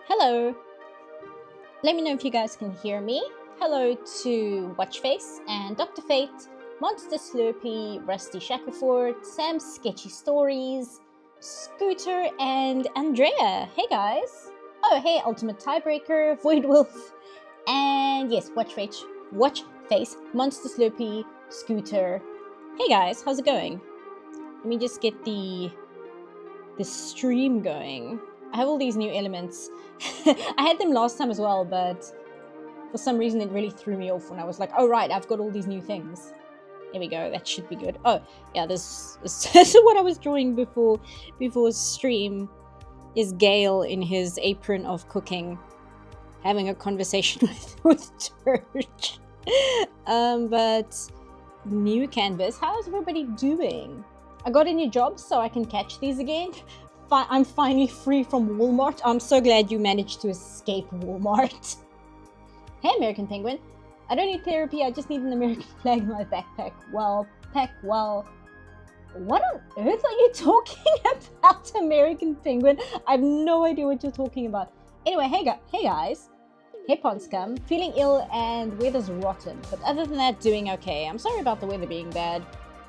Hello. Let me know if you guys can hear me. Hello to Watchface and Dr. Fate, Monster Slurpee, Rusty Shackleford, Sam's Sketchy Stories, Scooter, and Andrea. Hey guys. Oh, hey, Ultimate Tiebreaker, Void Wolf, and yes, Watchface, Monster Slurpee, Scooter. Hey guys, how's it going? Let me just get the stream going. I have all these new elements. I had them last time as well, but for some reason it really threw me off when I was like, oh right, I've got all these new things. There we go, that should be good. Oh, yeah, this is what I was drawing before stream is Gale in his apron of cooking, having a conversation with Turge. But new canvas. How's everybody doing? I got a new job so I can catch these again. I'm finally free from Walmart. I'm so glad you managed to escape Walmart. Hey, American Penguin. I don't need therapy, I just need an American flag in my backpack. Well, what on earth are you talking about, American Penguin? I have no idea what you're talking about. Anyway, hey guys. Hey Ponscum. Feeling ill and weather's rotten. But other than that, doing okay. I'm sorry about the weather being bad.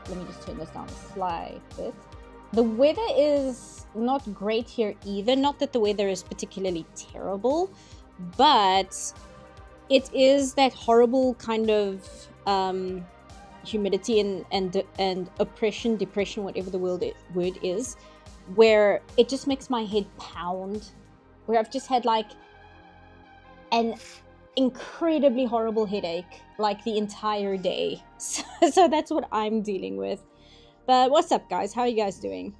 Let me just turn this down a slight bit. The weather is not great here either. Not that the weather is particularly terrible, but it is that horrible kind of humidity and oppression, depression, whatever the word is, where it just makes my head pound. Where I've just had like an incredibly horrible headache like the entire day. So that's what I'm dealing with. But what's up, guys? How are you guys doing?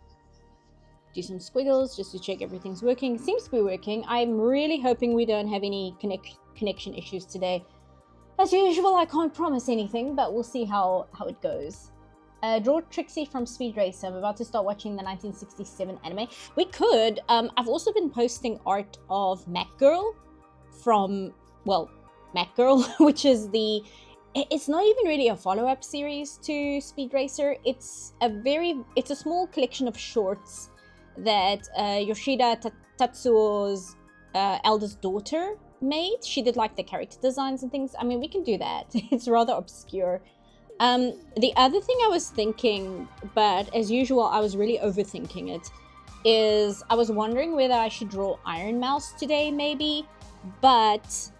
Do some squiggles just to check everything's working. It seems to be working. I'm really hoping we don't have any connection issues today. As usual, I can't promise anything, but we'll see how it goes. Draw Trixie from Speed Racer. I'm about to start watching the 1967 anime. We could. I've also been posting art of Mac Girl from, well, Mac Girl, which is it's not even really a follow-up series to Speed Racer. It's a small collection of shorts that Yoshida Tatsuo's eldest daughter made. She did like the character designs and things. I mean, we can do that. It's rather obscure. The other thing I was thinking, but as usual, I was really overthinking it, is I was wondering whether I should draw Iron Mouse today, maybe, but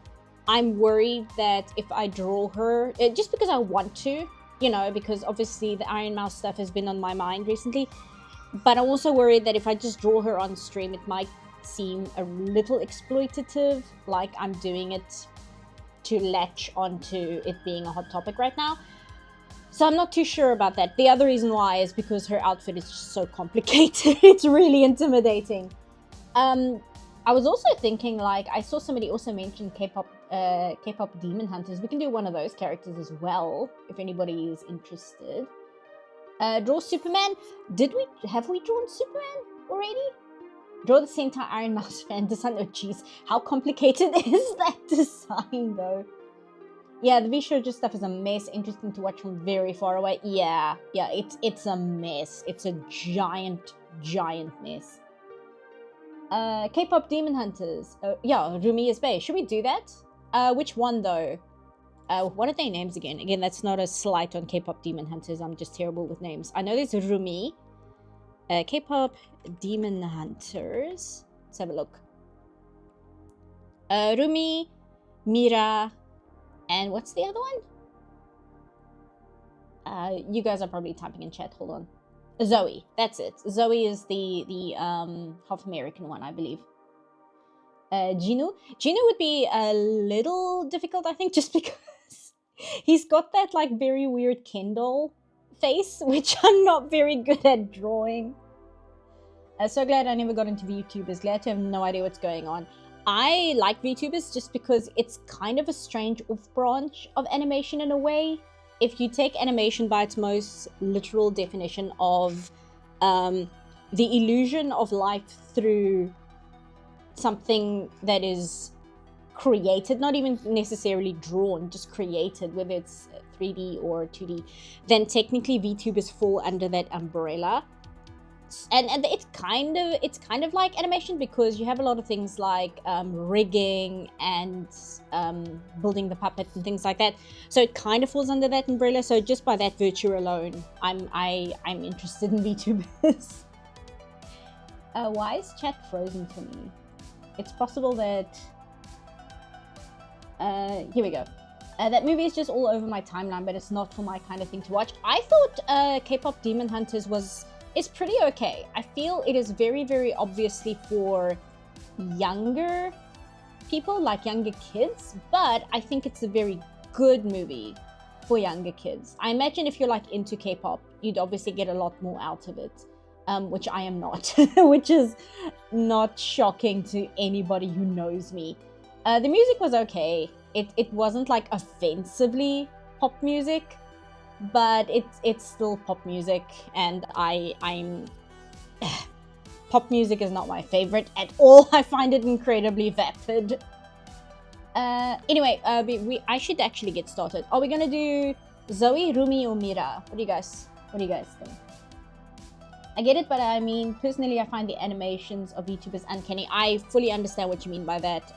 I'm worried that if I draw her, just because I want to, you know, because obviously the Iron Mouse stuff has been on my mind recently, but I'm also worried that if I just draw her on stream, it might seem a little exploitative, like I'm doing it to latch onto it being a hot topic right now. So I'm not too sure about that. The other reason why is because her outfit is just so complicated. It's really intimidating. I was also thinking, like, I saw somebody also mention K-pop Demon Hunters. We can do one of those characters as well, if anybody is interested. Draw Superman. Have we drawn Superman already? Draw the Sentai Iron Mouse fan design. Oh jeez, how complicated is that design though? Yeah, the V-Shoujo stuff is a mess. Interesting to watch from very far away. Yeah, it's a mess. It's a giant mess. K-pop Demon Hunters. Yeah, Rumi is Bay. Should we do that? Which one though? What are their names again? Again, that's not a slight on K-pop Demon Hunters. I'm just terrible with names. I know there's Rumi. K-pop Demon Hunters. Let's have a look. Rumi, Mira, and what's the other one? You guys are probably typing in chat. Hold on. Zoe. That's it. Zoe is the half American one, I believe. Ginu would be a little difficult, I think, just because he's got that like very weird Ken doll face, which I'm not very good at drawing. So glad I never got into VTubers. Glad to have no idea what's going on. I like VTubers just because it's kind of a strange off-branch of animation in a way. If you take animation by its most literal definition of the illusion of life through something that is created, not even necessarily drawn, just created, whether it's 3D or 2D, then technically VTubers fall under that umbrella. And it's kind of like animation because you have a lot of things like rigging and building the puppet and things like that. So it kind of falls under that umbrella. So just by that virtue alone, I'm interested in VTubers. Why is chat frozen for me? It's possible that here we go. That movie is just all over my timeline, but it's not for my kind of thing to watch. I thought K-pop Demon Hunters is pretty okay. I feel it is very, very obviously for younger people, like younger kids, but I think it's a very good movie for younger kids. I imagine if you're like into K-pop, you'd obviously get a lot more out of it, which I am not, which is not shocking to anybody who knows me. The music was okay. It wasn't like offensively pop music. but it's still pop music, and I'm pop music is not my favorite at all. I find it incredibly vapid. Anyway, I should actually get started. Are we gonna do Zoe, Rumi, or Mira? What do you guys think? I get it, but I mean, personally, I find the animations of YouTubers uncanny. I fully understand what you mean by that.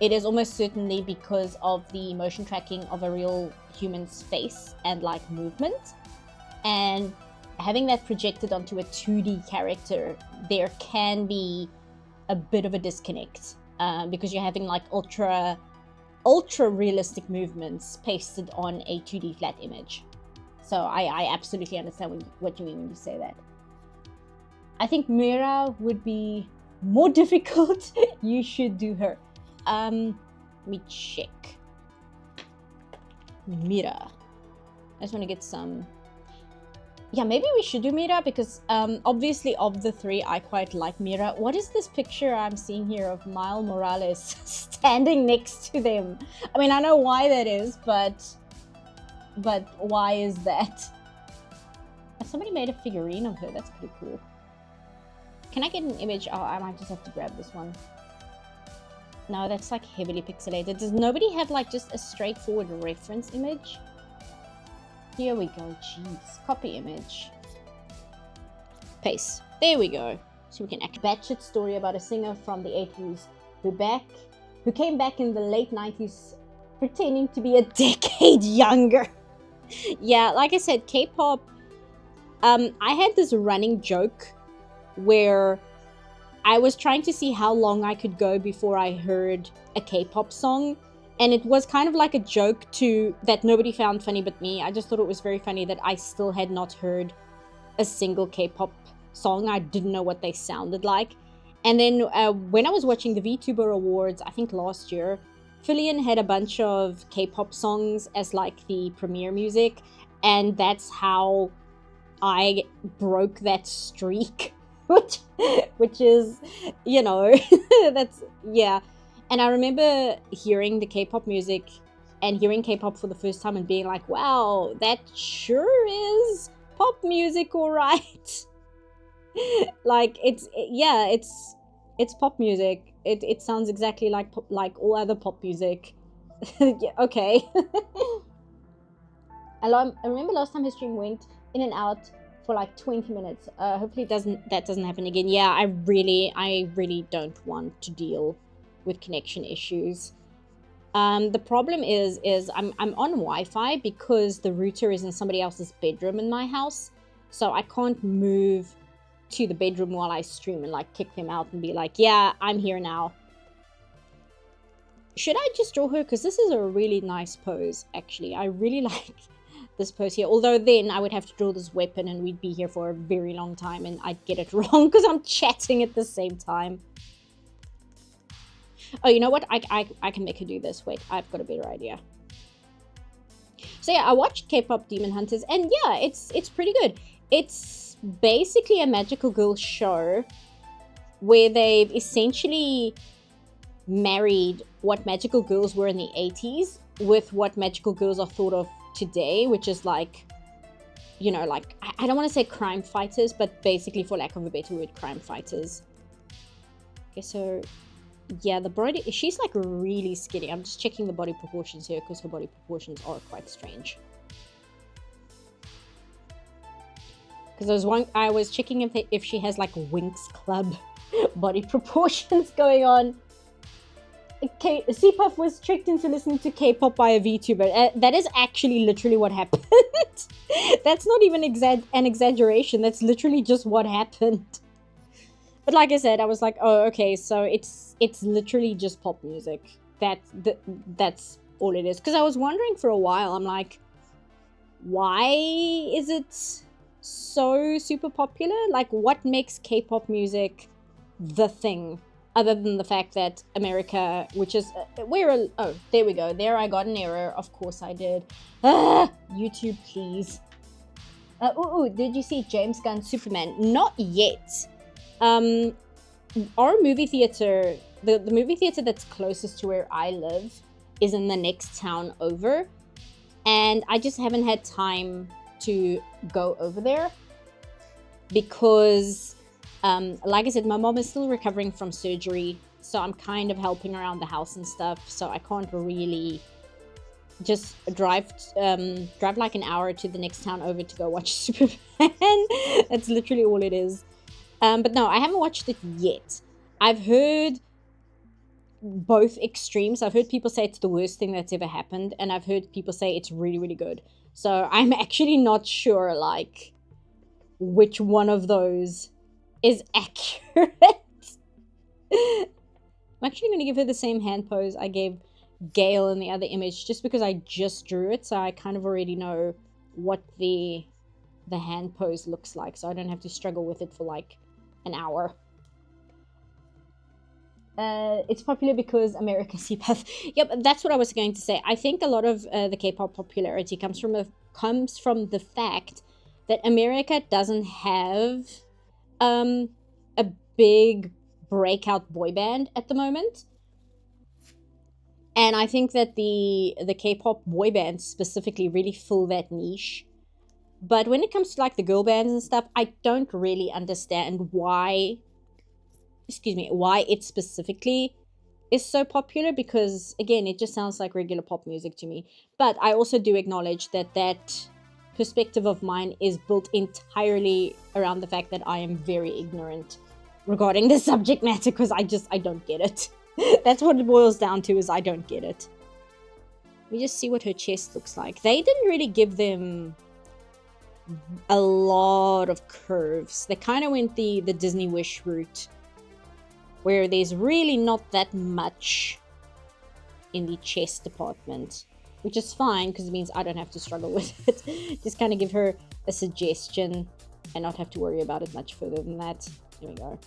It is almost certainly because of the motion tracking of a real human's face and like movement, and having that projected onto a 2D character, there can be a bit of a disconnect because you're having like ultra realistic movements pasted on a 2D flat image. So I absolutely understand what you mean when you say that. I think Mira would be more difficult. You should do her. Let me check. Mira. I just want to get some... Yeah, maybe we should do Mira because obviously of the three, I quite like Mira. What is this picture I'm seeing here of Miles Morales standing next to them? I mean, I know why that is, but why is that? Somebody made a figurine of her. That's pretty cool. Can I get an image? Oh, I might just have to grab this one. No, that's like heavily pixelated. Does nobody have like just a straightforward reference image? Here we go. Jeez. Copy image. Paste. There we go. So we can act. Batshit story about a singer from the 80s who came back in the late 90s pretending to be a decade younger. Yeah, like I said, K-pop. I had this running joke where I was trying to see how long I could go before I heard a K-pop song, and it was kind of like a joke that nobody found funny but me. I just thought it was very funny that I still had not heard a single K-pop song. I didn't know what they sounded like. And then when I was watching the VTuber Awards, I think last year, Fillion had a bunch of K-pop songs as like the premiere music, and that's how I broke that streak. which is, you know, that's, yeah. And I remember hearing the K-pop music and hearing K-pop for the first time and being like, wow, that sure is pop music, all right. Like, it's pop music. It sounds exactly like all other pop music. Yeah, okay. I remember last time his stream went in and out for like 20 minutes. Hopefully that doesn't happen again. Yeah, I really don't want to deal with connection issues. The problem is I'm on Wi-Fi because the router is in somebody else's bedroom in my house, so I can't move to the bedroom while I stream and like kick them out and be like, yeah, I'm here now. Should I just draw her? Because this is a really nice pose, actually. I really like this pose here, although then I would have to draw this weapon and we'd be here for a very long time and I'd get it wrong because I'm chatting at the same time. Oh, you know what? I can make her do this. Wait, I've got a better idea. So yeah, I watched K-pop Demon Hunters, and yeah, it's pretty good. It's basically a magical girl show where they've essentially married what magical girls were in the 80s with what magical girls are thought of today, which is like, you know, like, I don't want to say crime fighters, but basically, for lack of a better word, crime fighters. Okay, so yeah, the body, she's like really skinny. I'm just checking the body proportions here because her body proportions are quite strange. Because I was checking if she has like Winx Club body proportions going on. C-Puff was tricked into listening to K-pop by a VTuber. That is actually literally what happened. That's not even an exaggeration. That's literally just what happened. But like I said, I was like, oh, okay, so it's literally just pop music. That's all it is. Because I was wondering for a while, I'm like, why is it so super popular? Like, what makes K-pop music the thing? Other than the fact that America, which is, oh, there we go. There I got an error. Of course I did. YouTube, please. Did you see James Gunn's Superman? Not yet. Our movie theater, the movie theater that's closest to where I live is in the next town over. and I just haven't had time to go over there because, like I said, my mom is still recovering from surgery, so I'm kind of helping around the house and stuff, so I can't really just drive like an hour to the next town over to go watch Superman. That's literally all it is. But no, I haven't watched it yet. I've heard both extremes. I've heard people say it's the worst thing that's ever happened, and I've heard people say it's really, really good. So I'm actually not sure, like, which one of those is accurate. I'm actually going to give her the same hand pose I gave Gail in the other image, just because I just drew it, so I kind of already know what the hand pose looks like, so I don't have to struggle with it for like an hour. It's popular because America CPAP. Yep, that's what I was going to say. I think a lot of the K-pop popularity comes from the fact that America doesn't have a big breakout boy band at the moment. And I think that the K-pop boy bands specifically really fill that niche. But when it comes to like the girl bands and stuff, I don't really understand why it specifically is so popular, because again, it just sounds like regular pop music to me. But I also do acknowledge that that perspective of mine is built entirely around the fact that I am very ignorant regarding the subject matter, because I don't get it. That's what it boils down to, is I don't get it. Let me just see what her chest looks like. They didn't really give them a lot of curves. They kind of went the Disney Wish route, where there's really not that much in the chest department, which is fine because it means I don't have to struggle with it. Just kind of give her a suggestion and not have to worry about it much further than that. There we go.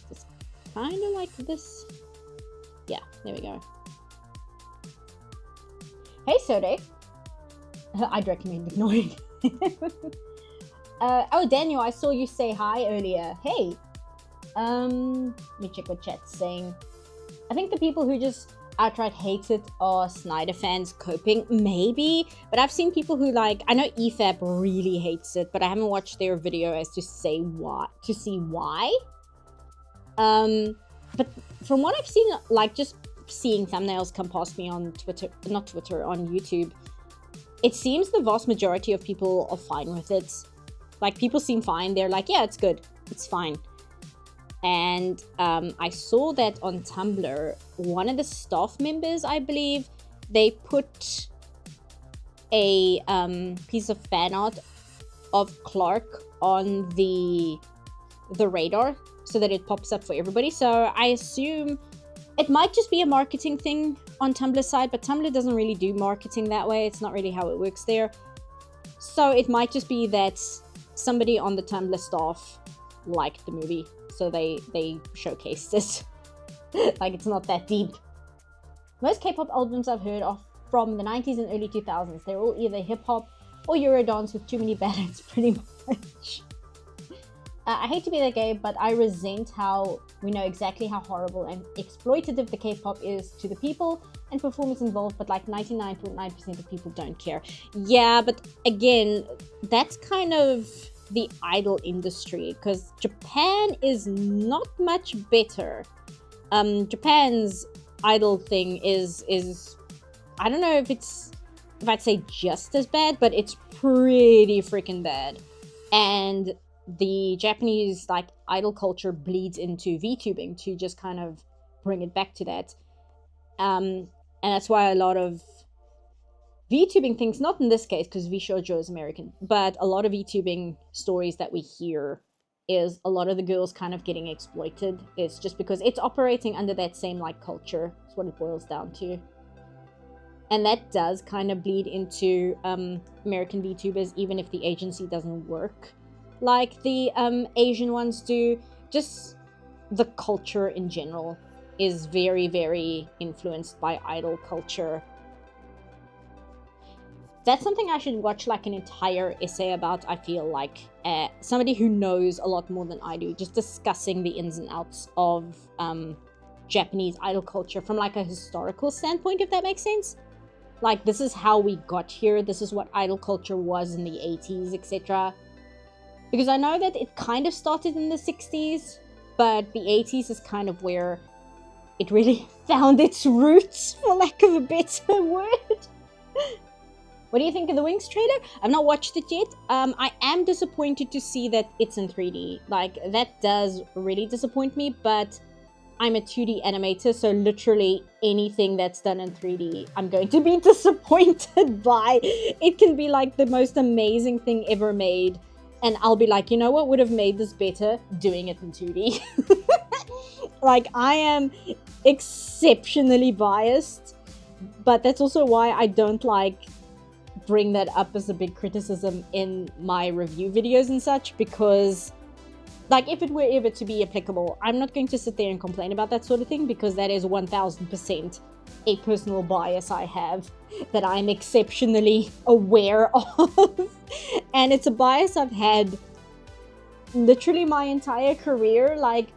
Just kind of like this. Yeah, there we go. Hey, Sode. I'd recommend ignoring. Oh, Daniel, I saw you say hi earlier. Hey. Let me check what chat's saying. I think the people who just outright hate it are Snyder fans coping, maybe. But I've seen people who, like, I know EFAP really hates it, but I haven't watched their video as to see why. But from what I've seen, like, just seeing thumbnails come past me on on YouTube, it seems the vast majority of people are fine with it. Like, people seem fine. They're like, yeah, it's good. It's fine. And I saw that on Tumblr, one of the staff members, I believe, they put a piece of fan art of Clark on the radar so that it pops up for everybody. So I assume it might just be a marketing thing on Tumblr's side, but Tumblr doesn't really do marketing that way. It's not really how it works there. So it might just be that somebody on the Tumblr staff liked the movie, so they showcased it. Like, it's not that deep. Most K-pop albums I've heard are from the 90s and early 2000s. They're all either hip-hop or Eurodance with too many ballads, pretty much. I hate to be that gay, but I resent how we know exactly how horrible and exploitative the K-pop is to the people and performers involved, but like 99.9% of people don't care. Yeah, but again, that's kind of the idol industry, because Japan is not much better. Japan's idol thing is I don't know if I'd say just as bad, but it's pretty freaking bad. And the Japanese, like, idol culture bleeds into VTubing to just kind of bring it back to that. And that's why a lot of VTubing things, not in this case because VShoujo is American, but a lot of VTubing stories that we hear is a lot of the girls kind of getting exploited. It's just because it's operating under that same, like, culture. That's what it boils down to. And that does kind of bleed into American VTubers, even if the agency doesn't work like the Asian ones do. Just the culture in general is very, very influenced by idol culture. That's something I should watch, like, an entire essay about, I feel like. Somebody who knows a lot more than I do, just discussing the ins and outs of Japanese idol culture from, like, a historical standpoint, if that makes sense. Like, this is how we got here. This is what idol culture was in the 80s, etc. Because I know that it kind of started in the 60s, but the 80s is kind of where it really found its roots, for lack of a better word. What do you think of the Wings trailer? I've not watched it yet. I am disappointed to see that it's in 3D. Like, that does really disappoint me, but I'm a 2D animator, so literally anything that's done in 3D, I'm going to be disappointed by. It can be like the most amazing thing ever made, and I'll be like, you know what would have made this better? Doing it in 2D. Like, I am exceptionally biased, but that's also why I don't like bring that up as a big criticism in my review videos and such, because like, if it were ever to be applicable, I'm not going to sit there and complain about that sort of thing, because that is 1000% a personal bias I have that I'm exceptionally aware of. And it's a bias I've had literally my entire career. Like,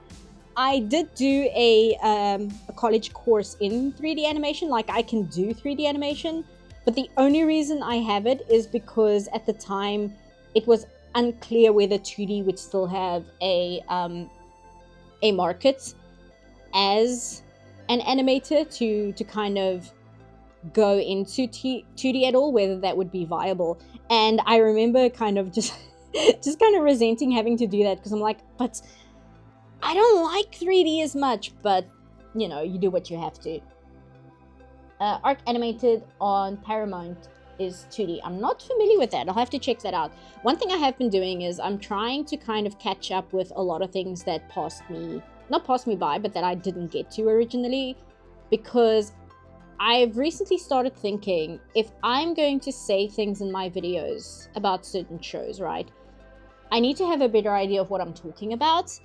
I did do a college course in 3D animation. Like, I can do 3D animation, but the only reason I have it is because at the time it was unclear whether 2D would still have a market as an animator to kind of go into 2D at all, whether that would be viable. And I remember kind of just kind of resenting having to do that, because I'm like, but I don't like 3D as much. But you know, you do what you have to. Arc animated on Paramount is 2D. I'm not familiar with that. I'll have to check that out. One thing I have been doing is I'm trying to kind of catch up with a lot of things that not passed me by, but that I didn't get to originally, because I've recently started thinking, if I'm going to say things in my videos about certain shows, right, I need to have a better idea of what I'm talking about.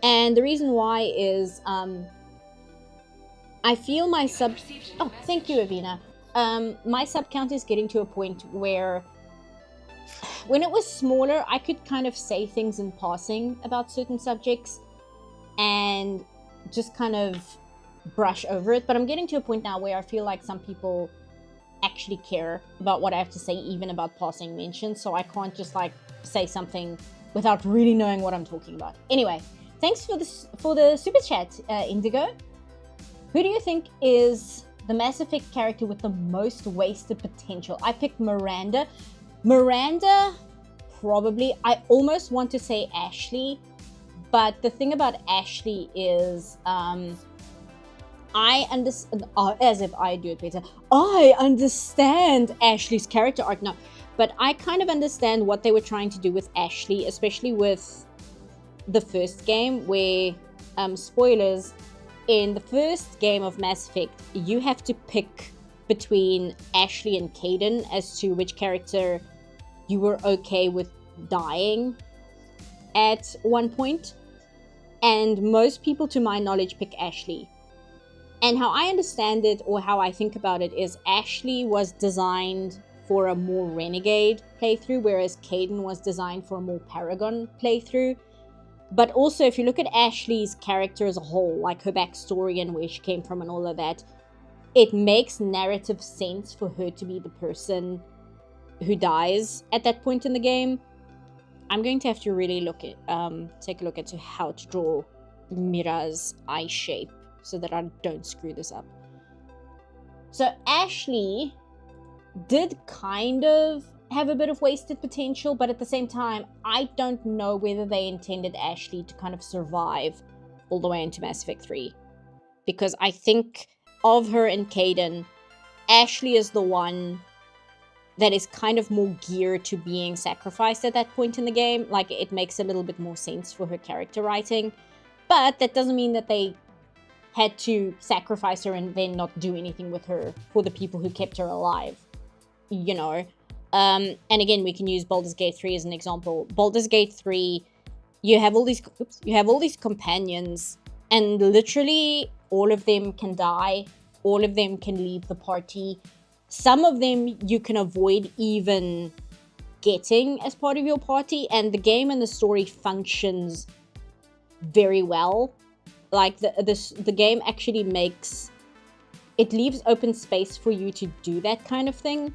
And the reason why is I feel my sub... Oh, thank you, Avina. My sub count is getting to a point where when it was smaller, I could kind of say things in passing about certain subjects and just kind of brush over it. But I'm getting to a point now where I feel like some people actually care about what I have to say, even about passing mentions. So I can't just like say something without really knowing what I'm talking about. Anyway, thanks for the super chat, Indigo. Who do you think is the Mass Effect character with the most wasted potential? I picked Miranda. Miranda, probably. I almost want to say Ashley, but the thing about Ashley is, I understand, as if I do it better, I understand Ashley's character arc. No, but I kind of understand what they were trying to do with Ashley, especially with the first game, where, spoilers, in the first game of Mass Effect, you have to pick between Ashley and Kaidan as to which character you were okay with dying at one point. And most people, to my knowledge, pick Ashley. And how I understand it, or how I think about it, is Ashley was designed for a more renegade playthrough, whereas Kaidan was designed for a more Paragon playthrough. But also, if you look at Ashley's character as a whole, like her backstory and where she came from and all of that, it makes narrative sense for her to be the person who dies at that point in the game. I'm going to have to really take a look at how to draw Mira's eye shape so that I don't screw this up. So Ashley did kind of have a bit of wasted potential, but at the same time, I don't know whether they intended Ashley to kind of survive all the way into Mass Effect 3. Because I think of her and Kaidan, Ashley is the one that is kind of more geared to being sacrificed at that point in the game. Like, it makes a little bit more sense for her character writing. But that doesn't mean that they had to sacrifice her and then not do anything with her for the people who kept her alive. You know? And again, we can use Baldur's Gate 3 as an example. Baldur's Gate 3, you have all these companions, and literally all of them can die. All of them can leave the party. Some of them you can avoid even getting as part of your party, and the game and the story functions very well. Like, the game actually makes it leaves open space for you to do that kind of thing.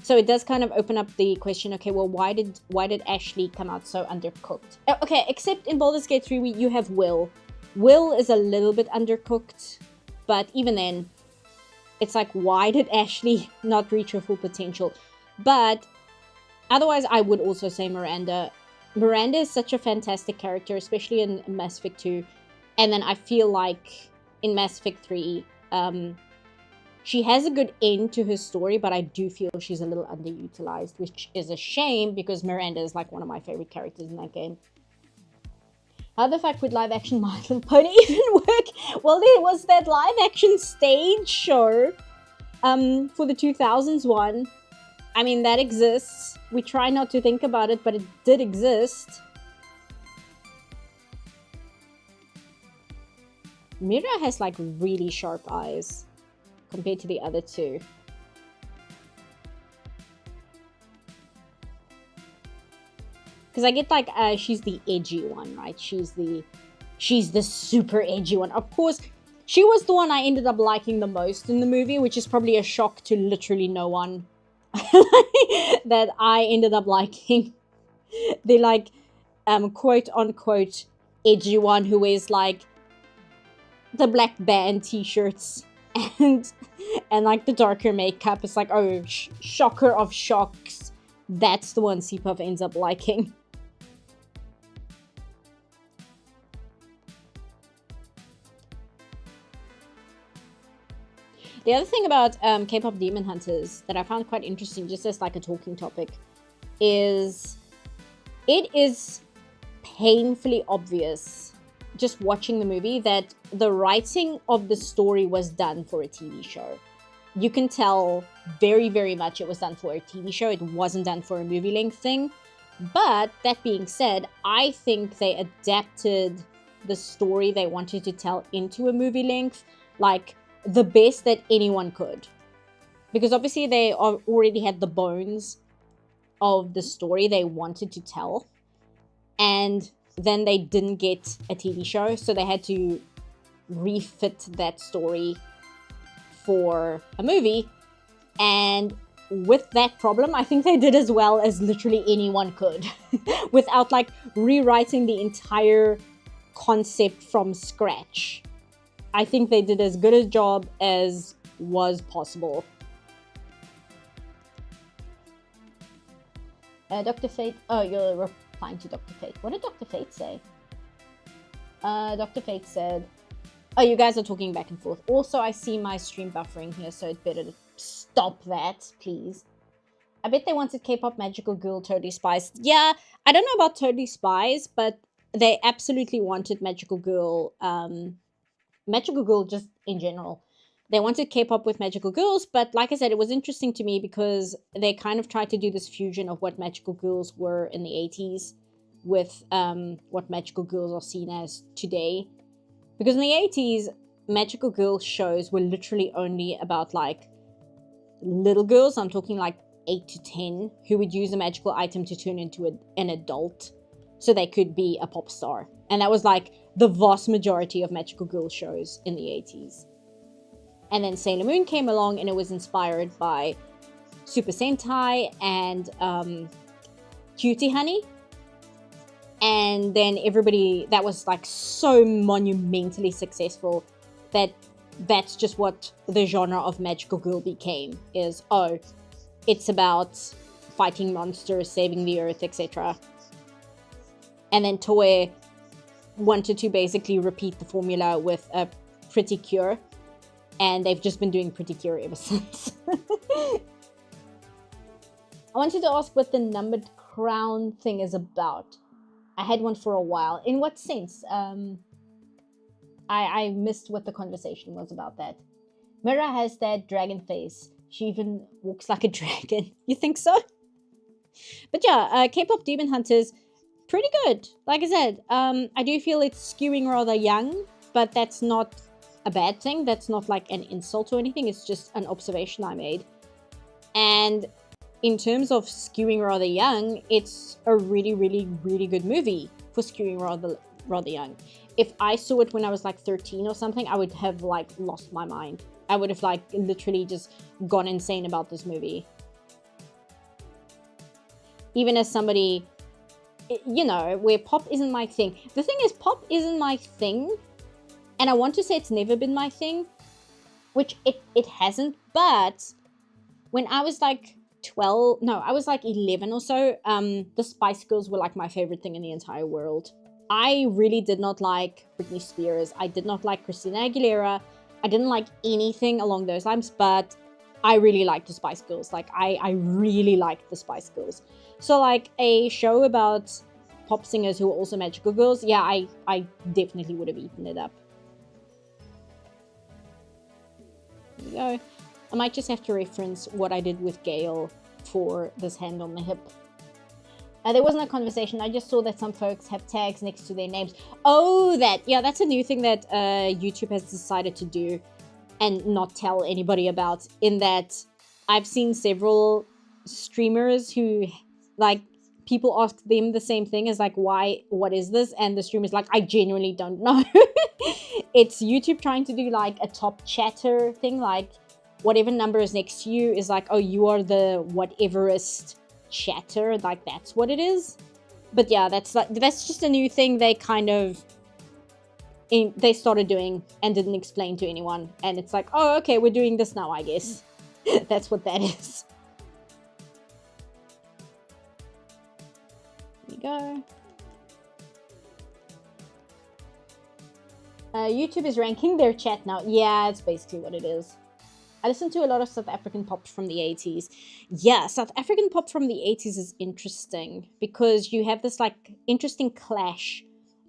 So it does kind of open up the question, okay, well, why did Ashley come out so undercooked? Okay, except in Baldur's Gate 3, you have Will. Will is a little bit undercooked, but even then, it's like, why did Ashley not reach her full potential? But otherwise, I would also say Miranda. Miranda is such a fantastic character, especially in Mass Effect 2. And then I feel like in Mass Effect 3, she has a good end to her story, but I do feel she's a little underutilized, which is a shame because Miranda is like one of my favorite characters in that game. How the fuck would live action My Little Pony even work? Well, there was that live action stage show for the 2000s one. I mean, that exists. We try not to think about it, but it did exist. Mira has like really sharp eyes compared to the other two. Because I get like, she's the edgy one, right? She's the super edgy one. Of course, she was the one I ended up liking the most in the movie, which is probably a shock to literally no one. That I ended up liking the like, quote unquote edgy one who wears like the black band t-shirts and like the darker makeup. It's like, oh, shocker of shocks, that's the one CPuff ends up liking. The other thing about K-pop Demon Hunters that I found quite interesting, just as like a talking topic, is it is painfully obvious just watching the movie that the writing of the story was done for a TV show. You can tell very, very much it was done for a TV show. It wasn't done for a movie-length thing. But that being said, I think they adapted the story they wanted to tell into a movie length like the best that anyone could. Because obviously they already had the bones of the story they wanted to tell. And then they didn't get a TV show, so they had to refit that story for a movie. And with that problem, I think they did as well as literally anyone could without like rewriting the entire concept from scratch. I think they did as good a job as was possible. Dr. Fate, oh, you're replying to Dr. Fate. What did Dr. Fate say? Dr. Fate said, oh, you guys are talking back and forth. Also, I see my stream buffering here, so it better stop that, please. I bet they wanted K-pop Magical Girl Totally Spies. Yeah, I don't know about Totally Spies, but they absolutely wanted Magical Girl, Magical Girl just in general. They wanted K-pop with magical girls, but like I said, it was interesting to me because they kind of tried to do this fusion of what magical girls were in the 80s with what magical girls are seen as today. Because in the 80s, magical girl shows were literally only about like little girls. I'm talking like 8 to 10 who would use a magical item to turn into an adult so they could be a pop star. And that was like the vast majority of magical girl shows in the 80s. And then Sailor Moon came along and it was inspired by Super Sentai and Cutie Honey. And then everybody, that was like so monumentally successful that that's just what the genre of magical girl became, is, oh, it's about fighting monsters, saving the earth, etc. And then Toei wanted to basically repeat the formula with a Pretty Cure. And they've just been doing Pretty Cure ever since. I wanted to ask what the numbered crown thing is about. I had one for a while. In what sense? I missed what the conversation was about that. Mira has that dragon face. She even walks like a dragon. You think so? But yeah, K-pop Demon Hunters, pretty good. Like I said, I do feel it's skewing rather young, but that's not a bad thing. That's not like an insult or anything. It's just an observation I made. And in terms of skewing rather young, it's a really, really, really good movie for skewing rather young. If I saw it when I was like 13 or something, I would have like lost my mind. I would have like literally just gone insane about this movie. Even as somebody, you know, where pop isn't my thing. The thing is, pop isn't my thing. And I want to say it's never been my thing, which it hasn't. But when I was like 12, no, I was like 11 or so, the Spice Girls were like my favorite thing in the entire world. I really did not like Britney Spears. I did not like Christina Aguilera. I didn't like anything along those lines, but I really liked the Spice Girls. Like, I really liked the Spice Girls. So, like, a show about pop singers who are also magical girls, yeah, I definitely would have eaten it up. There we go. I might just have to reference what I did with Gail for this hand on the hip. There wasn't a conversation. I just saw that some folks have tags next to their names. Oh, that's a new thing that YouTube has decided to do and not tell anybody about. In that, I've seen several streamers who, like, people ask them the same thing as like, what is this? And the streamer's like, I genuinely don't know. It's YouTube trying to do like a top chatter thing, like whatever number is next to you is like, oh, you are the whateverest chatter, like that's what it is. But yeah, that's just a new thing they kind of they started doing and didn't explain to anyone, and it's like, oh, okay, we're doing this now, I guess. That's what that is. There we go. YouTube is ranking their chat now. Yeah, it's basically what it is. I listen to a lot of South African pop from the 80s. Yeah, South African pop from the 80s is interesting because you have this like interesting clash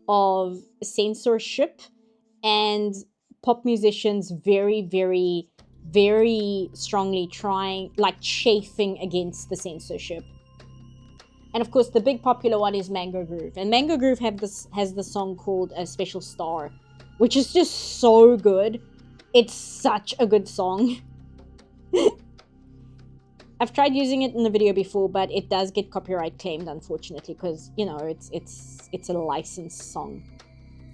of censorship and pop musicians very, very, very strongly trying, like chafing against the censorship. And of course, the big popular one is Mango Groove. And Mango Groove has the song called Special Star, which is just so good. It's such a good song. I've tried using it in the video before, but it does get copyright claimed, unfortunately, because, you know, it's a licensed song.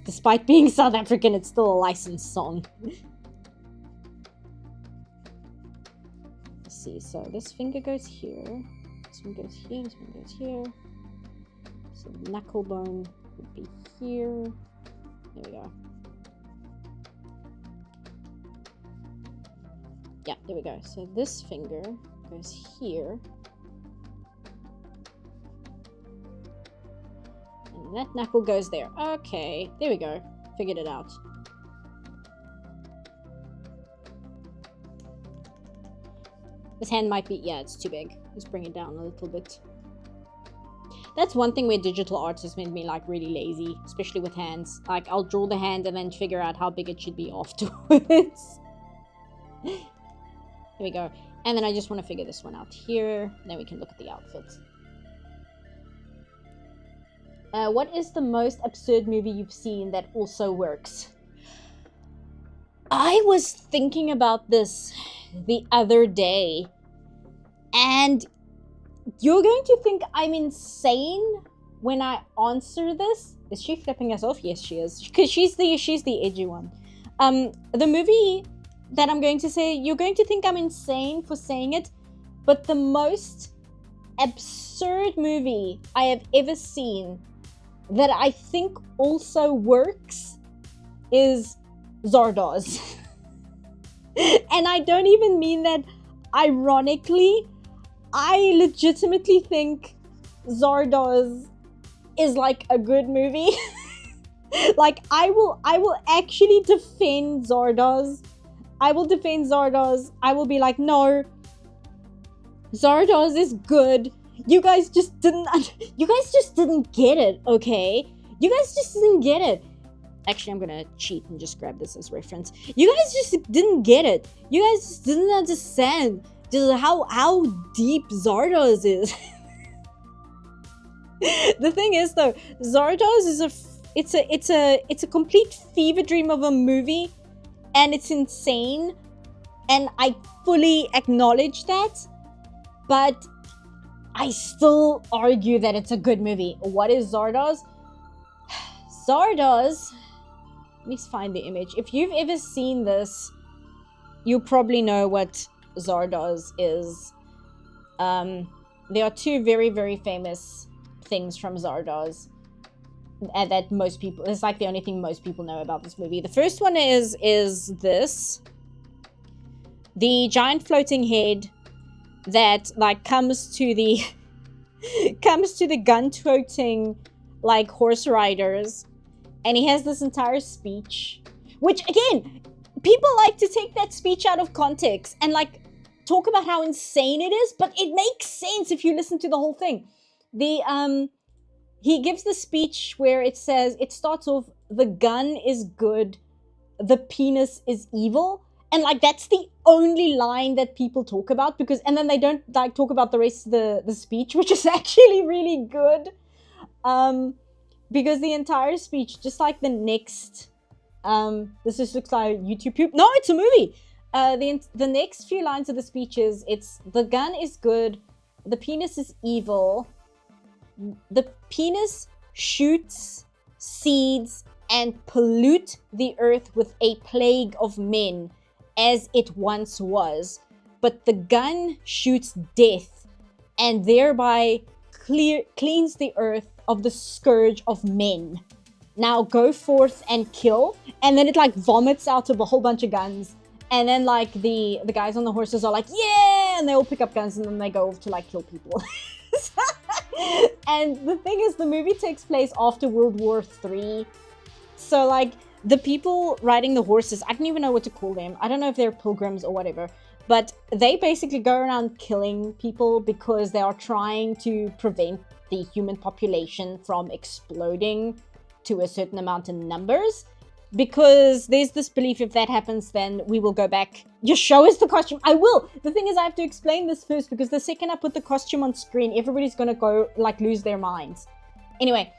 Despite being South African, it's still a licensed song. Let's see, so this finger goes here. This one goes here, this one goes here. So the knuckle bone would be here. There we go. Yeah, there we go. So this finger goes here. And that knuckle goes there. Okay, there we go. Figured it out. This hand might be, yeah, it's too big. Let's bring it down a little bit. That's one thing where digital art has made me like really lazy, especially with hands. Like, I'll draw the hand and then figure out how big it should be afterwards. Here we go. And then I just want to figure this one out here. Then we can look at the outfit. What is the most absurd movie you've seen that also works? I was thinking about this the other day. And you're going to think I'm insane when I answer this. Is she flipping us off? Yes, she is. Because she's the edgy one. The movie that I'm going to say, you're going to think I'm insane for saying it, but the most absurd movie I have ever seen that I think also works is Zardoz. And I don't even mean that ironically. I legitimately think Zardoz is like a good movie. Like, I will actually defend Zardoz. I will defend Zardoz. I will be like, no, Zardoz is good. You guys just didn't get it, okay? You guys just didn't get it. Actually, I'm gonna cheat and just grab this as reference. You guys just didn't get it. You guys just didn't understand just how deep Zardoz is. The thing is, though, Zardoz is it's a complete fever dream of a movie. And it's insane, and I fully acknowledge that, but I still argue that it's a good movie. What is Zardoz? Zardoz, let me find the image. If you've ever seen this, you probably know what Zardoz is. There are two very, very famous things from Zardoz that most people, it's like the only thing most people know about this movie. The first one is this. The giant floating head that like comes to the gun-toting like horse riders, and he has this entire speech, which again, people like to take that speech out of context and like talk about how insane it is, but it makes sense if you listen to the whole thing. He gives the speech where it starts off, the gun is good, the penis is evil. And like that's the only line that people talk about, because and then they don't like talk about the rest of the speech, which is actually really good. Because the entire speech, just like the next this just looks like YouTube poop. No, it's a movie. The next few lines of the speech is, it's the gun is good, the penis is evil. The penis shoots seeds and pollute the earth with a plague of men, as it once was, but the gun shoots death and thereby cleans the earth of the scourge of men. Now go forth and kill. And then it like vomits out of a whole bunch of guns, and then like the guys on the horses are like, yeah, and they all pick up guns, and then they go off to like kill people. And the thing is, the movie takes place after World War III, so like the people riding the horses, I don't even know what to call them. I don't know if they're pilgrims or whatever, but they basically go around killing people because they are trying to prevent the human population from exploding to a certain amount in numbers. Because there's this belief, if that happens, then we will go back. Just show us the costume. I will. The thing is, I have to explain this first, because the second I put the costume on screen, everybody's going to go, like, lose their minds. Anyway,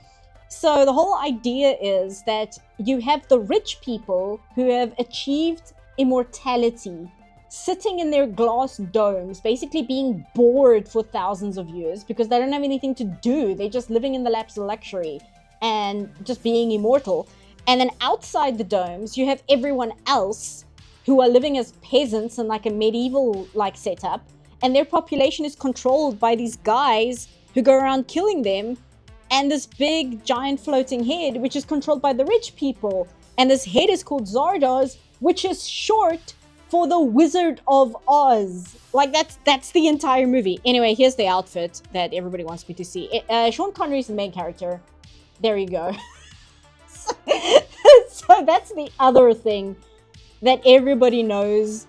so the whole idea is that you have the rich people who have achieved immortality, sitting in their glass domes, basically being bored for thousands of years because they don't have anything to do. They're just living in the laps of luxury and just being immortal. And then outside the domes, you have everyone else who are living as peasants in like a medieval like setup, and their population is controlled by these guys who go around killing them, and this big giant floating head which is controlled by the rich people, and this head is called Zardoz, which is short for the Wizard of Oz. Like that's the entire movie. Anyway, here's the outfit that everybody wants me to see. Sean Connery is the main character. There you go. So that's the other thing that everybody knows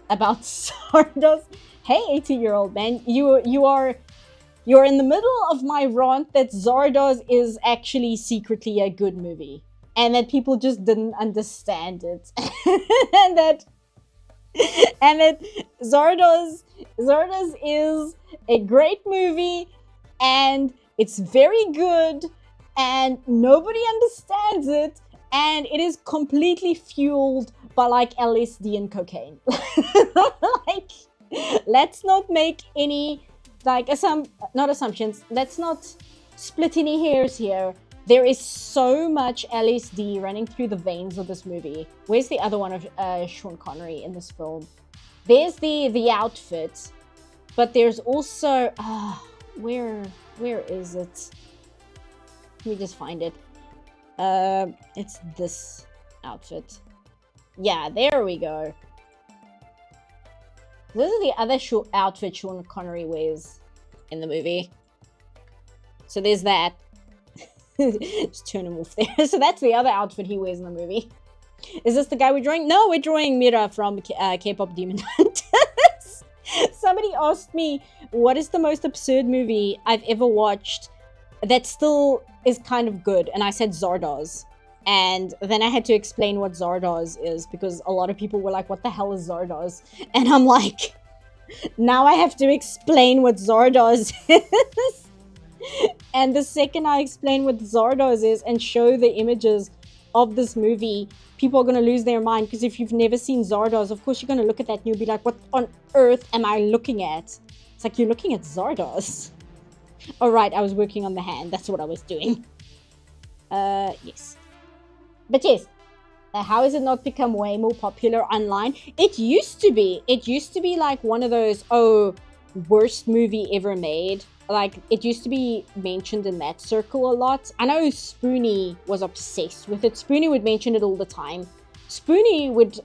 about Zardoz. Hey, 80-year-old man, you're in the middle of my rant that Zardoz is actually secretly a good movie, and that people just didn't understand it, and that Zardoz is a great movie, and it's very good, and nobody understands it, and it is completely fueled by like LSD and cocaine. Like, let's not make any like not assumptions. Let's not split any hairs here. There is so much LSD running through the veins of this movie. Where's the other one of Sean Connery in this film? There's the outfit, but there's also where is it? Let me just find it. It's this outfit. Yeah, there we go. This is the other outfit Sean Connery wears in the movie. So there's that. Just turn him off there. So that's the other outfit he wears in the movie. Is this the guy we're drawing? No, we're drawing Mira from K-pop Demon Hunters. Somebody asked me, what is the most absurd movie I've ever watched that still is kind of good? And I said Zardoz. And then I had to explain what Zardoz is, because a lot of people were like, what the hell is Zardoz? And I'm like, now I have to explain what Zardoz is. And the second I explain what Zardoz is and show the images of this movie, people are going to lose their mind. Because if you've never seen Zardoz, of course you're going to look at that and you'll be like, what on earth am I looking at? It's like, you're looking at Zardoz. All right, I was working on the hand. That's what I was doing. Yes. But yes, How has it not become way more popular online? It used to be. It used to be like one of those, oh, worst movie ever made. Like, it used to be mentioned in that circle a lot. I know Spoonie was obsessed with it. Spoonie would mention it all the time. Spoonie would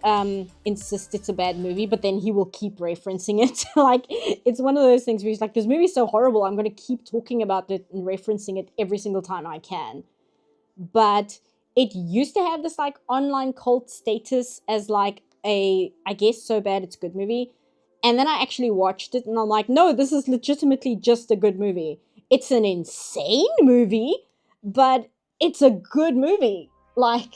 insist it's a bad movie, but then he will keep referencing it. Like, it's one of those things where he's like, this movie's so horrible, I'm going to keep talking about it and referencing it every single time I can. But it used to have this, like, online cult status as, like, a, I guess, so bad it's a good movie. And then I actually watched it, and I'm like, no, this is legitimately just a good movie. It's an insane movie, but it's a good movie. Like,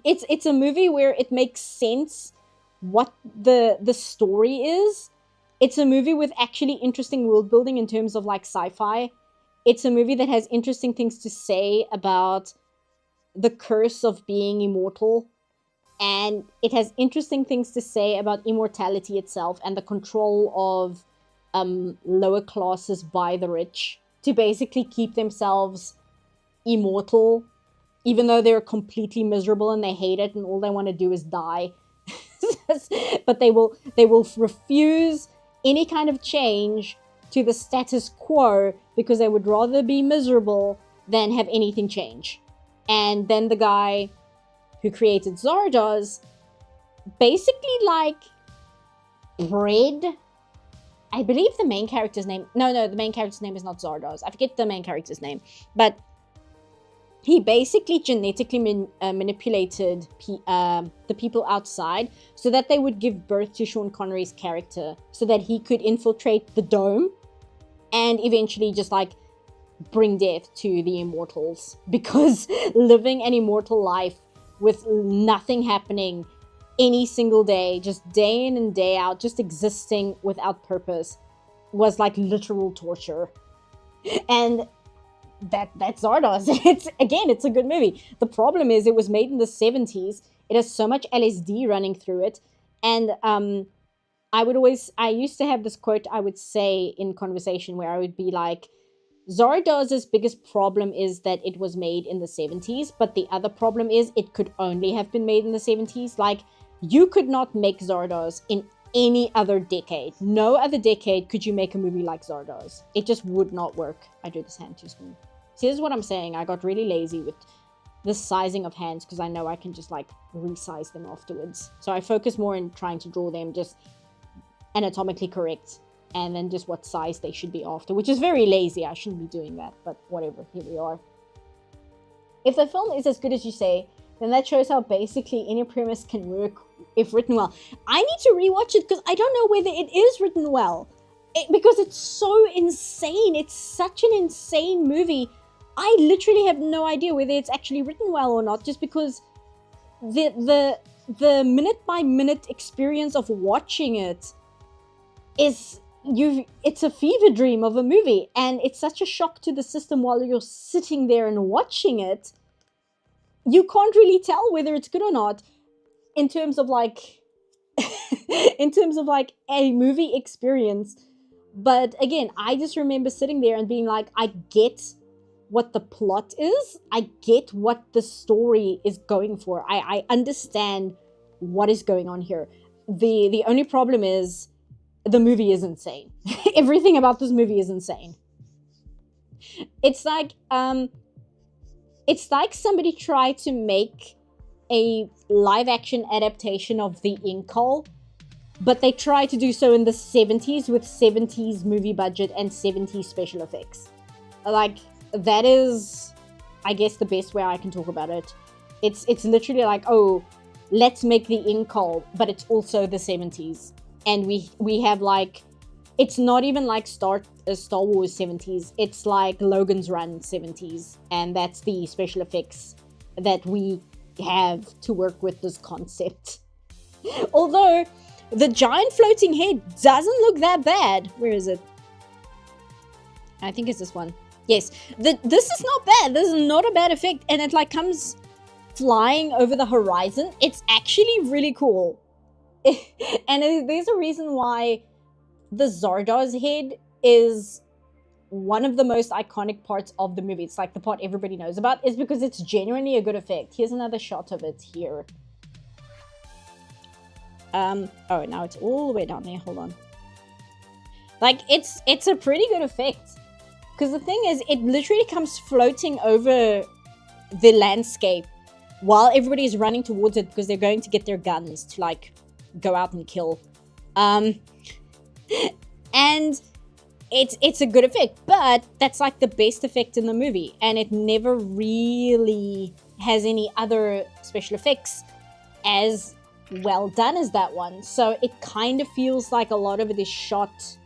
it's a movie where it makes sense what the story is. It's a movie with actually interesting world building in terms of, like, sci-fi. It's a movie that has interesting things to say about the curse of being immortal. And it has interesting things to say about immortality itself and the control of lower classes by the rich to basically keep themselves immortal, even though they're completely miserable and they hate it and all they want to do is die. But they will refuse any kind of change to the status quo because they would rather be miserable than have anything change. And then the guy who created Zardoz basically, like, bred, I believe the main character's name, no, the main character's name is not Zardoz. I forget the main character's name. But he basically genetically manipulated the people outside so that they would give birth to Sean Connery's character so that he could infiltrate the dome and eventually just, like, bring death to the immortals. Because living an immortal life with nothing happening any single day, just day in and day out, just existing without purpose, was like literal torture. And that's Zardoz. It's a good movie. The problem is it was made in the 70s. It has so much LSD running through it. And I used to have this quote I would say in conversation where I would be like, Zardoz's biggest problem is that it was made in the 70s, but the other problem is it could only have been made in the 70s. Like, you could not make Zardoz in any other decade. No other decade could you make a movie like Zardoz. It just would not work. I drew this hand too small. See, this is what I'm saying. I got really lazy with the sizing of hands because I know I can just, like, resize them afterwards. So I focus more in trying to draw them just anatomically correct, and then just what size they should be after, which is very lazy. I shouldn't be doing that, but whatever, here we are. If the film is as good as you say, then that shows how basically any premise can work if written well. I need to rewatch it because I don't know whether it is written well. Because it's so insane. It's such an insane movie. I literally have no idea whether it's actually written well or not, just because the minute by minute experience of watching it is it's a fever dream of a movie, and it's such a shock to the system while you're sitting there and watching it. You can't really tell whether it's good or not in terms of like a movie experience. But again, I just remember sitting there and being like, I get what the plot is. I get what the story is going for. I understand what is going on here. The only problem is the movie is insane. Everything about this movie is insane. It's like somebody tried to make a live action adaptation of The Inkle, but they tried to do so in the 70s with 70s movie budget and 70s special effects. Like, that is, I guess, the best way I can talk about it. It's literally like, oh, let's make The Inkle, but it's also the 70s. And we have, like, it's not even like Star Wars 70s. It's like Logan's Run 70s. And that's the special effects that we have to work with this concept. Although, the giant floating head doesn't look that bad. Where is it? I think it's this one. Yes. This is not bad. This is not a bad effect. And it, like, comes flying over the horizon. It's actually really cool. And there's a reason why the Zardoz head is one of the most iconic parts of the movie. It's like the part everybody knows about, is because it's genuinely a good effect. Here's another shot of it here. Oh, now it's all the way down there. Hold on. Like, it's a pretty good effect. Because the thing is, it literally comes floating over the landscape while everybody is running towards it because they're going to get their guns to, like, go out and kill. And it's a good effect, but that's like the best effect in the movie, and it never really has any other special effects as well done as that one. So it kind of feels like a lot of it is shot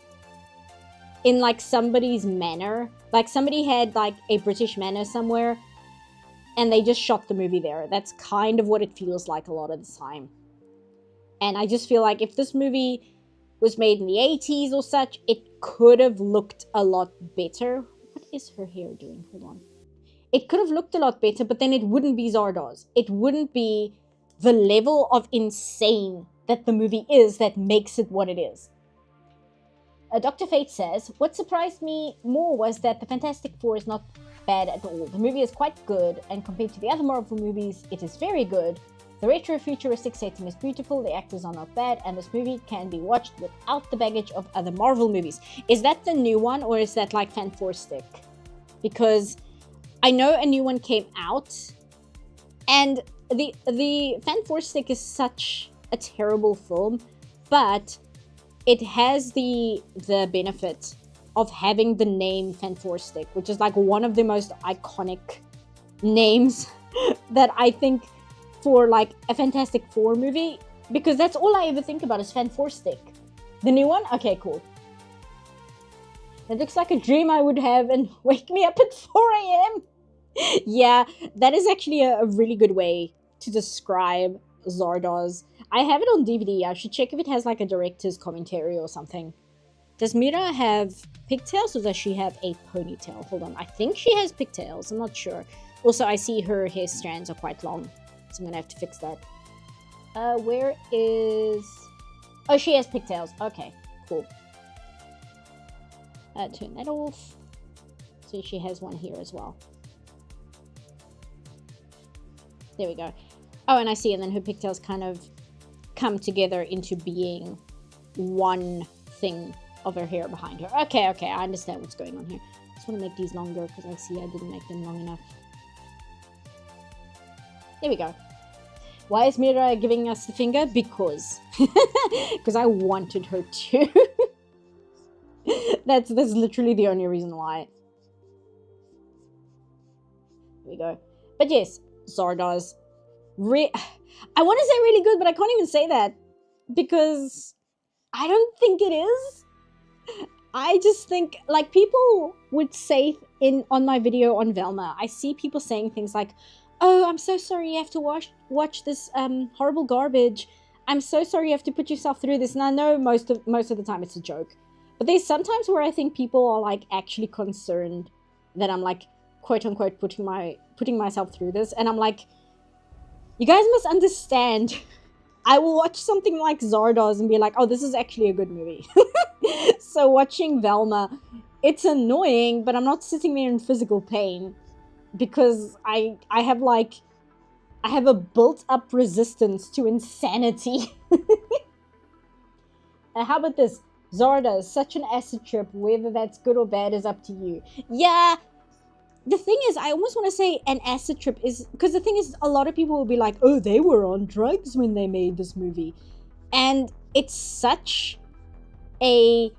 in like somebody's manor, like somebody had like a British manor somewhere and they just shot the movie there. That's kind of what it feels like a lot of the time. And I just feel like if this movie was made in the 80s or such, it could have looked a lot better. What is her hair doing? Hold on. It could have looked a lot better, but then it wouldn't be Zardoz. It wouldn't be the level of insane that the movie is that makes it what it is. Dr. Fate says, what surprised me more was that the Fantastic Four is not bad at all. The movie is quite good, and compared to the other Marvel movies, it is very good. The retro-futuristic setting is beautiful, the actors are not bad, and this movie can be watched without the baggage of other Marvel movies. Is that the new one, or is that like Fan Four Stick? Because I know a new one came out, and the Fan Four Stick is such a terrible film, but it has the benefit of having the name Fan Four Stick, which is like one of the most iconic names that I think for like a Fantastic Four movie, because that's all I ever think about is Fan Four Stick. The new one? Okay, cool. It looks like a dream I would have and wake me up at 4 a.m. Yeah, that is actually a really good way to describe Zardoz. I have it on DVD. I should check if it has like a director's commentary or something. Does Mira have pigtails or does she have a ponytail? Hold on, I think she has pigtails. I'm not sure. Also, I see her hair strands are quite long, so I'm gonna have to fix that. Where is... Oh, she has pigtails. Okay, cool. Turn that off. So she has one here as well. There we go. Oh, and I see, and then her pigtails kind of come together into being one thing of her hair behind her. Okay, I understand what's going on here. I just want to make these longer because I see I didn't make them long enough. There we go. Why is Mira giving us the finger? Because. Because I wanted her to. That's literally the only reason why. There we go. But yes, Zardoz. I want to say really good, but I can't even say that. Because I don't think it is. I just think, like, people would say on my video on Velma, I see people saying things like, oh, I'm so sorry you have to watch this horrible garbage. I'm so sorry you have to put yourself through this. And I know most of the time it's a joke. But there's sometimes where I think people are, like, actually concerned that I'm, like, quote-unquote putting myself through this. And I'm like, you guys must understand. I will watch something like Zardoz and be like, oh, this is actually a good movie. So watching Velma, it's annoying, but I'm not sitting there in physical pain. Because I have a built-up resistance to insanity. How about this? Zardoz, such an acid trip. Whether that's good or bad is up to you. Yeah, the thing is, I almost want to say an acid trip is... Because the thing is, a lot of people will be like, oh, they were on drugs when they made this movie. And it's such a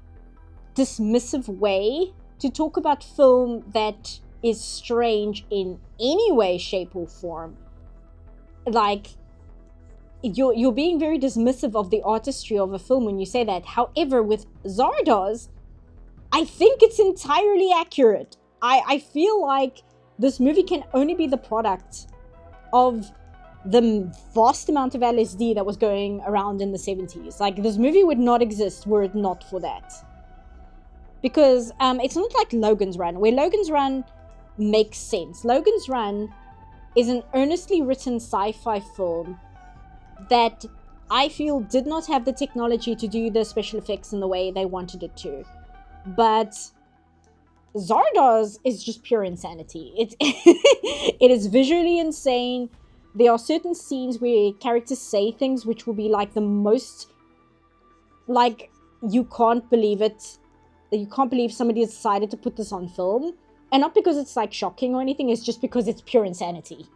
dismissive way to talk about film that is strange in any way, shape, or form. Like, you're being very dismissive of the artistry of a film when you say that. However, with Zardoz, I think it's entirely accurate. I feel like this movie can only be the product of the vast amount of LSD that was going around in the 70s. Like, this movie would not exist were it not for that. Because it's not like Logan's Run, where Logan's Run makes sense. Logan's Run is an earnestly written sci-fi film that I feel did not have the technology to do the special effects in the way they wanted it to. But Zardoz is just pure insanity. It is visually insane. There are certain scenes where characters say things which will be like the most, like, you can't believe it. You can't believe somebody decided to put this on film. And not because it's like shocking or anything, it's just because it's pure insanity.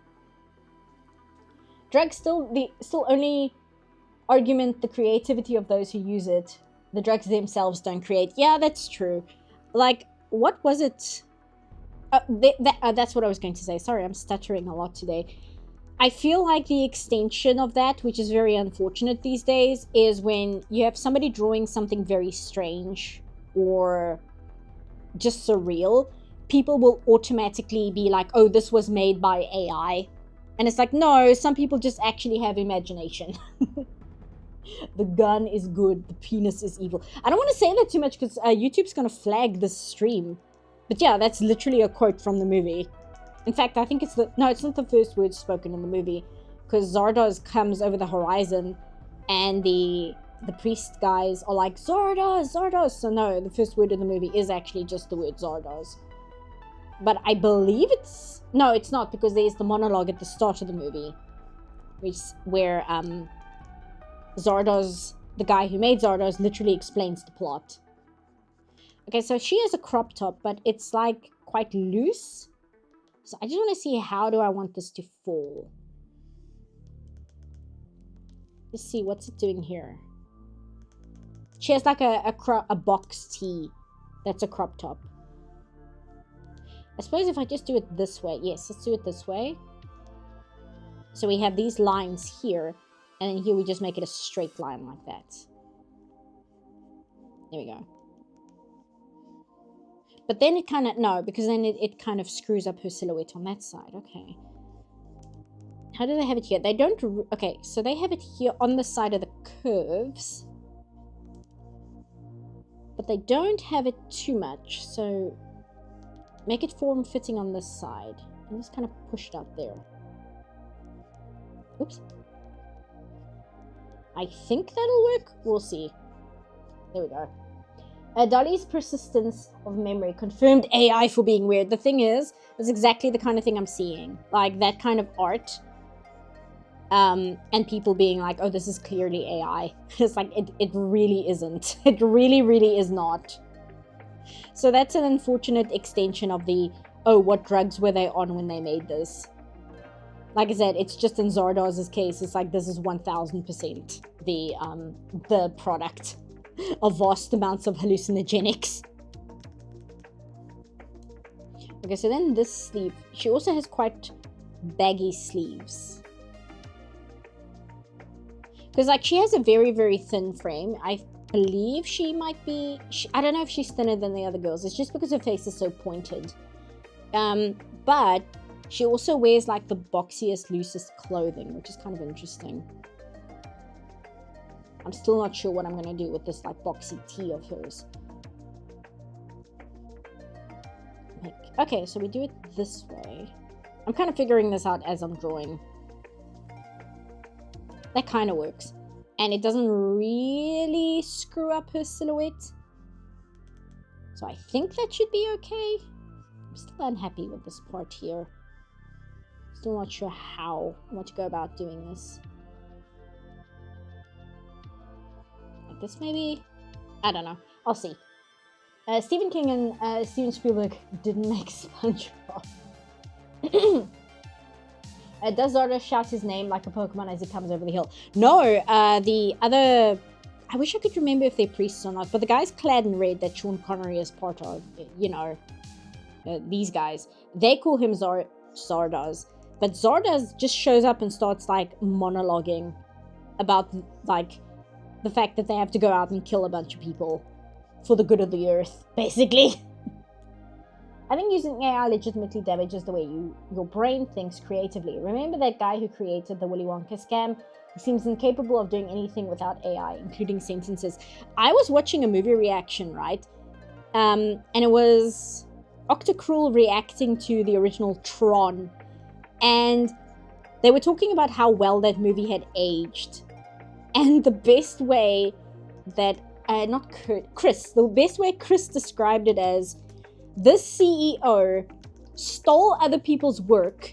Drugs still only argument the creativity of those who use it. The drugs themselves don't create. Yeah, that's true. Like, what was it? That's what I was going to say. Sorry, I'm stuttering a lot today. I feel like the extension of that, which is very unfortunate these days, is when you have somebody drawing something very strange or just surreal, people will automatically be like, oh, this was made by AI. And it's like, no, some people just actually have imagination. The gun is good, the penis is evil. I don't want to say that too much because YouTube's going to flag this stream. But yeah, that's literally a quote from the movie. In fact, I think it's it's not the first word spoken in the movie, because Zardoz comes over the horizon and the priest guys are like, Zardoz, Zardoz. So no, the first word in the movie is actually just the word Zardoz. But I believe no, it's not, because there's the monologue at the start of the movie, where Zardoz, the guy who made Zardoz, literally explains the plot. Okay, so she has a crop top, but it's like quite loose. So I just want to see, how do I want this to fall? Let's see, what's it doing here? She has like a box tee that's a crop top. I suppose if I just do it this way. Yes, let's do it this way. So we have these lines here, and then here we just make it a straight line like that. There we go. But then it kind of, no, because then it kind of screws up her silhouette on that side. Okay. How do they have it here? They don't, okay, so they have it here on the side of the curves. But they don't have it too much, so make it form-fitting on this side. And just kind of push it out there. Oops. I think that'll work. We'll see. There we go. Dolly's persistence of memory confirmed AI for being weird. The thing is, it's exactly the kind of thing I'm seeing. Like, that kind of art. And people being like, oh, this is clearly AI. It's like, it really isn't. It really, really is not. So that's an unfortunate extension of the, oh, what drugs were they on when they made this? Like I said, it's just in Zardoz's case, it's like, this is 1000% the product of vast amounts of hallucinogenics. Okay, so then this sleeve, she also has quite baggy sleeves. Because like, she has a very, very thin frame. I believe she might be, I don't know if she's thinner than the other girls. It's just because her face is so pointed. But she also wears like the boxiest, loosest clothing, which is kind of interesting. I'm still not sure what I'm going to do with this like boxy tee of hers. Okay, so we do it this way. I'm kind of figuring this out as I'm drawing. That kind of works. And it doesn't really screw up her silhouette. So I think that should be okay. I'm still unhappy with this part here. Still not sure how I want to go about doing this. Like this maybe? I don't know. I'll see. Stephen King and Steven Spielberg didn't make SpongeBob. Does Zardoz shout his name like a Pokemon as he comes over the hill? No, the other... I wish I could remember if they're priests or not, but the guys clad in red that Sean Connery is part of, you know, these guys, they call him Zardoz. But Zardoz just shows up and starts, like, monologuing about, like, the fact that they have to go out and kill a bunch of people for the good of the earth, basically. I think using AI legitimately damages the way your brain thinks creatively. Remember that guy who created the Willy Wonka scam? He seems incapable of doing anything without AI, including sentences. I was watching a movie reaction, right? And it was Octocruel reacting to the original Tron. And they were talking about how well that movie had aged. And the best way that, the best way Chris described it as, this CEO stole other people's work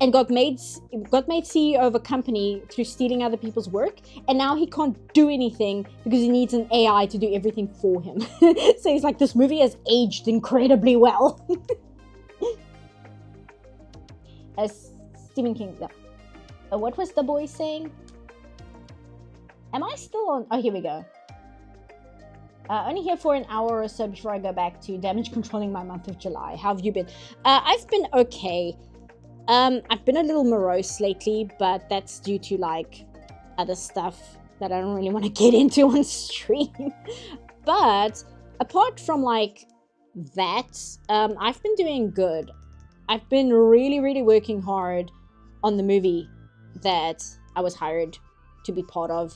and got made CEO of a company through stealing other people's work, and now he can't do anything because he needs an AI to do everything for him. So he's like, this movie has aged incredibly well. As Stephen King, what was the boy saying? Am I still on? Oh, here we go. Only here for an hour or so before I go back to damage controlling my month of July. How have you been? I've been okay. I've been a little morose lately, but that's due to like other stuff that I don't really want to get into on stream. But apart from like that, I've been doing good. I've been really working hard on the movie that I was hired to be part of.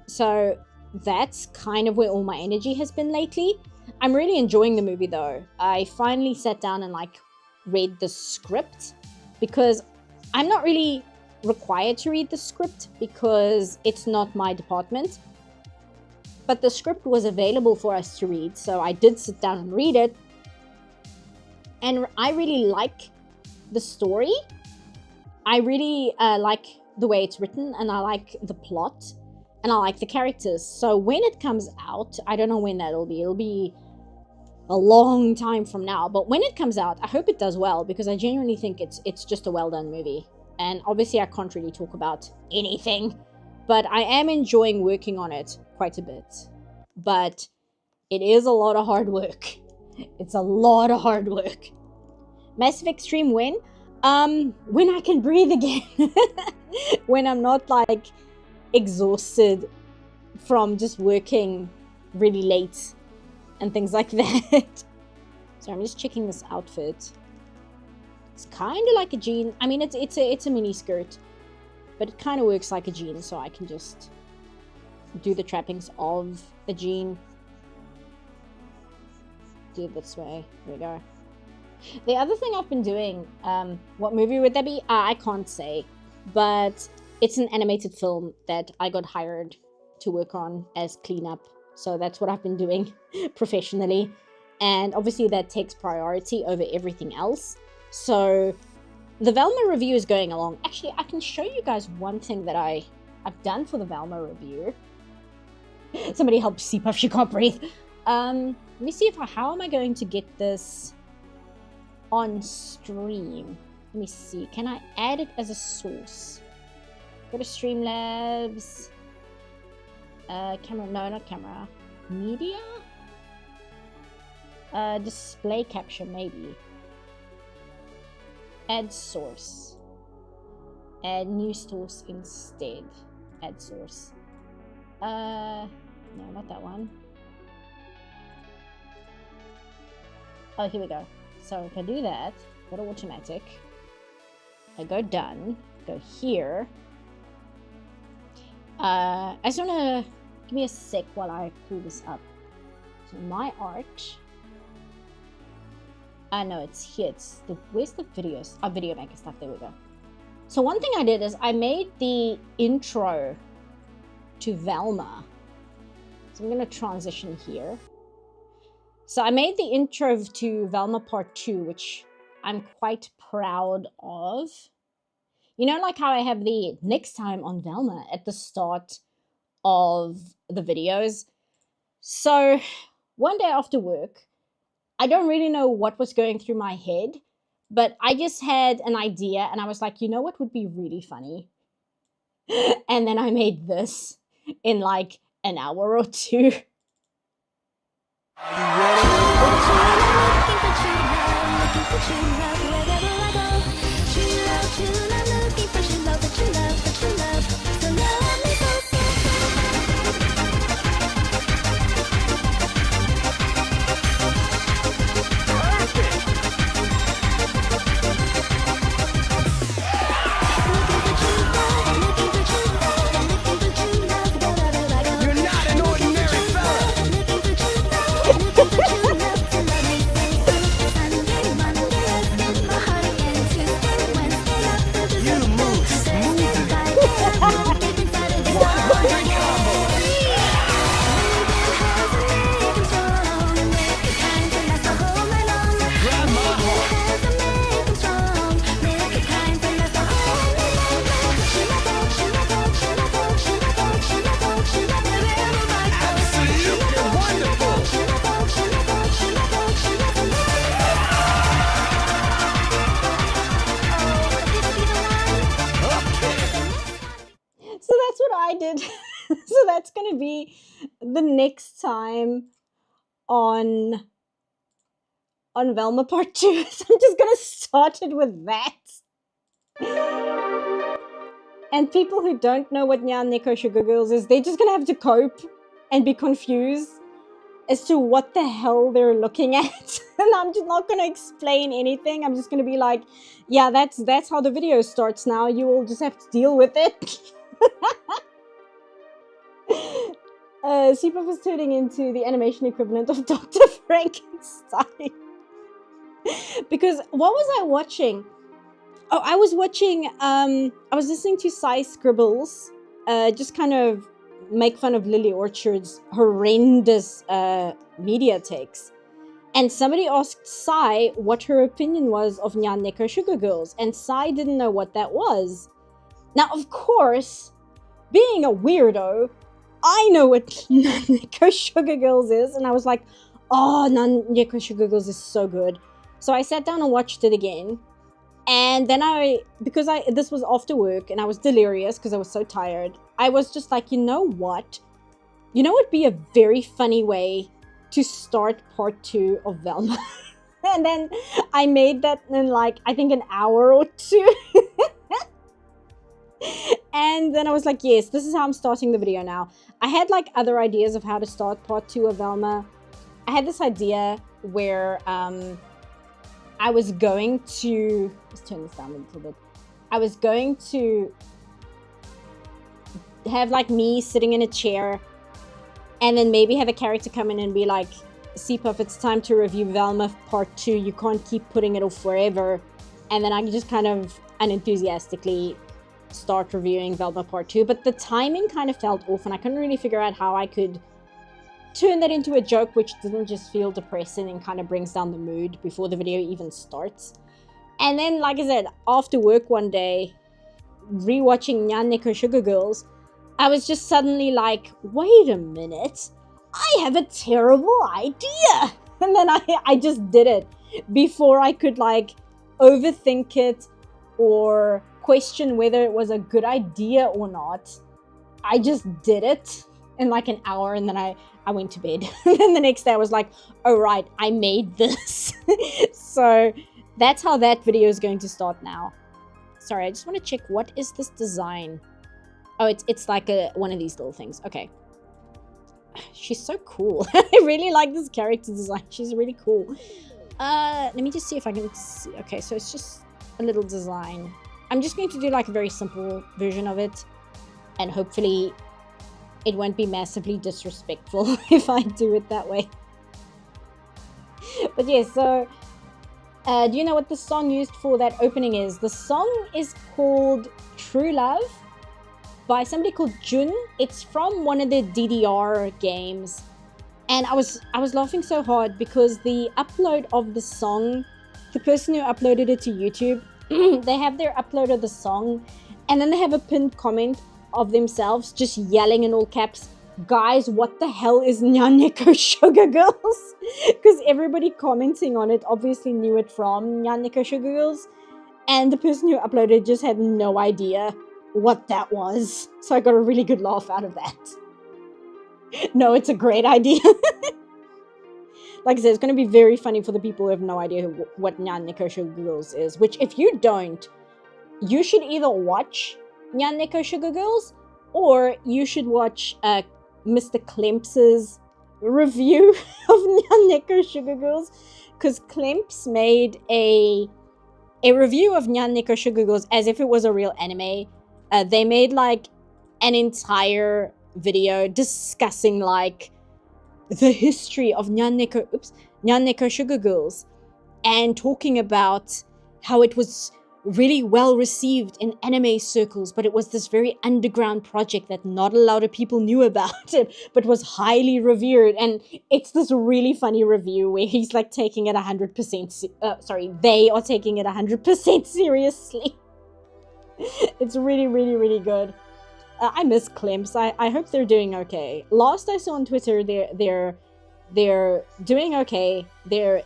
So that's kind of where all my energy has been lately. I'm really enjoying the movie though. I finally sat down and like read the script, because I'm not really required to read the script because it's not my department. But the script was available for us to read, so I did sit down and read it. And I really like the story. I really like the way it's written, and I like the plot, and I like the characters. So when it comes out, I don't know when that'll be. It'll be a long time from now. But when it comes out, I hope it does well, because I genuinely think it's just a well done movie. And obviously I can't really talk about anything, but I am enjoying working on it quite a bit. But it is a lot of hard work. It's a lot of hard work. Massive Extreme when? When I can breathe again. When I'm not like exhausted from just working really late and things like that. So I'm just checking this outfit. It's kind of like a jean. I mean, it's a mini skirt, but it kind of works like a jean, so I can just do the trappings of a jean. Do it this way. Here we go. The other thing I've been doing, what movie would that be? I can't say, but it's an animated film that I got hired to work on as cleanup. So that's what I've been doing professionally. And obviously that takes priority over everything else. So the Velma review is going along. Actually, I can show you guys one thing that I've done for the Velma review. Somebody help Seapuff, she can't breathe. Let me see how am I going to get this on stream? Let me see. Can I add it as a source? Go to Streamlabs. Camera, no, not camera. Media? Display capture, maybe. Add source. Add new source instead. Add source. No, not that one. Oh, here we go. So if I do that, go to automatic. I go done. Go here. I just wanna give me a sec while I pull this up. So my art. No, it's here. It's where's the videos? Oh, video maker stuff. There we go. So one thing I did is I made the intro to Velma. So I'm gonna transition here. So I made the intro to Velma Part 2, which I'm quite proud of. You know, like how I have the next time on Velma at the start of the videos. So one day after work, I don't really know what was going through my head, but I just had an idea and I was like, you know what would be really funny? And then I made this in like an hour or two. that's going to be the next time on Velma Part 2. So I'm just going to start it with that. And people who don't know what Nyan Neko Sugar Girls is, they're just going to have to cope and be confused as to what the hell they're looking at. And I'm just not going to explain anything. I'm just going to be like, yeah, that's how the video starts now. You will just have to deal with it. Seapuff is turning into the animation equivalent of Dr. Frankenstein. Because what was I watching? Oh, I was watching, I was listening to Sai Scribbles, just kind of make fun of Lily Orchard's horrendous media takes. And somebody asked Sai what her opinion was of Nyan Neko Sugar Girls, and Sai didn't know what that was. Now, of course, being a weirdo, I know what Nyan Neko Sugar Girls is, and I was like, oh, Nyan Neko Sugar Girls is so good. So I sat down and watched it again. And then this was after work and I was delirious because I was so tired. I was just like, you know what? You know what would be a very funny way to start part 2 of Velma? And then I made that in like, I think an hour or two. And then I was like, yes, this is how I'm starting the video now. I had like other ideas of how to start part 2 of Velma. I had this idea where, I was going to, let's turn this down a little bit. I was going to have like me sitting in a chair and then maybe have a character come in and be like, Seapuff, it's time to review Velma Part 2. You can't keep putting it off forever. And then I can just kind of unenthusiastically start reviewing Velma Part 2. But the timing kind of felt off and I couldn't really figure out how I could turn that into a joke which didn't just feel depressing and kind of brings down the mood before the video even starts. And then, like I said, after work one day, rewatching Nyan Neko Sugar Girls, I was just suddenly like, wait a minute, I have a terrible idea. And then I just did it before I could like overthink it or question whether it was a good idea or not. I just did it in like an hour and then I went to bed. And then the next day I was like, oh right, I made this. So that's how that video is going to start now. Sorry, I just want to check, what is this design? Oh, it's like one of these little things. Okay. She's so cool. I really like this character design. She's really cool. Let me just see if I can see. Okay, so it's just a little design. I'm just going to do like a very simple version of it. And hopefully it won't be massively disrespectful if I do it that way. But yeah, so do you know what the song used for that opening is? The song is called True Love by somebody called Jun. It's from one of the DDR games. And I was laughing so hard because the upload of the song, the person who uploaded it to YouTube, they have their upload of the song and then they have a pinned comment of themselves just yelling in all caps, guys, what the hell is Nyan Neko Sugar Girls? Because everybody commenting on it obviously knew it from Nyan Neko Sugar Girls, and the person who uploaded just had no idea what that was. So I got a really good laugh out of that. No, it's a great idea. Like I said, it's going to be very funny for the people who have no idea what Nyan Neko Sugar Girls is, which if you don't, you should either watch Nyan Neko Sugar Girls, or you should watch Mr. Klemps's review of Nyan Neko Sugar Girls, because Klemps made a review of Nyan Neko Sugar Girls as if it was a real anime. They made like an entire video discussing like the history of Nyan Neko Sugar Girls and talking about how it was really well received in anime circles, but it was this very underground project that not a lot of people knew about it, but was highly revered. And it's this really funny review where he's like taking it 100%, they are taking it 100% seriously. It's really, really, really good. I miss Klemps. I hope they're doing okay. Last I saw on Twitter, they're doing okay. They're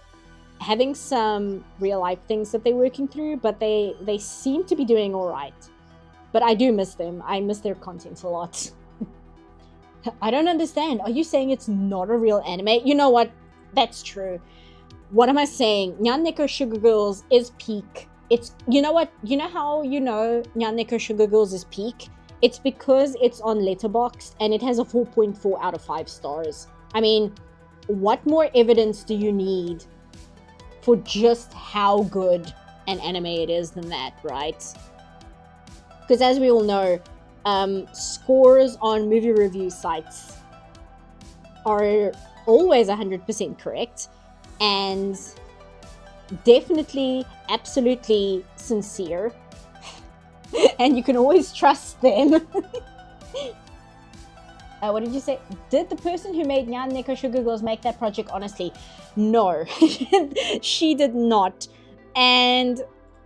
having some real life things that they're working through, but they seem to be doing all right. But I do miss them. I miss their content a lot. I don't understand. Are you saying it's not a real anime? You know what? That's true. What am I saying? Nyan Neko Sugar Girls is peak. It's, you know what? You know how you know Nyan Neko Sugar Girls is peak? It's because it's on Letterboxd and it has a 4.4 out of 5 stars. I mean, what more evidence do you need for just how good an anime it is than that, right? Because as we all know, scores on movie review sites are always 100% correct and definitely, absolutely sincere. And you can always trust them. What did you say? Did the person who made Nyan Neko Sugar Girls make that project honestly? No, she did not. And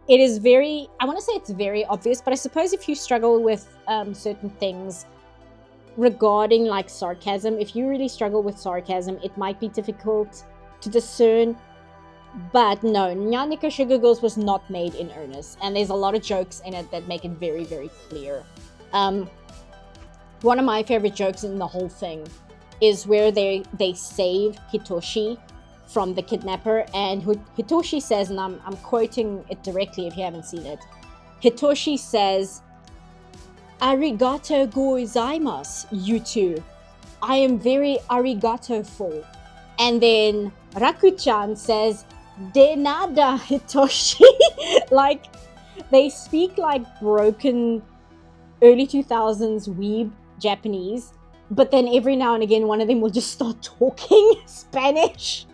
it is very, I want to say it's very obvious, but I suppose if you struggle with certain things regarding like sarcasm, if you really struggle with sarcasm, it might be difficult to discern. But no, Nyan Neko Sugar Girls was not made in earnest, and there's a lot of jokes in it that make it very, very clear. One of my favorite jokes in the whole thing is where they save Hitoshi from the kidnapper, and Hitoshi says, and I'm quoting it directly if you haven't seen it. Hitoshi says, "Arigato gozaimasu, you two. I am very arigato-ful." And then Raku-chan says, "De nada, Hitoshi." Like, they speak like broken early 2000s weeb Japanese, but then every now and again one of them will just start talking Spanish.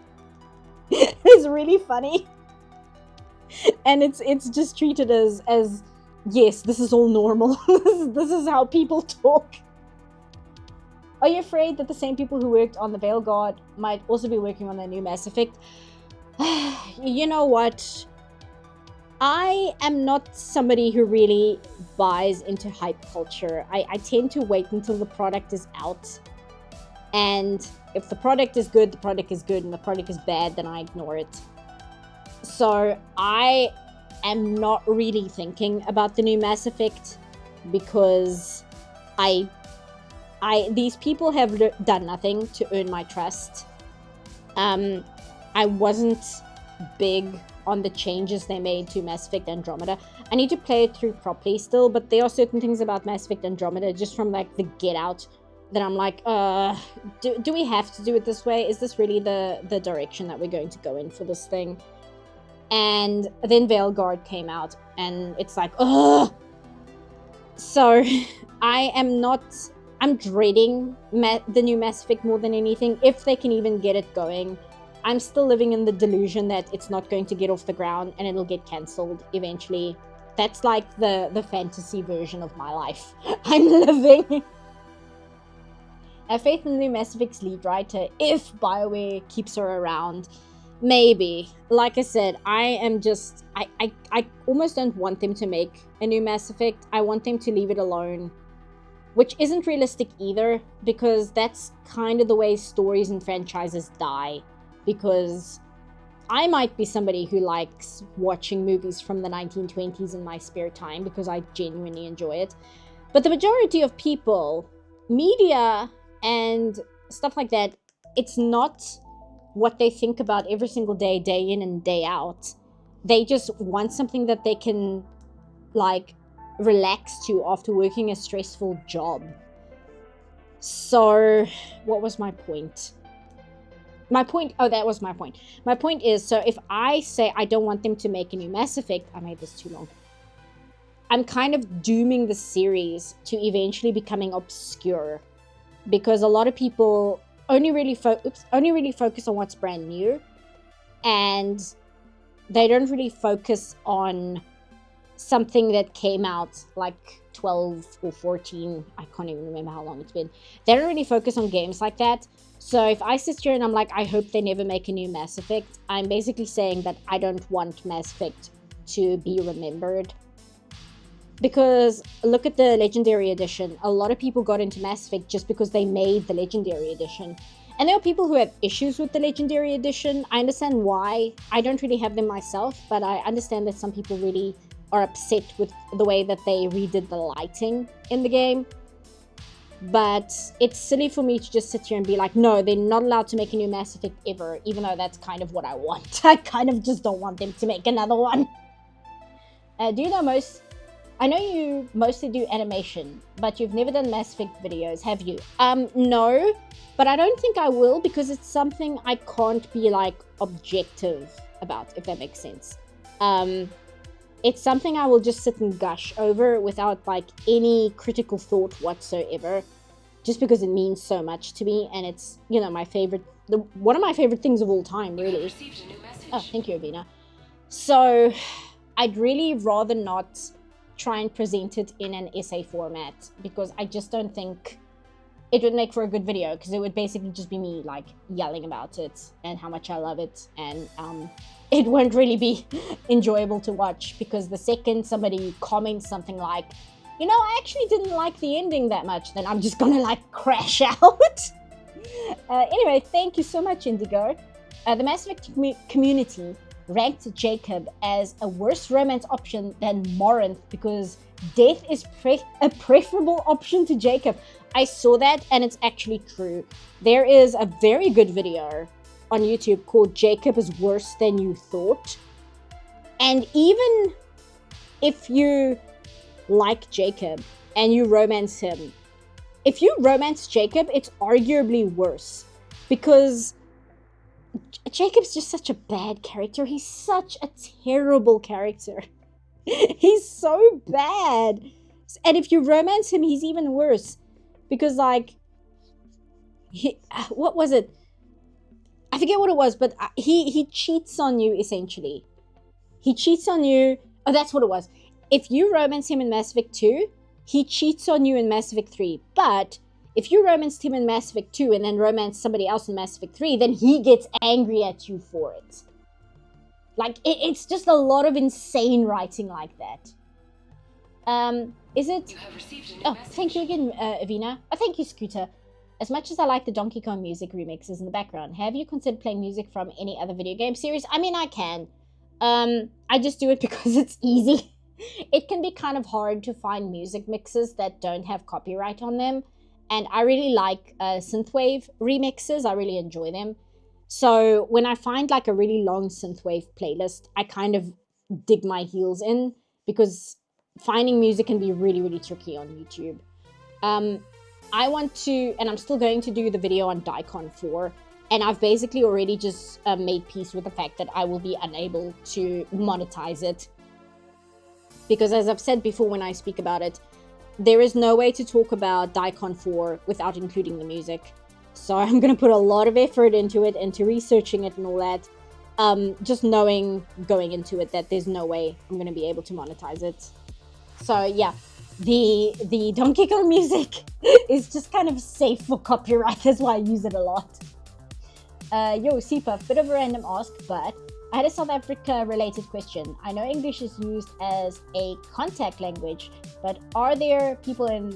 It's really funny. And it's just treated as yes, this is all normal. This is how people talk. Are you afraid that the same people who worked on the Veil Guard might also be working on the new Mass Effect? You know what? I am not somebody who really buys into hype culture. I tend to wait until the product is out. And if the product is good, the product is good. And the product is bad, then I ignore it. So I am not really thinking about the new Mass Effect because these people have done nothing to earn my trust. I wasn't big on the changes they made to Mass Effect Andromeda. I need to play it through properly still, but there are certain things about Mass Effect Andromeda, just from like the get out, that I'm like, do we have to do it this way? Is this really the direction that we're going to go in for this thing? And then Veil Guard came out, and it's like, ugh! So, I'm dreading the new Mass Effect more than anything, if they can even get it going. I'm still living in the delusion that it's not going to get off the ground and it'll get cancelled eventually. That's like the fantasy version of my life I'm living. I have faith in the new Mass Effect's lead writer, if BioWare keeps her around. Maybe. Like I said, I almost don't want them to make a new Mass Effect. I want them to leave it alone. Which isn't realistic either, because that's kind of the way stories and franchises die. Because I might be somebody who likes watching movies from the 1920s in my spare time, because I genuinely enjoy it. But the majority of people, media and stuff like that, it's not what they think about every single day, day in and day out. They just want something that they can, like, relax to after working a stressful job. So, what was my point? That was my point. My point is, so if I say I don't want them to make a new Mass Effect, I made this too long. I'm kind of dooming the series to eventually becoming obscure, because a lot of people only really focus on what's brand new, and they don't really focus on something that came out like 12 or 14, I can't even remember how long it's been. They don't really focus on games like that. So if I sit here and I'm like, I hope they never make a new Mass Effect, I'm basically saying that I don't want Mass Effect to be remembered. Because look at the Legendary Edition. A lot of people got into Mass Effect just because they made the Legendary Edition. And there are people who have issues with the Legendary Edition. I understand why. I don't really have them myself, but I understand that some people really are upset with the way that they redid the lighting in the game. But it's silly for me to just sit here and be like, no, they're not allowed to make a new Mass Effect ever, even though that's kind of what I want. I kind of just don't want them to make another one. Do you know I know you mostly do animation, but you've never done Mass Effect videos, have you? No, but I don't think I will, because it's something I can't be like objective about, if that makes sense. It's something I will just sit and gush over without like any critical thought whatsoever, just because it means so much to me, and it's, you know, one of my favorite things of all time, really. Oh, thank you, Avina. So I'd really rather not try and present it in an essay format, because I just don't think it would make for a good video, because it would basically just be me like yelling about it and how much I love it, and it won't really be enjoyable to watch, because the second somebody comments something like, you know, I actually didn't like the ending that much, then I'm just gonna like crash out. Anyway, thank you so much, Indigo. The Mass Effect community ranked Jacob as a worse romance option than Morinth, because death is a preferable option to Jacob. I saw that, and it's actually true. There is a very good video on YouTube called Jacob is Worse Than You Thought. And even if you like Jacob and you romance him, if you romance Jacob, it's arguably worse, because Jacob's just such a bad character. He's such a terrible character. He's so bad. And if you romance him, he's even worse, because like, what was it? I forget what it was, but he cheats on you, essentially. He cheats on you. Oh, that's what it was. If you romance him in Mass Effect 2, he cheats on you in Mass Effect 3. But if you romanced him in Mass Effect 2 and then romance somebody else in Mass Effect 3, then he gets angry at you for it. Like, it's just a lot of insane writing like that. Is it? You have received a new message. Thank you again, Avina. Oh, thank you, Scooter. As much as I like the Donkey Kong music remixes in the background, have you considered playing music from any other video game series? I mean, I can. I just do it because it's easy. It can be kind of hard to find music mixes that don't have copyright on them. And I really like synthwave remixes. I really enjoy them. So when I find like a really long synthwave playlist, I kind of dig my heels in, because finding music can be really, really tricky on YouTube. I want to, and I'm still going to do the video on Daikon 4, and I've basically already just made peace with the fact that I will be unable to monetize it. Because as I've said before when I speak about it, there is no way to talk about Daikon 4 without including the music. So I'm going to put a lot of effort into it, into researching it and all that. Just knowing going into it that there's no way I'm going to be able to monetize it. So yeah, the Donkey Kong music is just kind of safe for copyright. That's why I use it a lot. Yo, Seepuff, bit of a random ask, but I had a South Africa related question. I know English is used as a contact language, but are there people in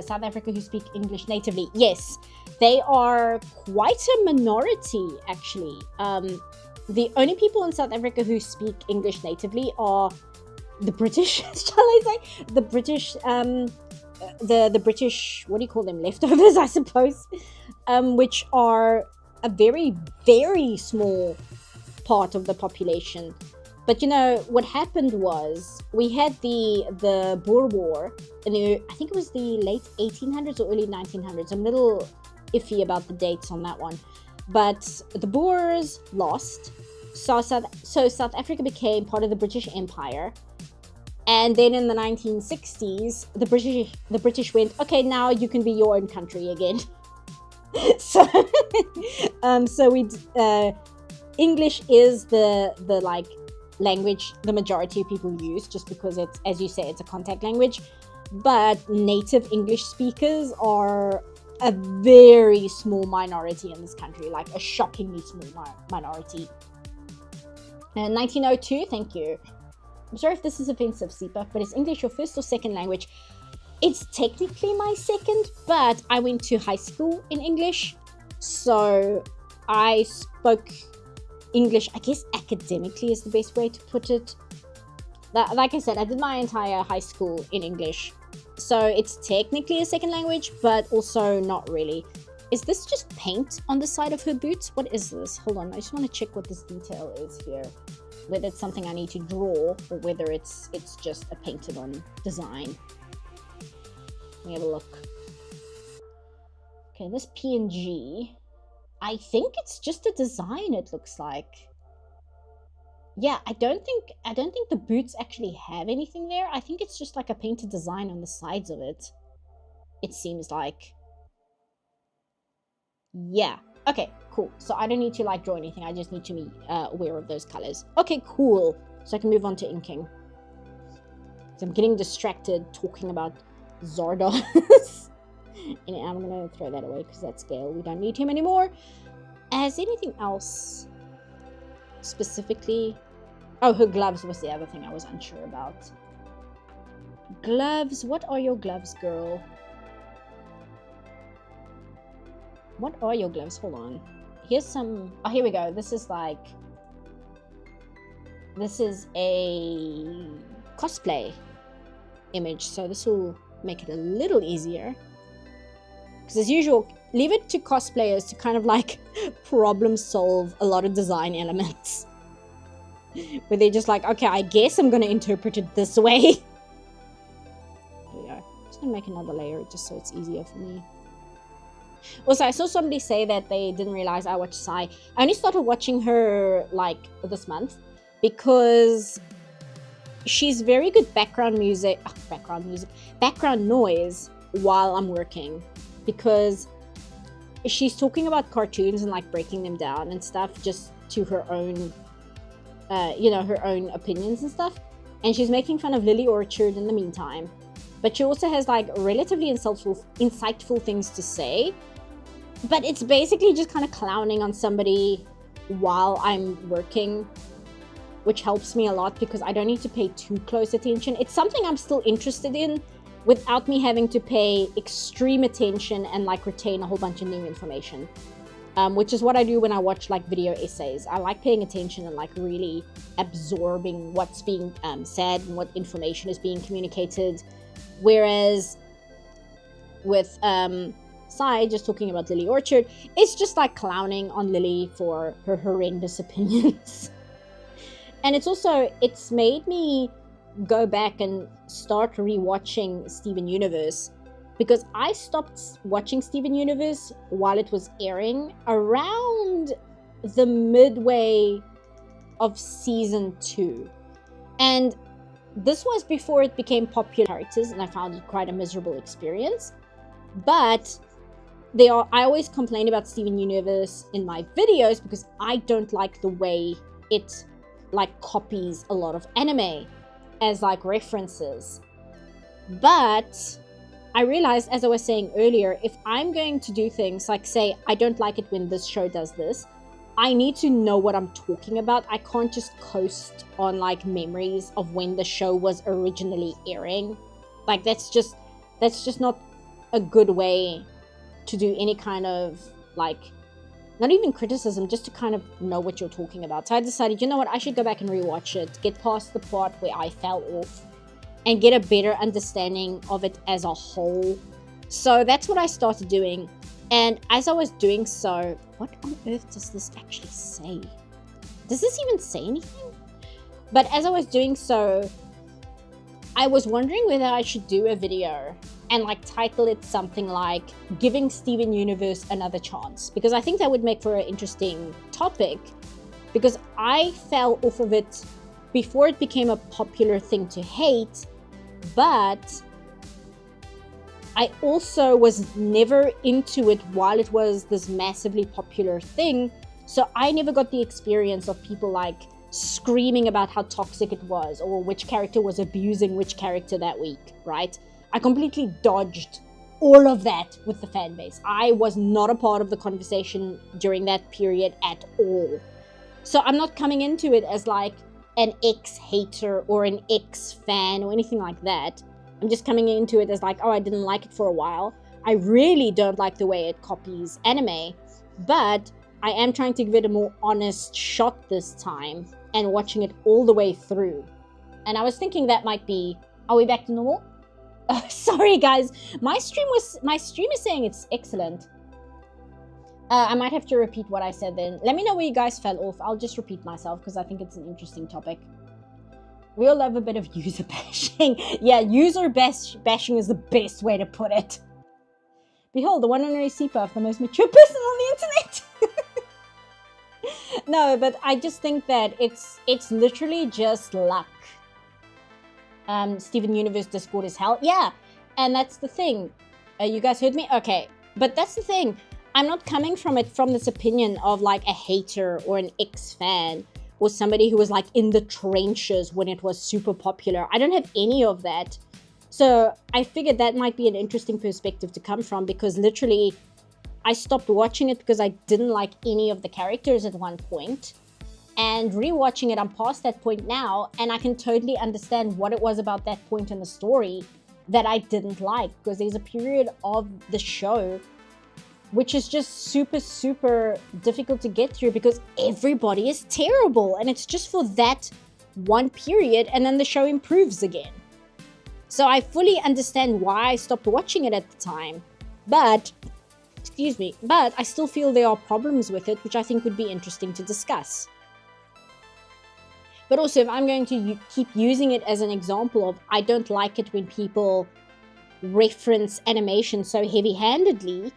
South Africa who speak English natively? Yes, they are quite a minority, actually. The only people in South Africa who speak English natively are the British, shall I say? The British, the British, what do you call them? Leftovers, I suppose, which are a very, very small part of the population. But you know what happened was we had the Boer War in I think it was the late 1800s or early 1900s. I'm a little iffy about the dates on that one, but the Boers lost, so South Africa became part of the British Empire. And then in the 1960s, the British went, okay, now you can be your own country again. So English is the like language the majority of people use, just because it's, as you say, it's a contact language. But native English speakers are a very small minority in this country, like a shockingly small minority. 1902, thank you. I'm sorry if this is offensive, Seepuff, but is English your first or second language? It's technically my second, but I went to high school in English, so I spoke English, I guess academically is the best way to put it. Like I said, I did my entire high school in English, So it's technically a second language, but also not really. Is this just paint on the side of her boots? What is this? Hold on, I just want to check what this detail is here. Whether it's something I need to draw or whether it's just a painted on design. Let me have a look. Okay, this PNG, I think it's just a design, it looks like. Yeah, I don't think the boots actually have anything there. I think it's just like a painted design on the sides of it. It seems like. Yeah. Okay, cool. So I don't need to like draw anything. I just need to be aware of those colors. Okay, cool. So I can move on to inking. So I'm getting distracted talking about Zardoz. And I'm going to throw that away because that's Gale. We don't need him anymore. Has anything else specifically? Oh, her gloves was the other thing I was unsure about. Gloves. What are your gloves, girl? What are your gloves? Hold on. Here's some... Oh, here we go. This is like... This is a cosplay image. So this will make it a little easier. Because as usual, leave it to cosplayers to kind of like problem solve a lot of design elements. Where they're just like, okay, I guess I'm going to interpret it this way. There we go. I'm just going to make another layer just so it's easier for me. Also, I saw somebody say that they didn't realize I watched Sai. I only started watching her like this month because she's very good background noise while I'm working, because she's talking about cartoons and like breaking them down and stuff just to her own her own opinions and stuff, and she's making fun of Lily Orchard in the meantime, but she also has like relatively insightful things to say, but it's basically just kind of clowning on somebody while I'm working, which helps me a lot because I don't need to pay too close attention. It's something I'm still interested in without me having to pay extreme attention and like retain a whole bunch of new information. Which is what I do when I watch like video essays. I like paying attention and like really absorbing what's being said and what information is being communicated. Whereas with Sai, just talking about Lily Orchard, it's just like clowning on Lily for her horrendous opinions. And it's made me go back and start rewatching Steven Universe, because I stopped watching Steven Universe while it was airing around the midway of season 2. And this was before it became popular characters, and I found it quite a miserable experience. But I always complain about Steven Universe in my videos because I don't like the way it like copies a lot of anime as like references. But I realized, as I was saying earlier, if I'm going to do things like say, I don't like it when this show does this, I need to know what I'm talking about. I can't just coast on like memories of when the show was originally airing. Like that's just not a good way to do any kind of like, not even criticism, just to kind of know what you're talking about. So I decided, you know what, I should go back and rewatch it, get past the part where I fell off, and get a better understanding of it as a whole. So that's what I started doing. And as I was doing so, what on earth does this actually say? Does this even say anything? But as I was doing so, I was wondering whether I should do a video and like title it something like Giving Steven Universe Another Chance, because I think that would make for an interesting topic, because I fell off of it before it became a popular thing to hate, but I also was never into it while it was this massively popular thing. So I never got the experience of people like screaming about how toxic it was or which character was abusing which character that week, right? I completely dodged all of that with the fan base. I was not a part of the conversation during that period at all. So I'm not coming into it as like an ex-hater or an ex-fan or anything like that. I'm just coming into it as like, oh, I didn't like it for a while. I really don't like the way it copies anime, but I am trying to give it a more honest shot this time and watching it all the way through. And I was thinking that might be... Are we back to normal? Sorry guys, my stream is saying it's excellent. I might have to repeat what I said then. Let me know where you guys fell off. I'll just repeat myself because I think it's an interesting topic. We all love a bit of user bashing. Yeah, user bashing is the best way to put it. Behold, the one and only CPAF, the most mature person on the internet. No, but I just think that it's literally just luck. Steven Universe Discord is hell. Yeah, and that's the thing. You guys heard me? Okay, but that's the thing. I'm not coming from this opinion of like a hater or an ex-fan or somebody who was like in the trenches when it was super popular. I don't have any of that. So I figured that might be an interesting perspective to come from, because literally I stopped watching it because I didn't like any of the characters at one point. And rewatching it, I'm past that point now, and I can totally understand what it was about that point in the story that I didn't like, because there's a period of the show which is just super, super difficult to get through because everybody is terrible, and it's just for that one period, and then the show improves again. So I fully understand why I stopped watching it at the time, but I still feel there are problems with it, which I think would be interesting to discuss. But also, if I'm going to keep using it as an example of I don't like it when people reference animation so heavy-handedly,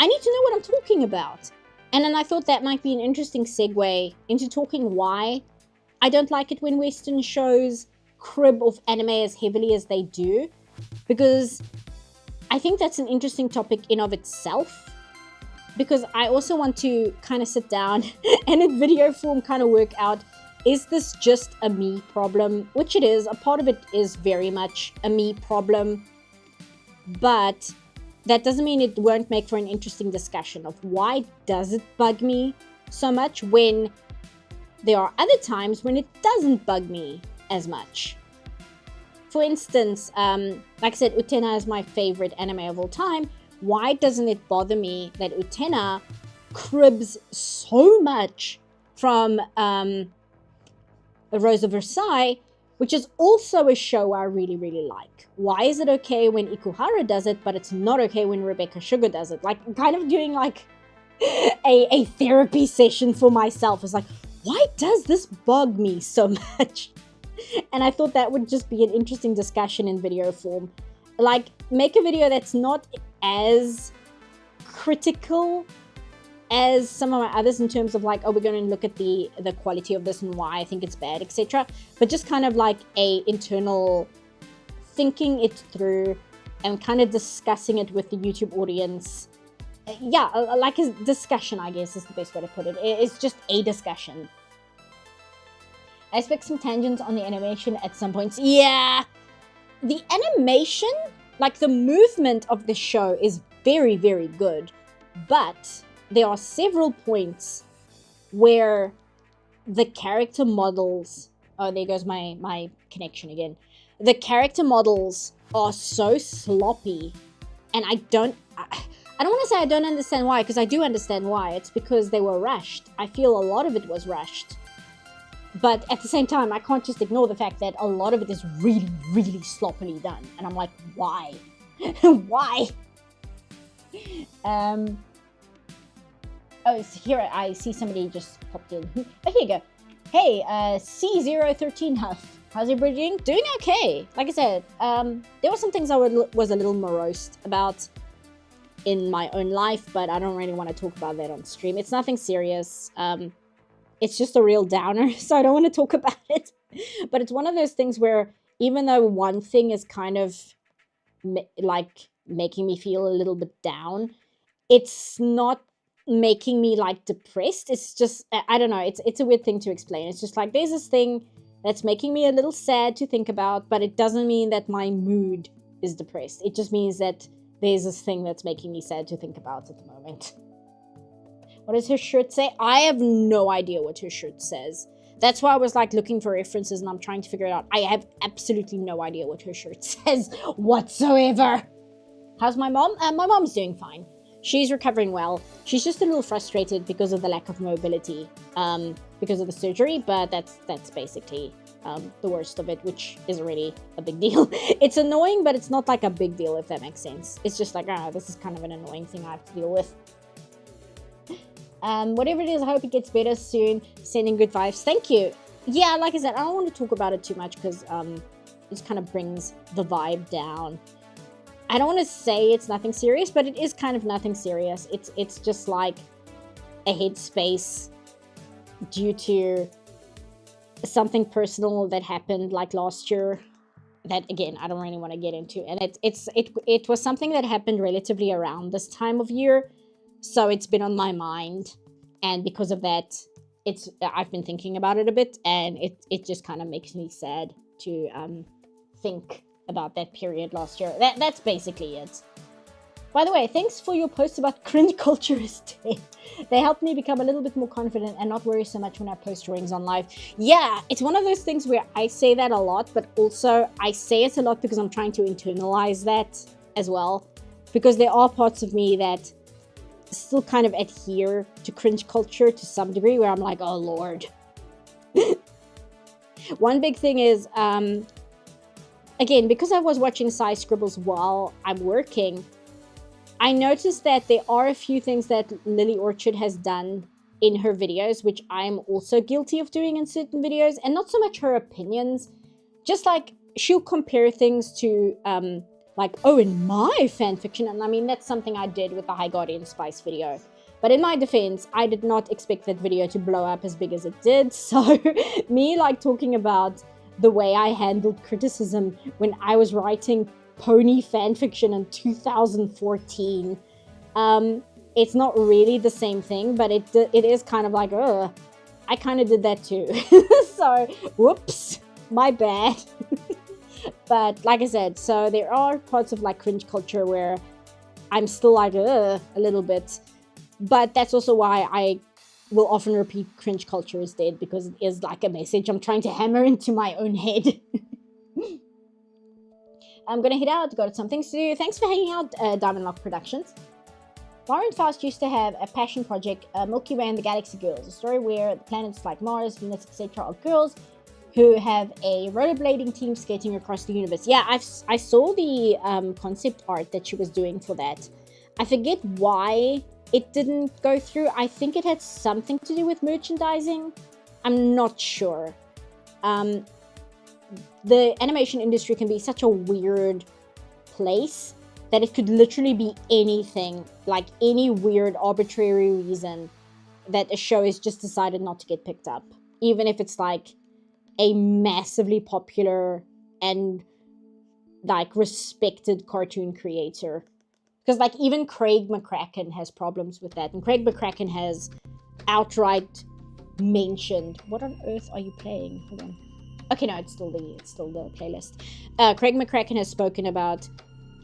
I need to know what I'm talking about. And then I thought that might be an interesting segue into talking why I don't like it when Western shows crib of anime as heavily as they do, because I think that's an interesting topic in of itself, because I also want to kind of sit down and in video form kind of work out, is this just a me problem? Which it is. A part of it is very much a me problem, but that doesn't mean it won't make for an interesting discussion of why does it bug me so much when there are other times when it doesn't bug me as much. For instance, like I said, Utena is my favorite anime of all time. Why doesn't it bother me that Utena cribs so much from Rose of Versailles, which is also a show I really, really like? Why is it okay when Ikuhara does it, but it's not okay when Rebecca Sugar does it? Like, kind of doing like a therapy session for myself. It's like, why does this bug me so much? And I thought that would just be an interesting discussion in video form. Like, make a video that's not as critical as some of my others in terms of like, oh, we're going to look at the quality of this and why I think it's bad, etc. But just kind of like a internal thinking it through and kind of discussing it with the YouTube audience. Yeah, like a discussion, I guess is the best way to put it. It's just a discussion. I expect some tangents on the animation at some points. Yeah, the animation, like the movement of the show is very, very good. But there are several points where the character models... Oh, there goes my connection again. The character models are so sloppy. And I don't want to say I don't understand why, because I do understand why. It's because they were rushed. I feel a lot of it was rushed. But at the same time, I can't just ignore the fact that a lot of it is really, really sloppily done. And I'm like, why? Why? Oh, so here I see somebody just popped in. Oh, here you go. Hey, C013 Huff. How's everybody doing? Doing okay. Like I said, there were some things I was a little morose about in my own life, but I don't really want to talk about that on stream. It's nothing serious. It's just a real downer, so I don't want to talk about it. But it's one of those things where even though one thing is kind of like making me feel a little bit down, it's not making me like depressed. It's just, I don't know, it's a weird thing to explain. It's just like there's this thing that's making me a little sad to think about, but it doesn't mean that my mood is depressed. It just means that there's this thing that's making me sad to think about at the moment. What does her shirt say? I have no idea what her shirt says. That's why I was like looking for references and I'm trying to figure it out. I have absolutely no idea what her shirt says whatsoever. How's my mom? My mom's doing fine. she's recovering well. She's just a little frustrated because of the lack of mobility, because of the surgery, but that's basically the worst of it, which isn't really a big deal. It's annoying, but it's not like a big deal, if that makes sense. It's just like, this is kind of an annoying thing I have to deal with. Whatever it is, I hope it gets better soon. Sending good vibes. Thank you. Yeah, like I said, I don't want to talk about it too much because it just kind of brings the vibe down. I don't want to say it's nothing serious, but it is kind of nothing serious. It's just like a headspace due to something personal that happened like last year that, again, I don't really want to get into. And it was something that happened relatively around this time of year. So it's been on my mind. And because of that, I've been thinking about it a bit, and it just kind of makes me sad to think about that period last year. That's basically it. By the way, thanks for your posts about cringe culture is dead. They helped me become a little bit more confident and not worry so much when I post drawings on live. Yeah, it's one of those things where I say that a lot, but also I say it a lot because I'm trying to internalize that as well. Because there are parts of me that still kind of adhere to cringe culture to some degree, where I'm like, oh Lord. One big thing is, again, because I was watching Sai Scribbles while I'm working, I noticed that there are a few things that Lily Orchard has done in her videos, which I'm also guilty of doing in certain videos, and not so much her opinions, just like she'll compare things to, like, oh, in my fanfiction, and I mean, that's something I did with the High Guardian Spice video. But in my defense, I did not expect that video to blow up as big as it did, so me, like, talking about the way I handled criticism when I was writing pony fanfiction in 2014, it's not really the same thing, but it is kind of like, I kind of did that too. So, whoops, my bad. But like I said, so there are parts of like cringe culture where I'm still like, a little bit. But that's also why I will often repeat cringe culture is dead, because it is like a message I'm trying to hammer into my own head. I'm gonna head out, got some things to do. Thanks for hanging out, Diamond Lock Productions. Mara and Faust used to have a passion project, Milky Way and the Galaxy Girls, a story where the planets like Mars, Venus, etc. are girls who have a rollerblading team skating across the universe. Yeah, I saw the concept art that she was doing for that. I forget why it didn't go through. I think it had something to do with merchandising. I'm not sure. The animation industry can be such a weird place that it could literally be anything, like any weird arbitrary reason that a show is just decided not to get picked up, even if it's like a massively popular and like respected cartoon creator. Because like even Craig McCracken has problems with that, and Craig McCracken has outright mentioned, what on earth are you playing? Hold on. Okay, no, it's still the playlist. Craig McCracken has spoken about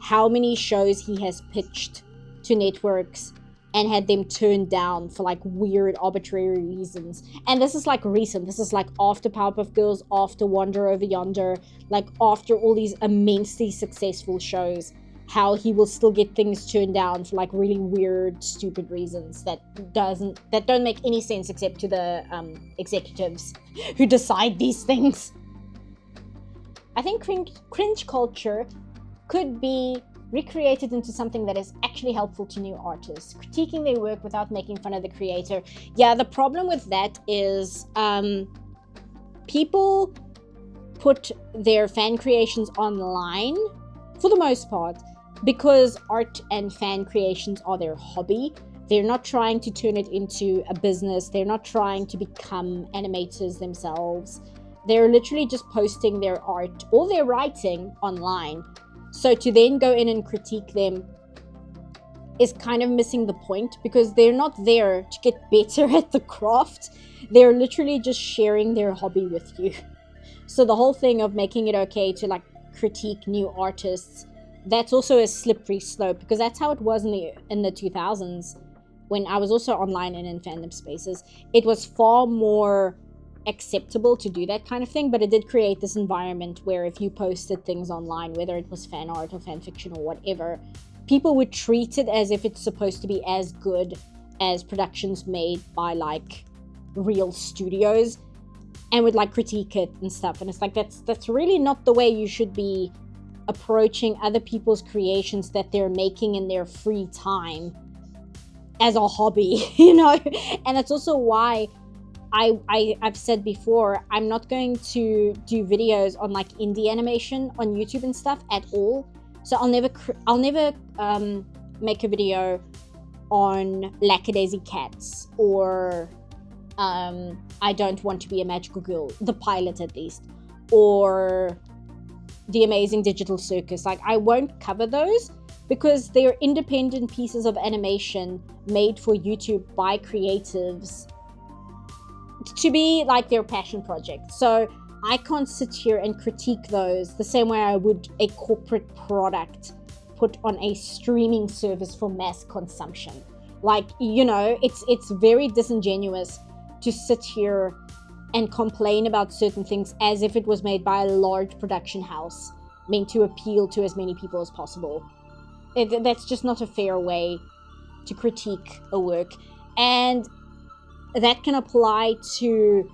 how many shows he has pitched to networks and had them turned down for like weird arbitrary reasons. And this is like recent. This is like after Powerpuff Girls, after Wander Over Yonder, like after all these immensely successful shows, how he will still get things turned down for like really weird, stupid reasons that don't make any sense except to the executives who decide these things. I think cringe culture could be recreated into something that is actually helpful to new artists, critiquing their work without making fun of the creator. Yeah, the problem with that is people put their fan creations online for the most part because art and fan creations are their hobby. They're not trying to turn it into a business. They're not trying to become animators themselves. They're literally just posting their art or their writing online. So to then go in and critique them is kind of missing the point, because they're not there to get better at the craft. They're literally just sharing their hobby with you. So the whole thing of making it okay to like critique new artists, that's also a slippery slope, because that's how it was in the 2000s when I was also online and in fandom spaces. It was far more acceptable to do that kind of thing, but it did create this environment where if you posted things online, whether it was fan art or fan fiction or whatever, people would treat it as if it's supposed to be as good as productions made by like real studios, and would like critique it and stuff. And it's like, that's really not the way you should be approaching other people's creations that they're making in their free time as a hobby, you know. And that's also why I've said before, I'm not going to do videos on like indie animation on YouTube and stuff at all. So I'll never make a video on Lackadaisy Cats or I Don't Want to Be a Magical Girl, the pilot at least, or The Amazing Digital Circus. Like, I won't cover those because they're independent pieces of animation made for YouTube by creatives to be like their passion project. So I can't sit here and critique those the same way I would a corporate product put on a streaming service for mass consumption. Like, you know, it's very disingenuous to sit here and complain about certain things as if it was made by a large production house meant to appeal to as many people as possible. That's just not a fair way to critique a work. And that can apply to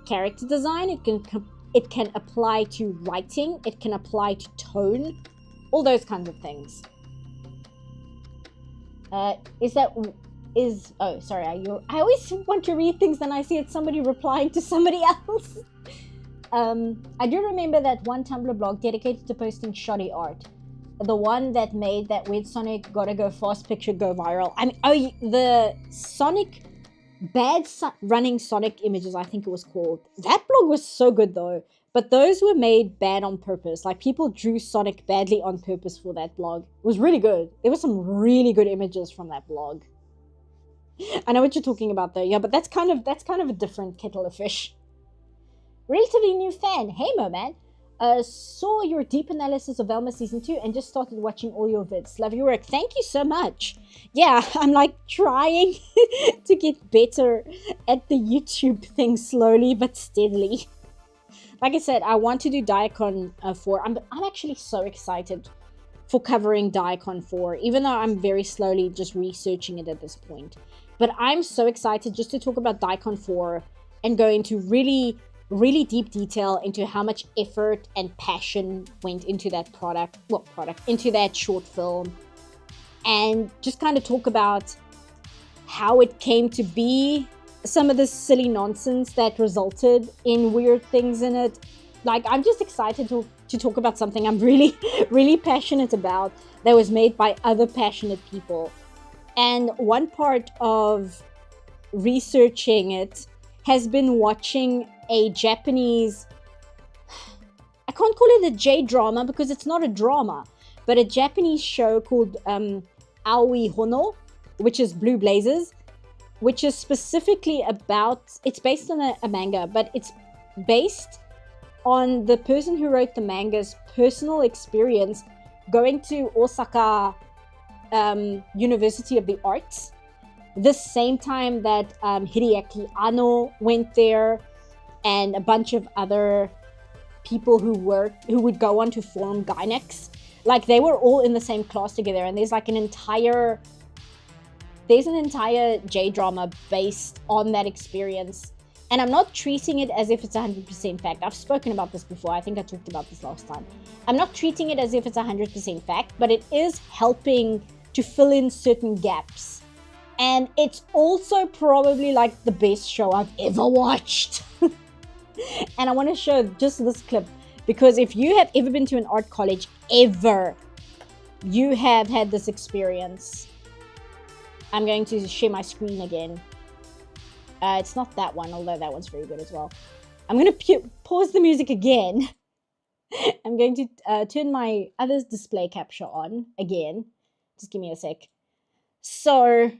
character design, it can apply to writing, it can apply to tone, all those kinds of things. Sorry, I always want to read things and I see it's somebody replying to somebody else. I do remember that one Tumblr blog dedicated to posting shoddy art. The one that made that Weird Sonic Gotta Go Fast picture go viral. The Sonic, running Sonic images, I think it was called. That blog was so good though. But those were made bad on purpose. Like, people drew Sonic badly on purpose for that blog. It was really good. There were some really good images from that blog. I know what you're talking about though. Yeah, but that's kind of a different kettle of fish. Relatively new fan. Hey Mo Man. Saw your deep analysis of Velma season 2 and just started watching all your vids. Love your work. Thank you so much. Yeah, I'm like trying to get better at the YouTube thing slowly but steadily. Like I said, I want to do Diacon 4. I'm actually so excited for covering Diacon 4, even though I'm very slowly just researching it at this point. But I'm so excited just to talk about Diacon 4 and go into really deep detail into how much effort and passion went into that into that short film, and just kind of talk about how it came to be, some of the silly nonsense that resulted in weird things in it. Like, I'm just excited to talk about something I'm really passionate about that was made by other passionate people. And one part of researching it has been watching a Japanese, I can't call it a J-drama because it's not a drama, but a Japanese show called Aoi Hono, which is Blue Blazers, which is specifically about, it's based on a manga, but it's based on the person who wrote the manga's personal experience going to Osaka University of the Arts, the same time that Hideaki Anno went there, and a bunch of other people who would go on to form Gainax. Like, they were all in the same class together, and there's an entire J-drama based on that experience. And I'm not treating it as if it's 100% fact. I've spoken about this before. I think I talked about this last time. I'm not treating it as if it's 100% fact, but it is helping to fill in certain gaps. And it's also probably like the best show I've ever watched. And I want to show just this clip, because if you have ever been to an art college, you have had this experience. I'm going to share my screen again. It's not that one, although that one's very good as well. I'm going to pause the music again. I'm going to turn my other display capture on again. Just give me a sec. So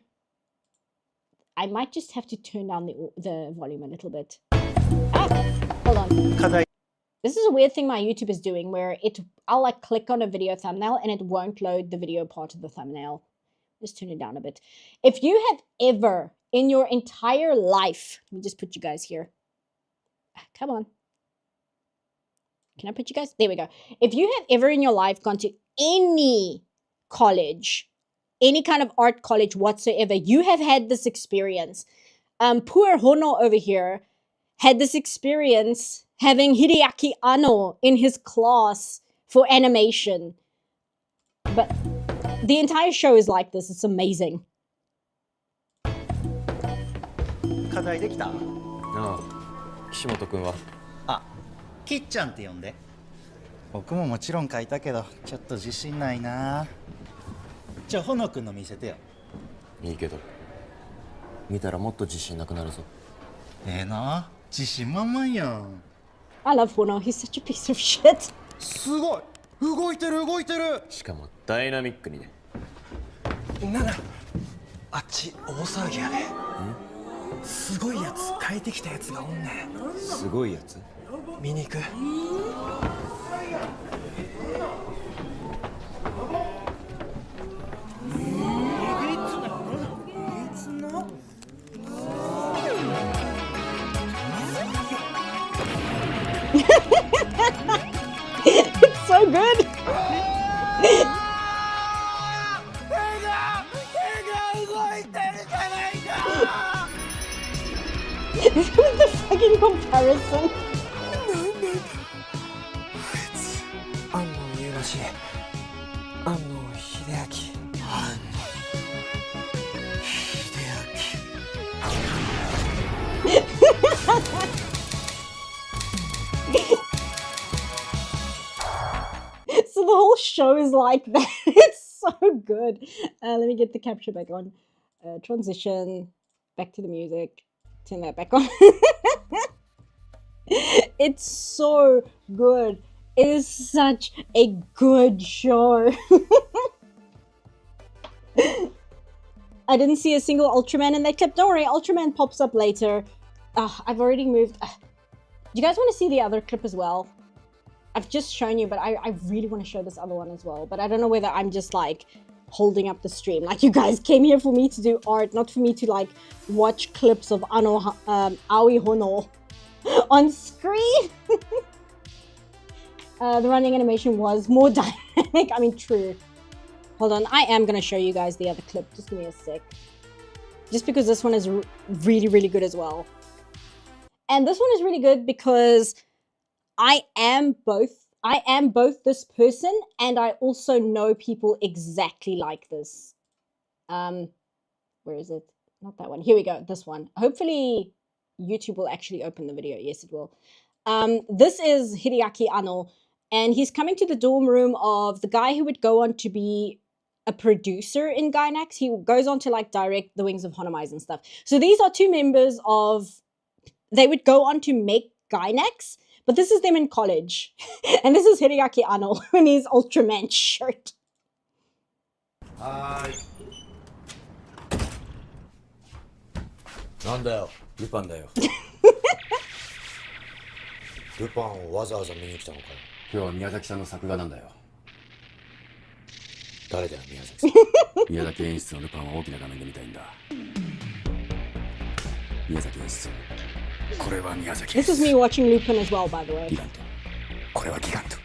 I might just have to turn down the volume a little bit. Hold on. This is a weird thing my YouTube is doing, where I'll like click on a video thumbnail and it won't load the video part of the thumbnail. Just turn it down a bit. If you have ever in your entire life, let me just put you guys here. Come on. Can I put you guys? There we go. If you have ever in your life gone to any college, any kind of art college whatsoever, you have had this experience. Poor Hono over here had this experience having Hideaki Anno in his class for animation. But the entire show is like this. It's amazing. 課題できた？ああ、岸本君は？あ、きっちゃんって呼んで。僕ももちろん書いたけど、ちょっと自信ないな。じゃあほのくんの見せてよ。いいけど、見たらもっと自信なくなるぞ。ええな、自信満々やん。I love Hono. He's such a piece of shit. すごい、動いてる動いてる。しかもダイナミックにね。なな、あっち大騒ぎやね。すごいやつ変えてきたやつがおんねん。すごいやつ？見に行く。It's so good. The fucking comparison. 安野優らしい。安野秀明。So the whole show is like that. It's so good. Let me get the capture back on. Transition. Back to the music. Turn that back on. It's so good. It is such a good show. I didn't see a single Ultraman in that clip. Don't worry, Ultraman pops up later. I've already moved. Do you guys want to see the other clip as well? I've just shown you, but I really want to show this other one as well. But I don't know whether I'm just like holding up the stream. Like, you guys came here for me to do art, not for me to like watch clips of Aoi Hono on screen. The running animation was more dynamic. I mean, true. Hold on, I am gonna show you guys the other clip. Just give me a sec. Just because this one is really, really good as well. And this one is really good because I am both this person, and I also know people exactly like this. Where is it? Not that one. Here we go. This one. Hopefully YouTube will actually open the video. Yes, it will. This is Hideaki Anno, and he's coming to the dorm room of the guy who would go on to be a producer in Gainax. He goes on to like direct The Wings of Honomai's and stuff. So these are two members of, they would go on to make Gainax, but this is them in college. And this is Hideaki Anno in his Ultraman shirt. Hi. なんだよ、ルパンだよ。ルパンをわざわざ見に来たのかよ。今日は宮崎さんの作画なんだよ。誰だよ、宮崎さん。宮崎演出のルパンを大きな画面で見たいんだ。宮崎演出。これは宮崎演 This 出。 is me watching Lupin as well, by the way. ギガント。これはギガント。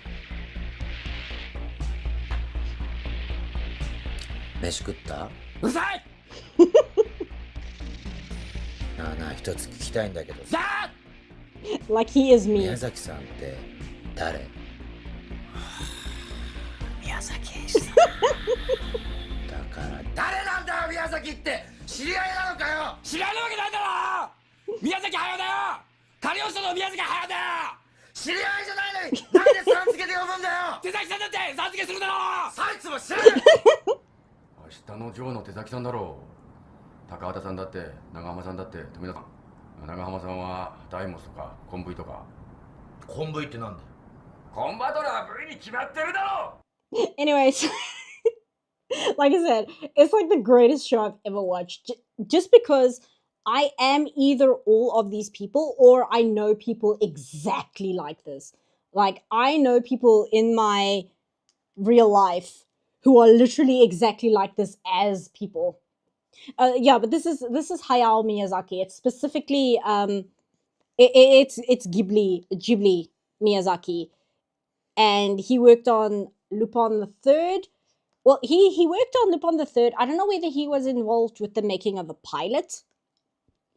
飯食った？うるさい！なあなあ、一つ聞きたいんだけどさ。Like he is me. 宮崎さんって誰？宮崎演出。だから誰なんだよ、宮崎って。知り合いなのかよ。知らないわけないだろ。宮崎駿だよ。カリオストの宮崎駿だよ。知り合いじゃないのになんでさん付けで呼ぶんだよ。手崎さんだってさん付けするだろ。そいつも知らない。明日のジョーの手崎さんだろう。高畑さんだって長浜さんだって富田さん。長浜さんはダイモスとかコンブイとか。コンブイってなんだよ。コンバトラー V に決まってるだろ。Anyways, like I said, it's like the greatest show I've ever watched. Just because I am either all of these people or I know people exactly like this. Like, I know people in my real life who are literally exactly like this as people. Yeah, but this is Hayao Miyazaki. It's specifically it's Ghibli Miyazaki, and he worked on Lupin the Third, Well, he worked on Lupin the Third. I don't know whether he was involved with the making of a pilot,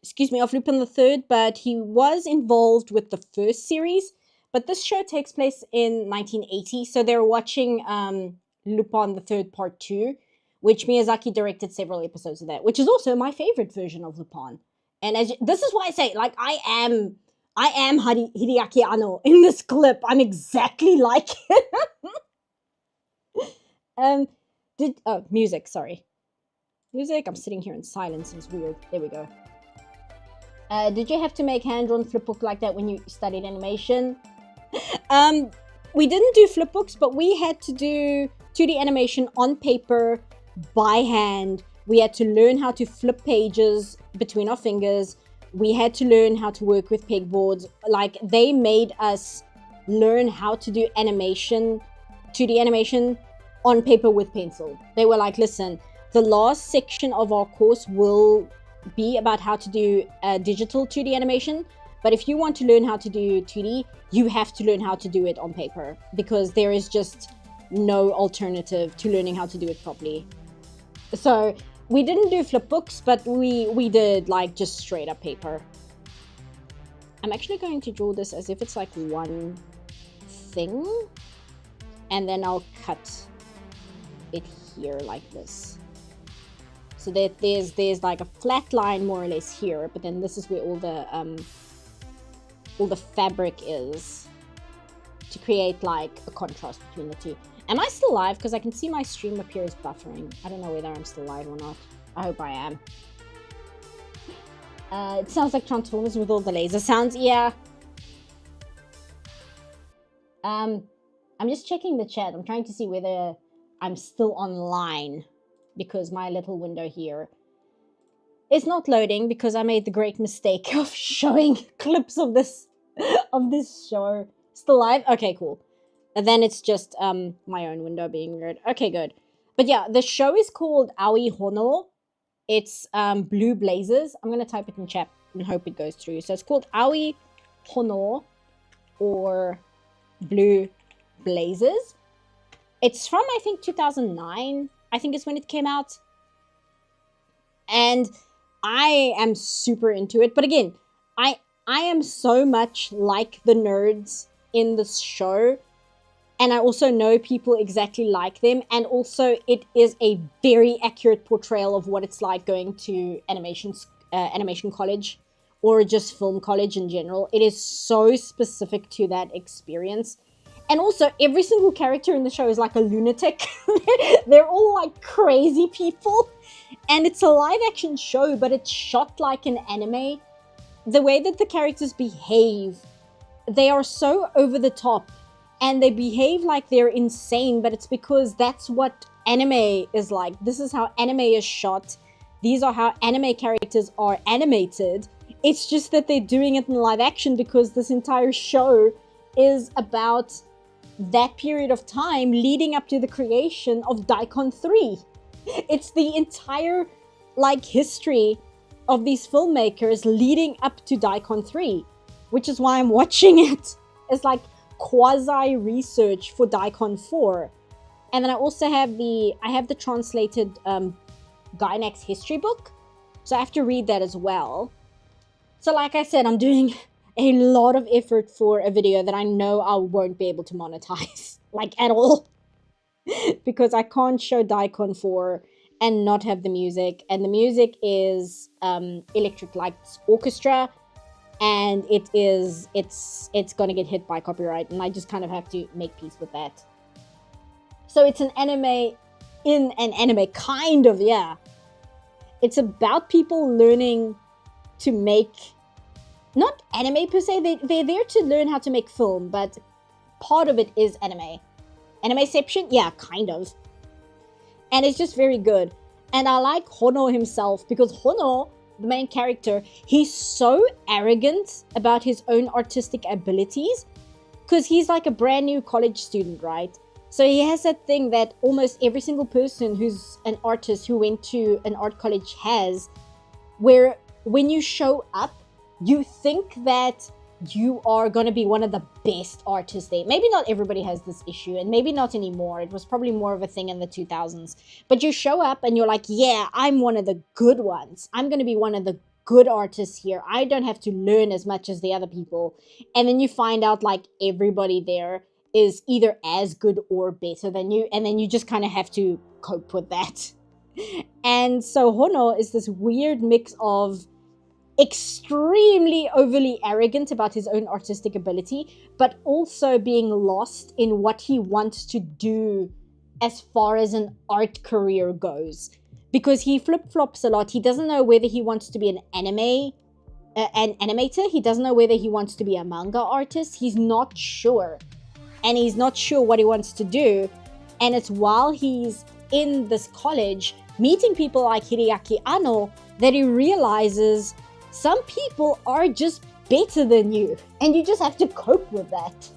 of Lupin the Third, but he was involved with the first series. But this show takes place in 1980, so they're watching Lupin the Third Part 2, which Miyazaki directed several episodes of that, which is also my favorite version of Lupin. And this is why I say, like, I am Hideaki Anno in this clip. I'm exactly like him. Music, sorry. Music, I'm sitting here in silence, it's weird. There we go. Did you have to make hand-drawn flipbook like that when you studied animation? We didn't do flipbooks, but we had to do 2D animation on paper by hand. We had to learn how to flip pages between our fingers. We had to learn how to work with pegboards. Like, they made us learn how to do animation, 2D animation, on paper with pencil. They were like, listen, the last section of our course will be about how to do digital 2D animation, but if you want to learn how to do 2D, you have to learn how to do it on paper, because there is just no alternative to learning how to do it properly. So we didn't do flip books, but we did like just straight up paper. I'm actually going to draw this as if it's like one thing, and then I'll cut it here like this, so that there's like a flat line more or less here, but then this is where all the fabric is, to create like a contrast between the two. Am I still live? Because I can see my stream appear as buffering. I don't know whether I'm still live or not. I hope I am. It sounds like Transformers with all the laser sounds. Yeah. I'm just checking the chat. I'm trying to see whether I'm still online, because my little window here is not loading, because I made the great mistake of showing clips of this show. Still live? Okay, cool. And then it's just my own window being weird. Okay, good. But yeah, the show is called Aoi Hono. It's Blue Blazers. I'm gonna type it in chat and hope it goes through. So it's called Aoi Hono, or Blue Blazers. It's from, I think, 2009, I think is when it came out. And I am super into it. But again, I am so much like the nerds in this show. And I also know people exactly like them. And also, it is a very accurate portrayal of what it's like going to animation college, or just film college in general. It is so specific to that experience. And also, every single character in the show is like a lunatic. They're all like crazy people. And it's a live action show, but it's shot like an anime. The way that the characters behave, they are so over the top. And they behave like they're insane, but it's because that's what anime is like. This is how anime is shot. These are how anime characters are animated. It's just that they're doing it in live action, because this entire show is about that period of time leading up to the creation of Daikon 3. It's the entire like history of these filmmakers leading up to Daikon 3, which is why I'm watching it. It's like quasi research for Daikon 4. And then I also have the translated Gainax history book, so I have to read that as well. So like I said, I'm doing a lot of effort for a video that I know I won't be able to monetize, like at all, because I can't show Daikon 4 and not have the music. And the music is Electric Lights Orchestra, and it's gonna get hit by copyright, and I just kind of have to make peace with that. So it's an anime in an anime, kind of, yeah. It's about people learning to make, not anime per se, they're there to learn how to make film, but part of it is anime. Animeception? Yeah, kind of. And it's just very good. And I like Hono himself, because Hono, the main character, he's so arrogant about his own artistic abilities, because he's like a brand new college student, right? So he has that thing that almost every single person who's an artist who went to an art college has, where when you show up, you think that you are going to be one of the best artists there. Maybe not everybody has this issue, and maybe not anymore. It was probably more of a thing in the 2000s. But you show up and you're like, yeah, I'm one of the good ones. I'm going to be one of the good artists here. I don't have to learn as much as the other people. And then you find out like everybody there is either as good or better than you. And then you just kind of have to cope with that. And so Hono is this weird mix of extremely overly arrogant about his own artistic ability, but also being lost in what he wants to do as far as an art career goes. Because he flip-flops a lot. He doesn't know whether he wants to be an animator. He doesn't know whether he wants to be a manga artist. He's not sure. And he's not sure what he wants to do. And it's while he's in this college, meeting people like Hideaki Anno, that he realizes some people are just better than you, and you just have to cope with that.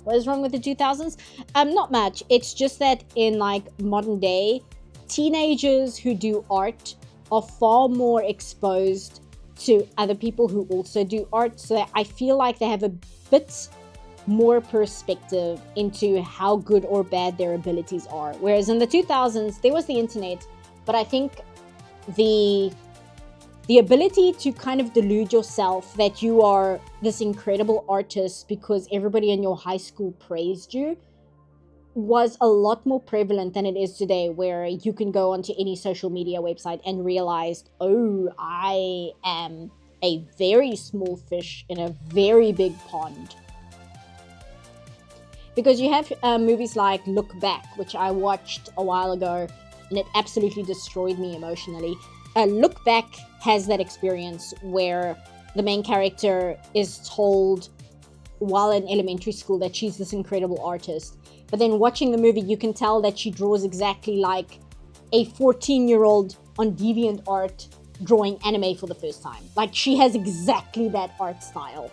What is wrong with the 2000s? Not much. It's just that in like modern day, teenagers who do art are far more exposed to other people who also do art, so I feel like they have a bit more perspective into how good or bad their abilities are. Whereas in the 2000s, there was the internet, but I think the ability to kind of delude yourself that you are this incredible artist because everybody in your high school praised you was a lot more prevalent than it is today, where you can go onto any social media website and realize, oh, I am a very small fish in a very big pond. Because you have movies like Look Back, which I watched a while ago, and it absolutely destroyed me emotionally. Look Back has that experience where the main character is told while in elementary school that she's this incredible artist. But then watching the movie, you can tell that she draws exactly like a 14-year-old on DeviantArt drawing anime for the first time. Like, she has exactly that art style.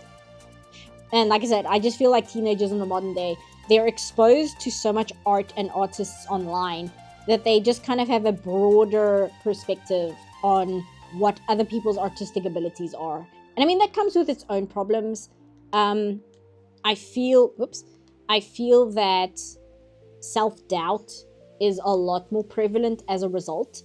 And like I said, I just feel like teenagers in the modern day, they're exposed to so much art and artists online that they just kind of have a broader perspective on what other people's artistic abilities are. And I mean, that comes with its own problems. I feel that self-doubt is a lot more prevalent as a result.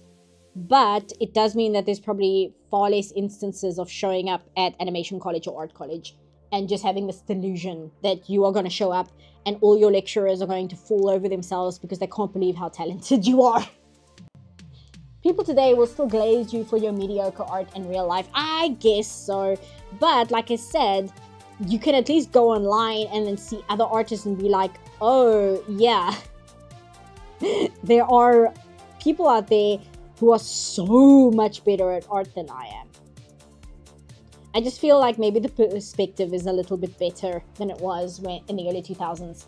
But it does mean that there's probably far less instances of showing up at animation college or art college and just having this delusion that you are going to show up and all your lecturers are going to fall over themselves because they can't believe how talented you are. People today will still glaze you for your mediocre art in real life. I guess so. But like I said, you can at least go online and then see other artists and be like, oh, yeah. There are people out there who are so much better at art than I am. I just feel like maybe the perspective is a little bit better than it was in the early 2000s.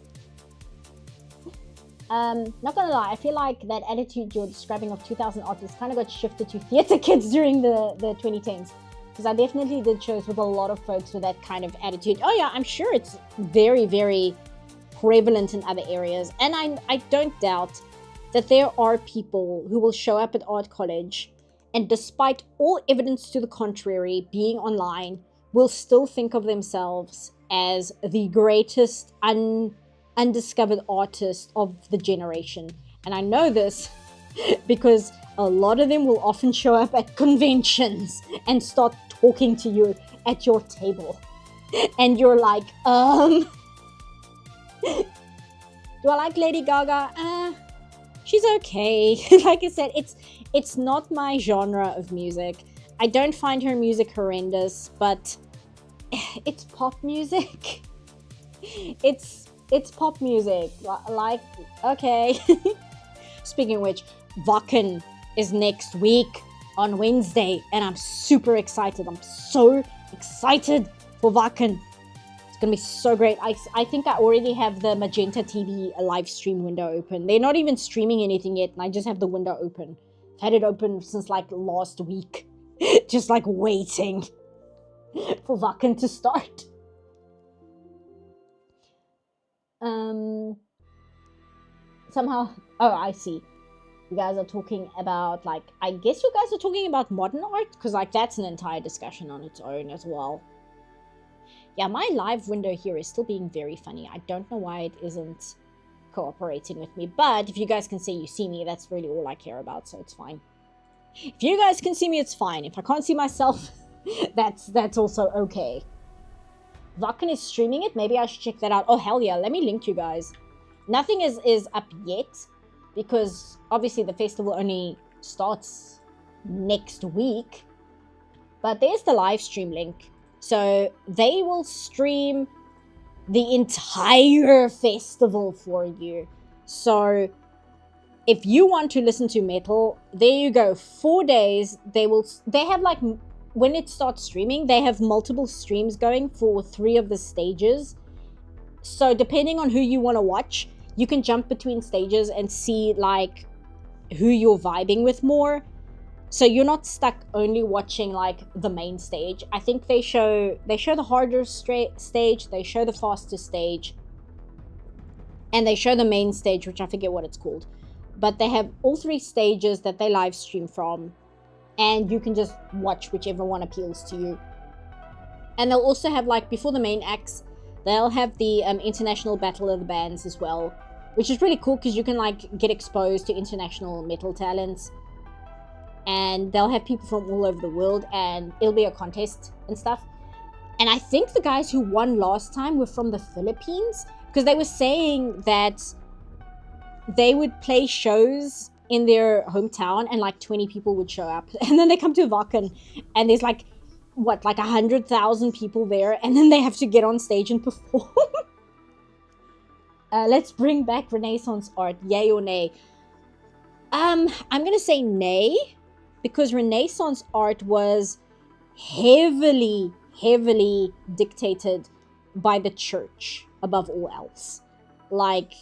Not gonna lie, I feel like that attitude you're describing of 2000 artists kind of got shifted to theater kids during the 2010s. Because I definitely did shows with a lot of folks with that kind of attitude. Oh yeah, I'm sure it's very, very prevalent in other areas. And I don't doubt that there are people who will show up at art college and despite all evidence to the contrary, being online, will still think of themselves as the greatest undiscovered artist of the generation. And I know this because a lot of them will often show up at conventions and start talking to you at your table. And you're like, do I like Lady Gaga? She's okay. Like I said, it's not my genre of music. I don't find her music horrendous, but it's pop music. It's pop music. Like, okay. Speaking of which, Wacken is next week on Wednesday, and I'm super excited. I'm so excited for Wacken. It's gonna be so great. I think I already have the Magenta TV live stream window open. They're not even streaming anything yet, and I just have the window open. I've had it open since like last week. Just like waiting for Wacken to start. Somehow, oh, I see. You guys are talking about, like, I guess you guys are talking about modern art, because like that's an entire discussion on its own as well. Yeah, my live window here is still being very funny. I don't know why it isn't cooperating with me, but if you guys can see, you see me, that's really all I care about, so it's fine. If you guys can see me, it's fine. If I can't see myself, that's also okay. Vakken is streaming it. Maybe I should check that out. Oh, hell yeah. Let me link you guys. Nothing is up yet because obviously the festival only starts next week. But there's the live stream link. So they will stream the entire festival for you. So if you want to listen to metal, there you go. 4 days. They have like, when it starts streaming, they have multiple streams going for 3 of the stages. So depending on who you want to watch, you can jump between stages and see like who you're vibing with more. So you're not stuck only watching like the main stage. I think they show the harder stage, they show the faster stage, and they show the main stage, which I forget what it's called. But they have all 3 stages that they live stream from, and you can just watch whichever one appeals to you. And they'll also have like, before the main acts, they'll have the International Battle of the Bands as well, which is really cool because you can like get exposed to international metal talents. And they'll have people from all over the world, and it'll be a contest and stuff. And I think the guys who won last time were from the Philippines, because they were saying that they would play shows in their hometown and like 20 people would show up. And then they come to Vakken and there's like, what, like 100,000 people there, and then they have to get on stage and perform. Let's bring back Renaissance art, yay or nay? I'm gonna say nay, because Renaissance art was heavily dictated by the church above all else. Like,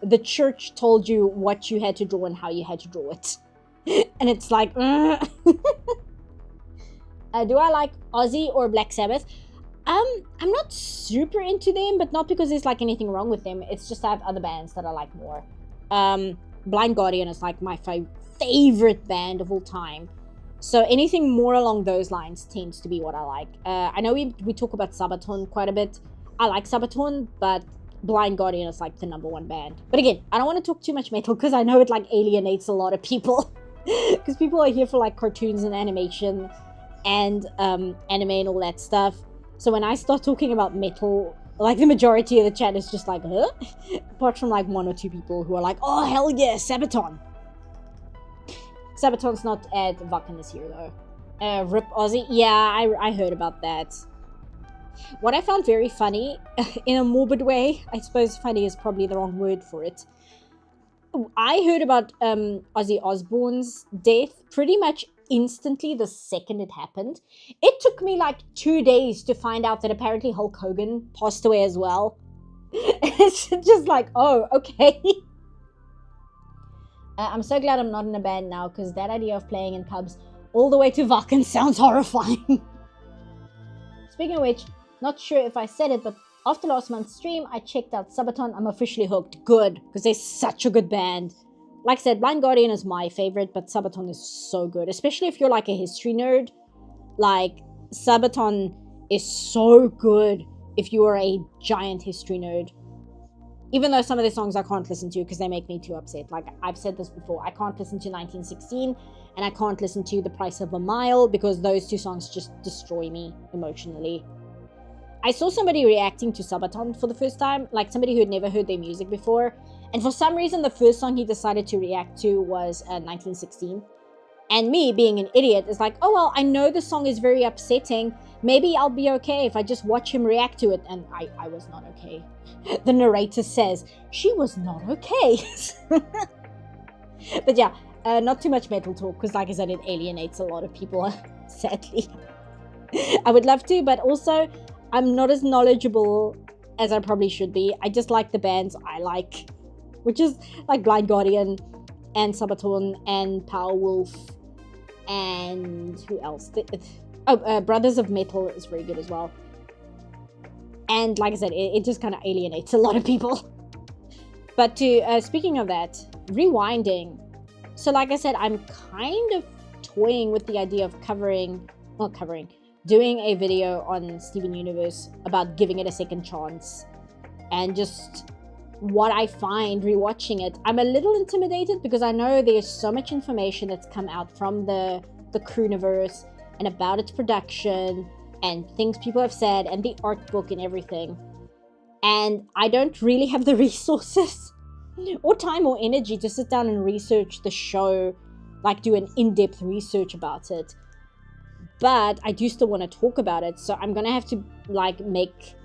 the church told you what you had to draw and how you had to draw it. And it's like, do I like Ozzy or Black Sabbath? I'm not super into them, but not because there's like anything wrong with them. It's just I have other bands that I like more. Blind Guardian is like my favorite band of all time. So anything more along those lines tends to be what I like. I know we talk about Sabaton quite a bit. I like Sabaton, but Blind Guardian is like the #1 band. But again, I don't want to talk too much metal because I know it like alienates a lot of people. Because people are here for like cartoons and animation and anime and all that stuff. So when I start talking about metal, like the majority of the chat is just like, huh? Apart from like 1 or 2 people who are like, oh hell yeah, Sabaton. Sabaton's not at Vakken this year though. Rip Ozzy, yeah, I heard about that. What I found very funny, in a morbid way, I suppose funny is probably the wrong word for it. I heard about Ozzy Osbourne's death pretty much instantly the second it happened. It took me like 2 days to find out that apparently Hulk Hogan passed away as well. It's just like, oh, okay. I'm so glad I'm not in a band now, because that idea of playing in pubs all the way to Vakken sounds horrifying. Speaking of which, not sure if I said it, but after last month's stream, I checked out Sabaton. I'm officially hooked. Good, because they're such a good band. Like I said, Blind Guardian is my favorite, but Sabaton is so good. Especially if you're like a history nerd. Like, Sabaton is so good if you are a giant history nerd. Even though some of the songs I can't listen to because they make me too upset. Like, I've said this before. I can't listen to 1916 and I can't listen to The Price of a Mile because those 2 songs just destroy me emotionally. I saw somebody reacting to Sabaton for the first time, like somebody who had never heard their music before. And for some reason, the first song he decided to react to was 1916. And me, being an idiot, is like, oh, well, I know the song is very upsetting. Maybe I'll be okay if I just watch him react to it. And I was not okay. The narrator says, she was not okay. But yeah, not too much metal talk, because like I said, it alienates a lot of people, sadly. I would love to, but also, I'm not as knowledgeable as I probably should be. I just like the bands I like, which is like Blind Guardian and Sabaton and Powerwolf and who else? Brothers of Metal is very good as well. And like I said, it just kind of alienates a lot of people. But to speaking of that, rewinding. So like I said, I'm kind of toying with the idea of doing a video on Steven Universe about giving it a second chance, and just what I find rewatching it. I'm a little intimidated because I know there's so much information that's come out from the Crooniverse and about its production and things people have said and the art book and everything. And I don't really have the resources or time or energy to sit down and research the show, like do an in-depth research about it. But I do still want to talk about it, so I'm gonna have to like make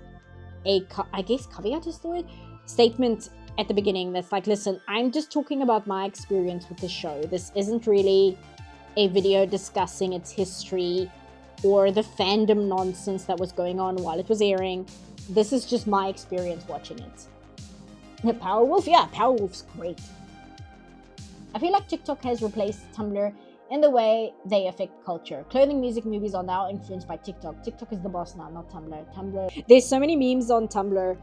a, I guess, caveat is the word, statement at the beginning that's like, listen, I'm just talking about my experience with the show. This isn't really a video discussing its history or the fandom nonsense that was going on while it was airing. This is just my experience watching it. The Powerwolf? Yeah, Powerwolf's great. I feel like TikTok has replaced Tumblr in the way they affect culture. Clothing, music, movies are now influenced by TikTok. TikTok is the boss now, not Tumblr. There's so many memes on Tumblr.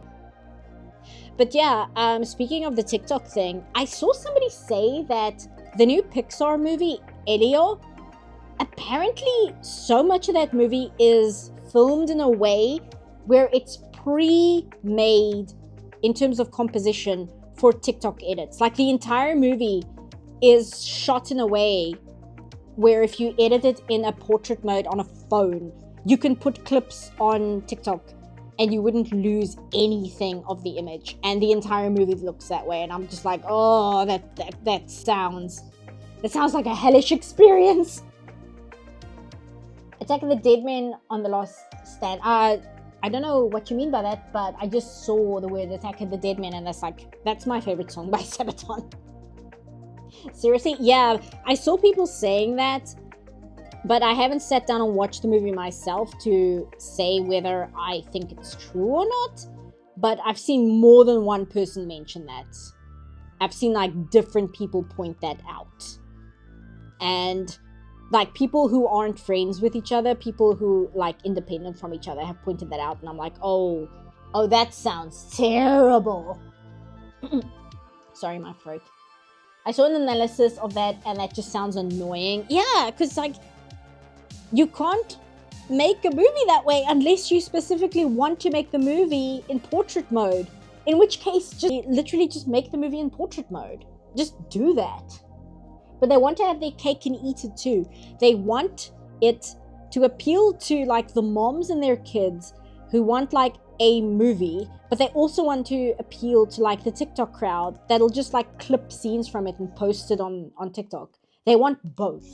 But yeah, speaking of the TikTok thing, I saw somebody say that the new Pixar movie, Elio, apparently so much of that movie is filmed in a way where it's pre-made in terms of composition for TikTok edits. Like the entire movie is shot in a way where if you edit it in a portrait mode on a phone, you can put clips on TikTok and you wouldn't lose anything of the image. And the entire movie looks that way. And I'm just like, oh, that sounds like a hellish experience. Attack of the Dead Men on the Last Stand. I don't know what you mean by that, but I just saw the word Attack of the Dead Men and that's my favorite song by Sabaton. Seriously? Yeah, I saw people saying that, but I haven't sat down and watched the movie myself to say whether I think it's true or not. But I've seen more than one person mention that. I've seen like different people point that out. And like people who aren't friends with each other, people who like independent from each other have pointed that out. And I'm like, oh, that sounds terrible. Sorry, my throat. I saw an analysis of that and that just sounds annoying. Yeah, because like you can't make a movie that way unless you specifically want to make the movie in portrait mode. In which case, just literally just make the movie in portrait mode. Just do that. But they want to have their cake and eat it too. They want it to appeal to like the moms and their kids who want like a movie, but they also want to appeal to like the TikTok crowd that'll just like clip scenes from it and post it on TikTok. They want both.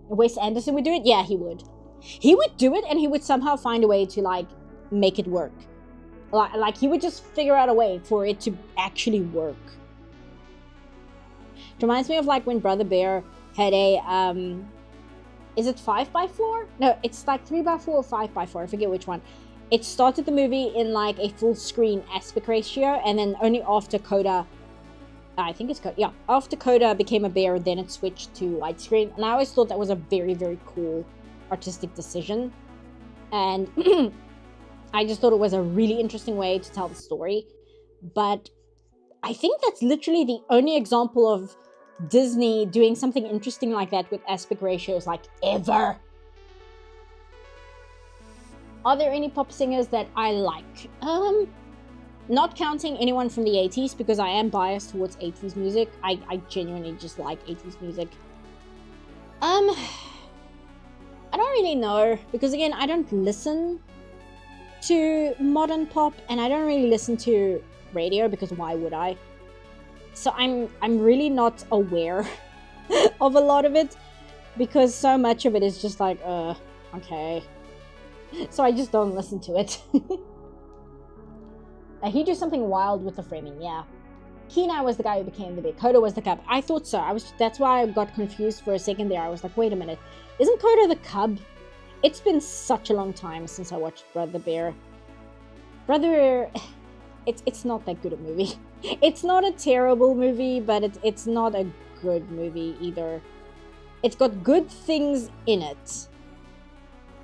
Wes Anderson would do it? Yeah, he would. He would do it and he would somehow find a way to like make it work. Like he would just figure out a way for it to actually work. It reminds me of like when Brother Bear had a is it 5x4? No, it's like 3x4 or 5x4. I forget which one. It started the movie in like a full screen aspect ratio, and then only after Coda, I think it's Coda, yeah, after Coda became a bear, then it switched to widescreen. And I always thought that was a very, very cool artistic decision. And I just thought it was a really interesting way to tell the story. But I think that's literally the only example of Disney doing something interesting like that with aspect ratios like ever. Are there any pop singers that I like? Not counting anyone from the 80s because I am biased towards 80s music. I genuinely just like 80s music. I don't really know because again, I don't listen to modern pop and I don't really listen to radio because why would I? So I'm really not aware of a lot of it because so much of it is just like, okay. So I just don't listen to it. He did something wild with the framing, yeah. Kenai was the guy who became the bear. Coda was the cub. I thought so. That's why I got confused for a second there. I was like, wait a minute. Isn't Coda the cub? It's been such a long time since I watched Brother Bear. It's not that good a movie. It's not a terrible movie, but it's not a good movie either. It's got good things in it.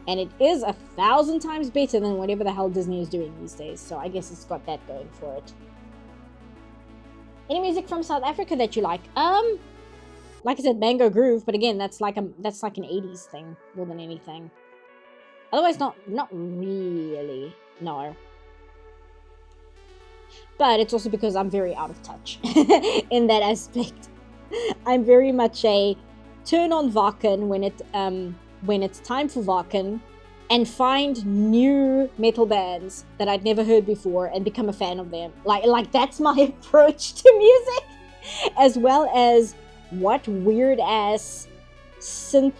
And it is 1,000 times better than whatever the hell Disney is doing these days. So I guess it's got that going for it. Any music from South Africa that you like? Like I said, Mango Groove, but again, that's like an 80s thing more than anything. Otherwise, not really. No. But it's also because I'm very out of touch in that aspect. I'm very much a turn on Wacken when it's time for Wacken, and find new metal bands that I'd never heard before and become a fan of them. Like that's my approach to music, as well as what weird ass synth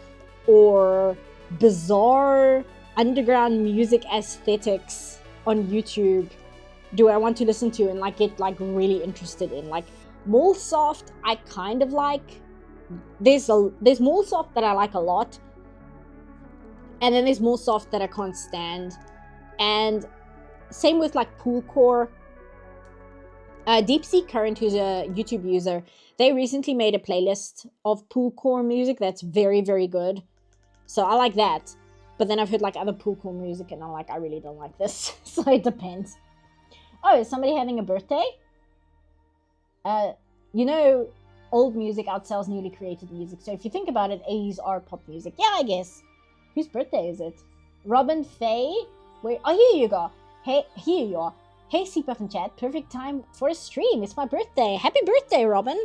or bizarre underground music aesthetics on YouTube do I want to listen to and like get like really interested in. Like Mallsoft, I kind of like. There's Mallsoft that I like a lot, and then there's Mallsoft that I can't stand. And same with like Poolcore. Deep Sea Current, who's a YouTube user, they recently made a playlist of Poolcore music that's very, very good. So I like that. But then I've heard like other Poolcore music and I'm like, I really don't like this. So it depends. Oh, is somebody having a birthday? You know, old music outsells newly created music. So if you think about it, 80s are pop music. Yeah, I guess. Whose birthday is it? Robin Faye? Where? Oh, here you go. Hey, here you are. Hey, Seapuff and Chat. Perfect time for a stream. It's my birthday. Happy birthday, Robin.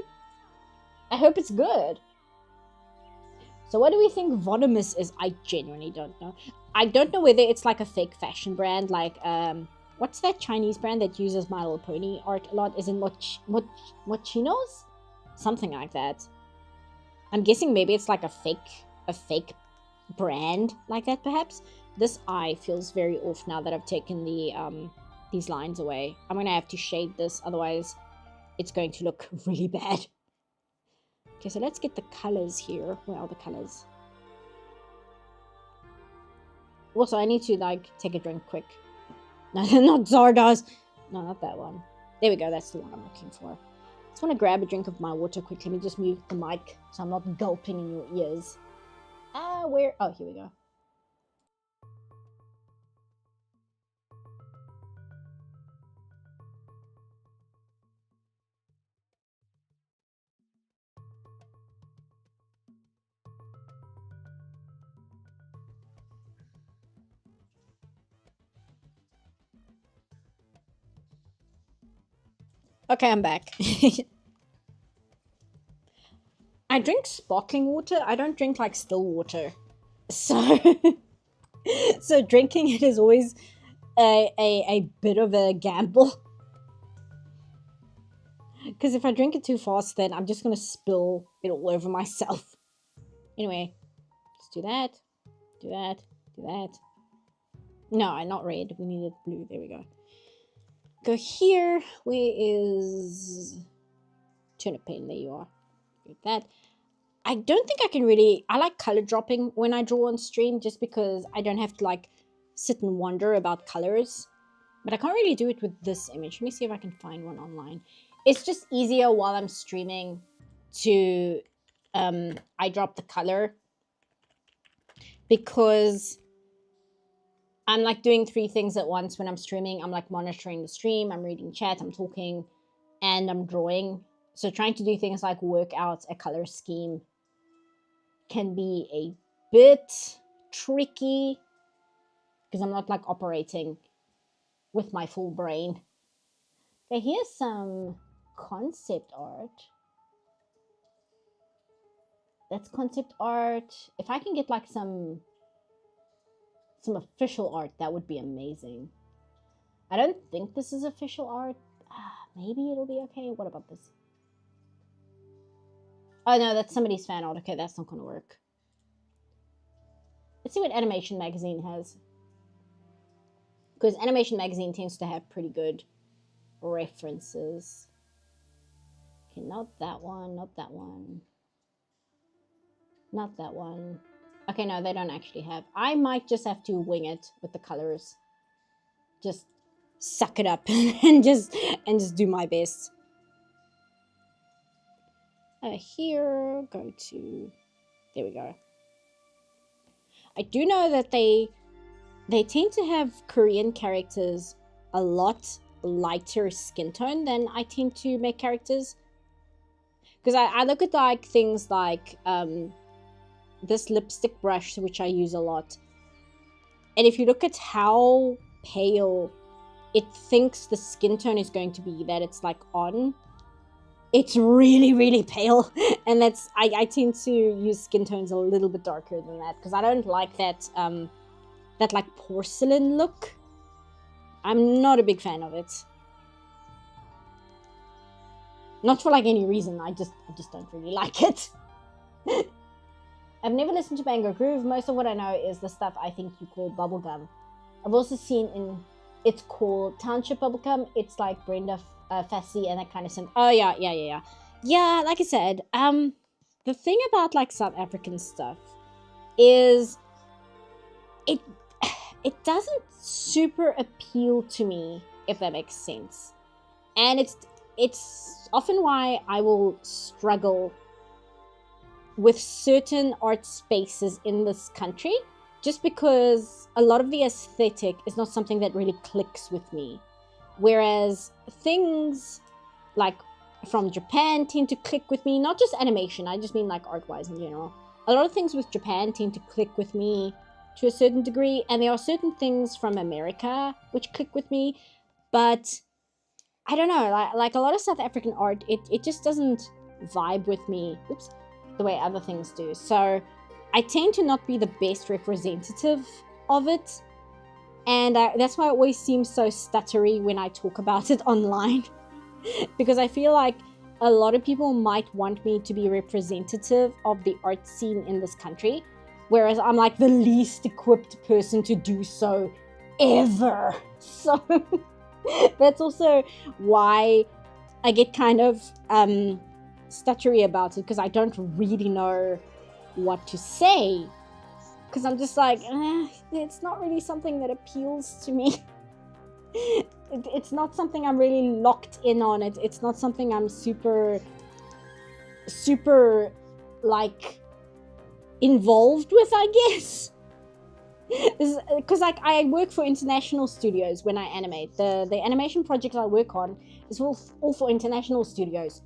I hope it's good. So what do we think Vodamus is? I genuinely don't know. I don't know whether it's like a fake fashion brand, like, what's that Chinese brand that uses My Little Pony art a lot? Is it Mochinos? Something like that. I'm guessing maybe it's like a fake brand like that, perhaps. This eye feels very off now that I've taken the these lines away. I'm gonna have to shade this, otherwise it's going to look really bad. Okay, so let's get the colors here. Where are the colors? Also, I need to like take a drink quick. No, not Zardoz. No, not that one. There we go. That's the one I'm looking for. I just want to grab a drink of my water quick. Let me just mute the mic so I'm not gulping in your ears. Where? Oh, here we go. Okay, I'm back. I drink sparkling water. I don't drink like still water. So, so drinking it is always a bit of a gamble. Because if I drink it too fast, then I'm just going to spill it all over myself. Anyway, let's do that. Do that. Do that. No, not red. We needed blue. There we go. Go here. Where is turnip pen? There you are. Get that. I don't think I can really... I like color dropping when I draw on stream just because I don't have to like sit and wonder about colors. But I can't really do it with this image. Let me see if I can find one online. It's just easier while I'm streaming to I drop the color, because I'm like doing 3 things at once when I'm streaming. I'm like monitoring the stream, I'm reading chat, I'm talking, and I'm drawing. So trying to do things like work out a color scheme can be a bit tricky because I'm not like operating with my full brain. Okay, here's some concept art. That's concept art. If I can get like some official art, that would be amazing. I don't think this is official art. Maybe it'll be okay. What about this? Oh no, that's somebody's fan art. Okay, that's not gonna work. Let's see what Animation Magazine has, because Animation Magazine tends to have pretty good references. Okay, not that one, not that one, not that one. Okay, no, they don't actually have. I might just have to wing it with the colors. Just suck it up and just do my best. Here, go to, there we go. I do know that they tend to have Korean characters a lot lighter skin tone than I tend to make characters. Because I look at like things like this lipstick brush, which I use a lot. And if you look at how pale it thinks the skin tone is going to be that it's like on, it's really, really pale. And that's, I tend to use skin tones a little bit darker than that because I don't like that, that like porcelain look. I'm not a big fan of it. Not for like any reason, I just don't really like it. I've never listened to Bangor Groove. Most of what I know is the stuff I think you call bubblegum. I've also seen it's called Township Bubblegum. It's like Brenda Fassie and that kind of thing. Oh yeah. Yeah, like I said, the thing about like South African stuff is it doesn't super appeal to me, if that makes sense. And it's often why I will struggle with certain art spaces in this country, just because a lot of the aesthetic is not something that really clicks with me. Whereas things like from Japan tend to click with me, not just animation, I just mean like art-wise in general. A lot of things with Japan tend to click with me to a certain degree, and there are certain things from America which click with me, but I don't know, like a lot of South African art, it just doesn't vibe with me, the way other things do. So I tend to not be the best representative of it, and that's why it always seems so stuttery when I talk about it online, because I feel like a lot of people might want me to be representative of the art scene in this country, whereas I'm like the least equipped person to do so ever. So that's also why I get kind of stuttery about it, because I don't really know what to say, because I'm just like, it's not really something that appeals to me. It's not something I'm really locked in on. It's not something I'm super like involved with, I guess. Because like I work for international studios when I animate. The animation projects I work on is all for international studios.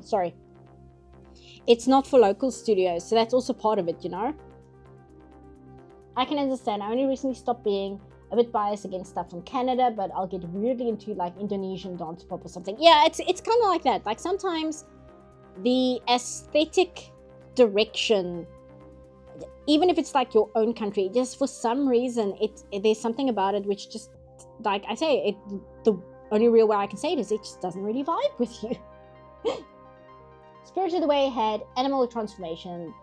Sorry. It's not for local studios, so that's also part of it, you know? I can understand. I only recently stopped being a bit biased against stuff from Canada, but I'll get weirdly into like Indonesian dance pop or something. Yeah, it's kind of like that. Like sometimes the aesthetic direction, even if it's like your own country, just for some reason, there's something about it which just, like I say, the only real way I can say it is it just doesn't really vibe with you. Spirited Away had Animal Transformation.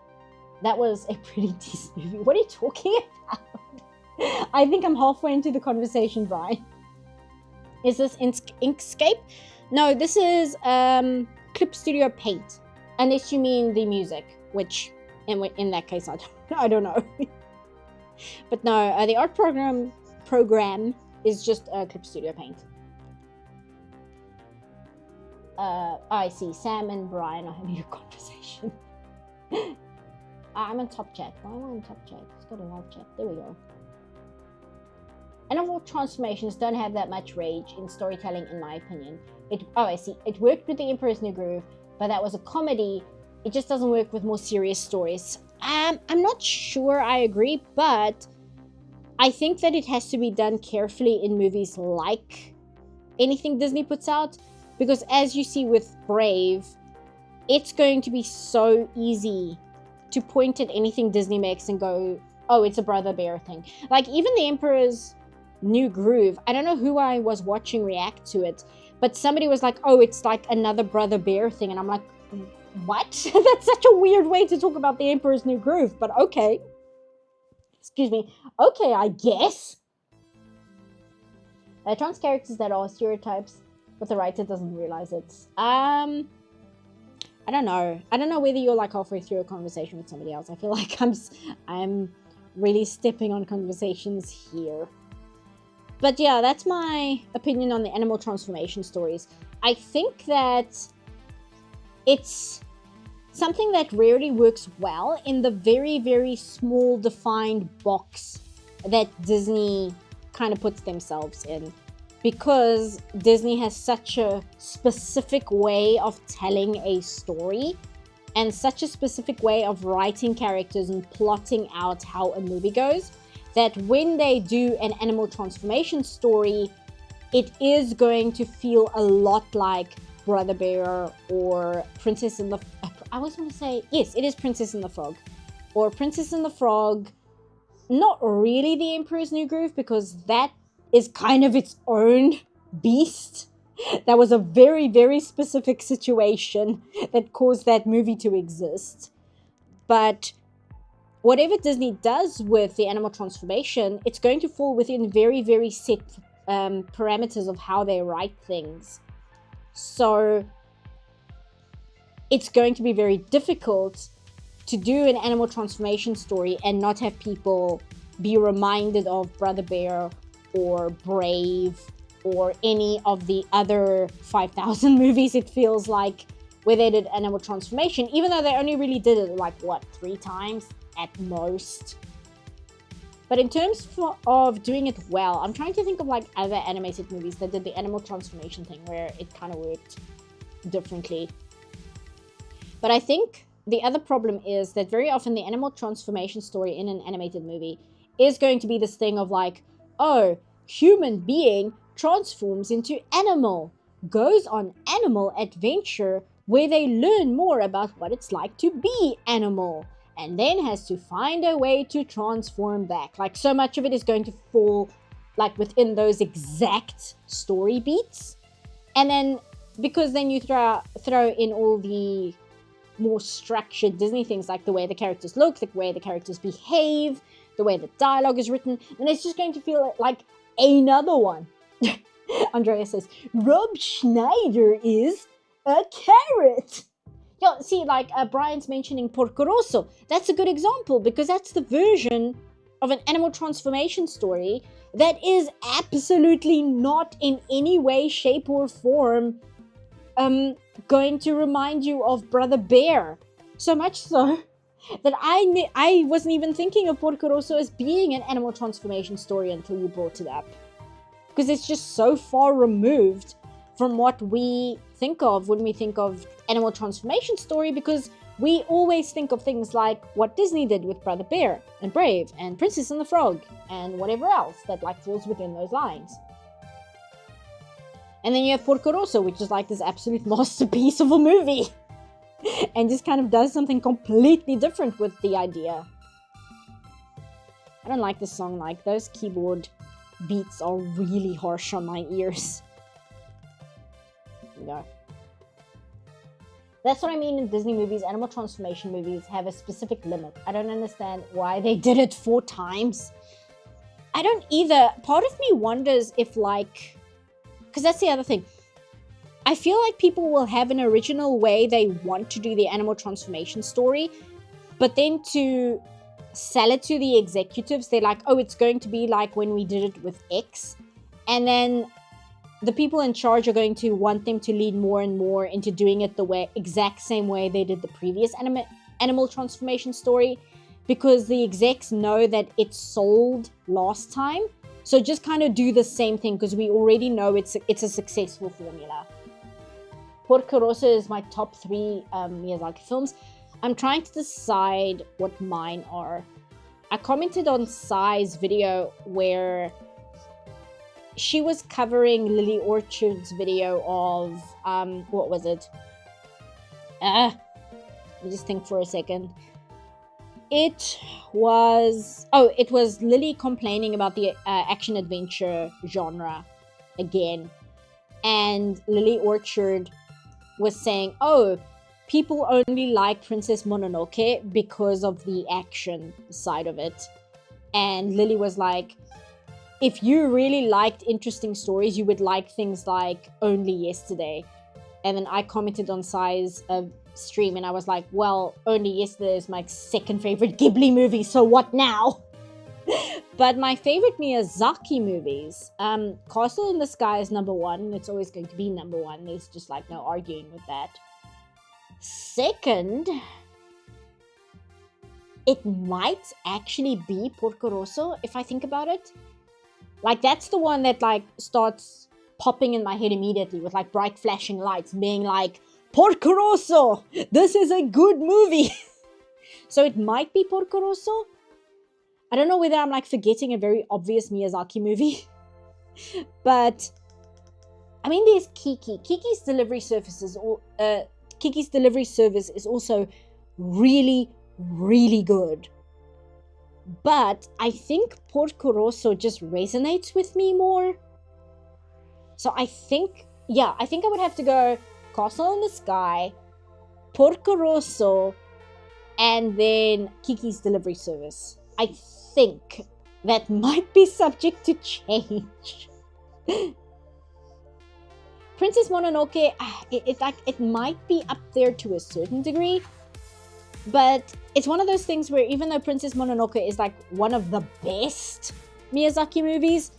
That was a pretty decent movie. What are you talking about? I think I'm halfway into the conversation, Brian. Is this Inkscape? No, this is Clip Studio Paint. Unless you mean the music, which in that case I don't know. But no, the art program is just Clip Studio Paint. I see Sam and Brian are having a conversation. I'm in top chat. Why am I in top chat? Let's go to live chat. There we go. Animal transformations don't have that much rage in storytelling, in my opinion. I see. It worked with The Emperor's New Groove, but that was a comedy. It just doesn't work with more serious stories. I'm not sure I agree, but I think that it has to be done carefully in movies like anything Disney puts out, because as you see with Brave, it's going to be so easy to point at anything Disney makes and go, oh, it's a Brother Bear thing. Like even The Emperor's New Groove, I don't know who I was watching react to it, but somebody was like, oh, it's like another Brother Bear thing, and I'm like, what? That's such a weird way to talk about The Emperor's New Groove, but okay. Excuse me. Okay, I guess. Trans characters that are stereotypes, but the writer doesn't realize it. I don't know. I don't know whether you're like halfway through a conversation with somebody else. I feel like I'm really stepping on conversations here. But yeah, that's my opinion on the animal transformation stories. I think that it's something that rarely works well in the very, very small defined box that Disney kind of puts themselves in. Because Disney has such a specific way of telling a story and such a specific way of writing characters and plotting out how a movie goes, that when they do an animal transformation story, it is going to feel a lot like Brother Bear or Princess and the... I always want to say, yes, it is Princess and the Frog. Or Princess and the Frog, not really the Emperor's New Groove, because that is kind of its own beast. That was a very, very specific situation that caused that movie to exist. But whatever Disney does with the animal transformation, it's going to fall within very, very set parameters of how they write things. So it's going to be very difficult to do an animal transformation story and not have people be reminded of Brother Bear or Brave or any of the other 5,000 movies, it feels like, where they did animal transformation, even though they only really did it like, what, 3 times at most. But in terms of doing it well, I'm trying to think of like other animated movies that did the animal transformation thing where it kind of worked differently. But I think the other problem is that very often the animal transformation story in an animated movie is going to be this thing of like, oh, human being transforms into animal, goes on animal adventure where they learn more about what it's like to be animal, and then has to find a way to transform back. Like, so much of it is going to fall like within those exact story beats. And then, because then you throw in all the more structured Disney things, like the way the characters look, the way the characters behave, the way the dialogue is written, and it's just going to feel like another one. Andrea says, Rob Schneider is a carrot. Yeah, see, like Brian's mentioning Porco Rosso. That's a good example, because that's the version of an animal transformation story that is absolutely not in any way, shape, or form going to remind you of Brother Bear. So much so that I wasn't even thinking of Porco Rosso as being an animal transformation story until you brought it up. Because it's just so far removed from what we think of when we think of animal transformation story, because we always think of things like what Disney did with Brother Bear and Brave and Princess and the Frog and whatever else that like falls within those lines. And then you have Porco Rosso, which is like this absolute masterpiece of a movie and just kind of does something completely different with the idea. I don't like this song. Like, those keyboard beats are really harsh on my ears. There we go. That's what I mean in Disney movies. Animal transformation movies have a specific limit. I don't understand why they did it 4 times. I don't either. Part of me wonders if, like, because that's the other thing. I feel like people will have an original way they want to do the animal transformation story, but then to sell it to the executives, they're like, oh, it's going to be like when we did it with X. And then the people in charge are going to want them to lead more and more into doing it the exact same way they did the previous animal transformation story, because the execs know that it sold last time. So just kind of do the same thing, because we already know it's a successful formula. Porco Rosso is my top 3 Miyazaki films. I'm trying to decide what mine are. I commented on Sai's video where she was covering Lily Orchard's video of, what was it? Let me just think for a second. It was Lily complaining about the action-adventure genre again. And Lily Orchard was saying, oh, people only like Princess Mononoke because of the action side of it. And Lily was like, if you really liked interesting stories, you would like things like Only Yesterday. And then I commented on Sai's stream and I was like, well, Only Yesterday is my second favorite Ghibli movie, so what now? But my favorite Miyazaki movies, Castle in the Sky is number 1. It's always going to be number 1. There's just like no arguing with that. Second, it might actually be Porco Rosso if I think about it. Like, that's the one that like starts popping in my head immediately with like bright flashing lights being like, Porco Rosso, this is a good movie. So it might be Porco Rosso. I don't know whether I'm like forgetting a very obvious Miyazaki movie. But I mean, there's Kiki. Kiki's delivery service is also really, really good. But I think Porco Rosso just resonates with me more. So I think I would have to go Castle in the Sky, Porco Rosso, and then Kiki's Delivery Service. I think that might be subject to change. Princess Mononoke, it might be up there to a certain degree, but it's one of those things where even though Princess Mononoke is like one of the best Miyazaki movies,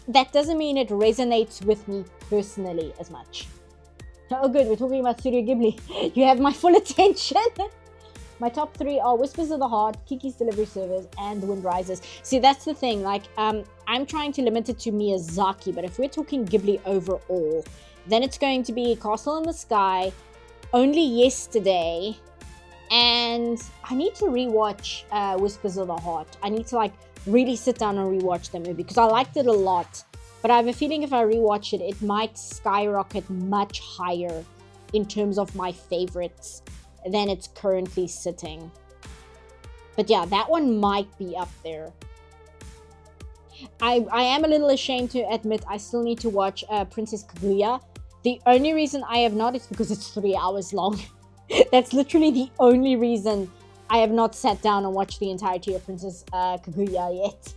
that doesn't mean it resonates with me personally as much. Oh good, we're talking about Studio Ghibli. You have my full attention. My top 3 are Whispers of the Heart, Kiki's Delivery Service, and The Wind Rises. See, that's the thing. Like, I'm trying to limit it to Miyazaki, but if we're talking Ghibli overall, then it's going to be Castle in the Sky, Only Yesterday, and I need to rewatch Whispers of the Heart. I need to like really sit down and rewatch the movie because I liked it a lot. But I have a feeling if I rewatch it, it might skyrocket much higher in terms of my favorites than it's currently sitting. But yeah, that one might be up there. I am a little ashamed to admit I still need to watch Princess Kaguya. The only reason I have not is because it's 3 hours long. That's literally the only reason I have not sat down and watched the entirety of Princess Kaguya yet.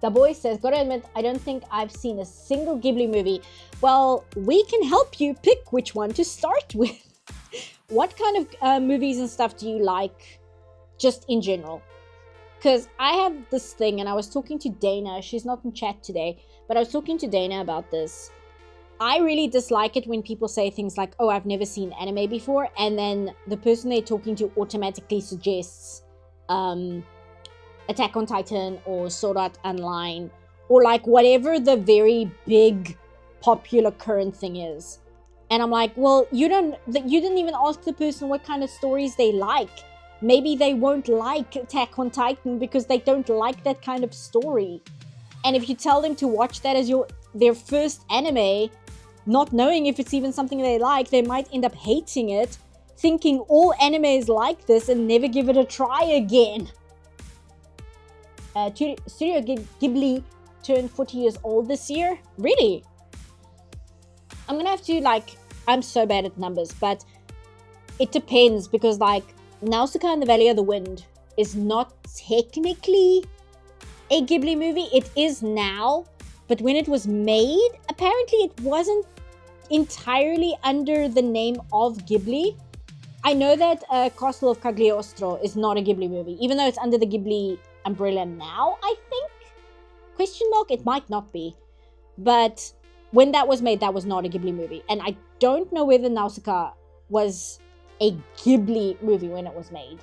The boy says, gotta admit, I don't think I've seen a single Ghibli movie. Well, we can help you pick which one to start with. What kind of movies and stuff do you like, just in general? Because I have this thing, and I was talking to Dana. She's not in chat today, but I was talking to Dana about this. I really dislike it when people say things like, oh, I've never seen anime before, and then the person they're talking to automatically suggests Attack on Titan or Sword Art Online, or like whatever the very big popular current thing is. And I'm like, well, you didn't even ask the person what kind of stories they like. Maybe they won't like Attack on Titan because they don't like that kind of story. And if you tell them to watch that as their first anime, not knowing if it's even something they like, they might end up hating it, thinking all anime is like this and never give it a try again. Studio Ghibli turned 40 years old this year. Really? I'm gonna have to I'm so bad at numbers, but it depends because Nausicaa and the Valley of the Wind is not technically a Ghibli movie. It is now, but when it was made, apparently it wasn't entirely under the name of Ghibli. I know that Castle of Cagliostro is not a Ghibli movie, even though it's under the Ghibli umbrella now, I think? Question mark? It might not be. But when that was made, that was not a Ghibli movie. And I don't know whether Nausicaa was a Ghibli movie when it was made.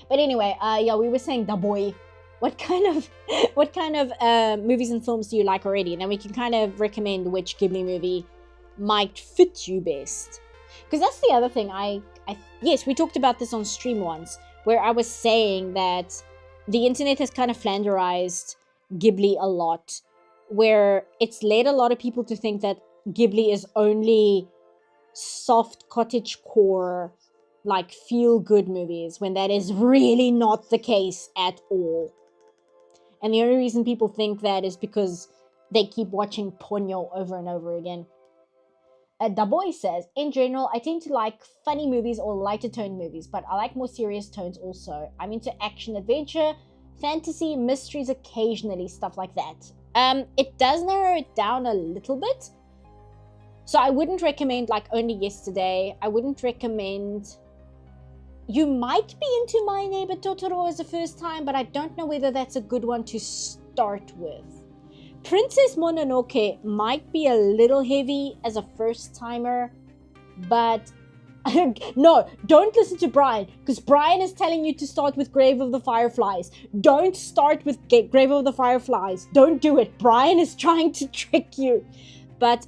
But anyway, we were saying Da Boy. What kind of movies and films do you like already? And then we can kind of recommend which Ghibli movie might fit you best. Because that's the other thing. Yes, we talked about this on stream once, where I was saying that the internet has kind of flanderized Ghibli a lot, where it's led a lot of people to think that Ghibli is only soft cottagecore, feel-good movies, when that is really not the case at all. And the only reason people think that is because they keep watching Ponyo over and over again. Da Boy says, in general, I tend to like funny movies or lighter toned movies, but I like more serious tones also. I'm into action, adventure, fantasy, mysteries occasionally, stuff like that. It does narrow it down a little bit. So I wouldn't recommend Only Yesterday. I wouldn't recommend... You might be into My Neighbor Totoro as a first time, but I don't know whether that's a good one to start with. Princess Mononoke might be a little heavy as a first timer, but no, don't listen to Brian, because Brian is telling you to start with Grave of the Fireflies. Don't start with Grave of the Fireflies. Don't do it. Brian is trying to trick you. But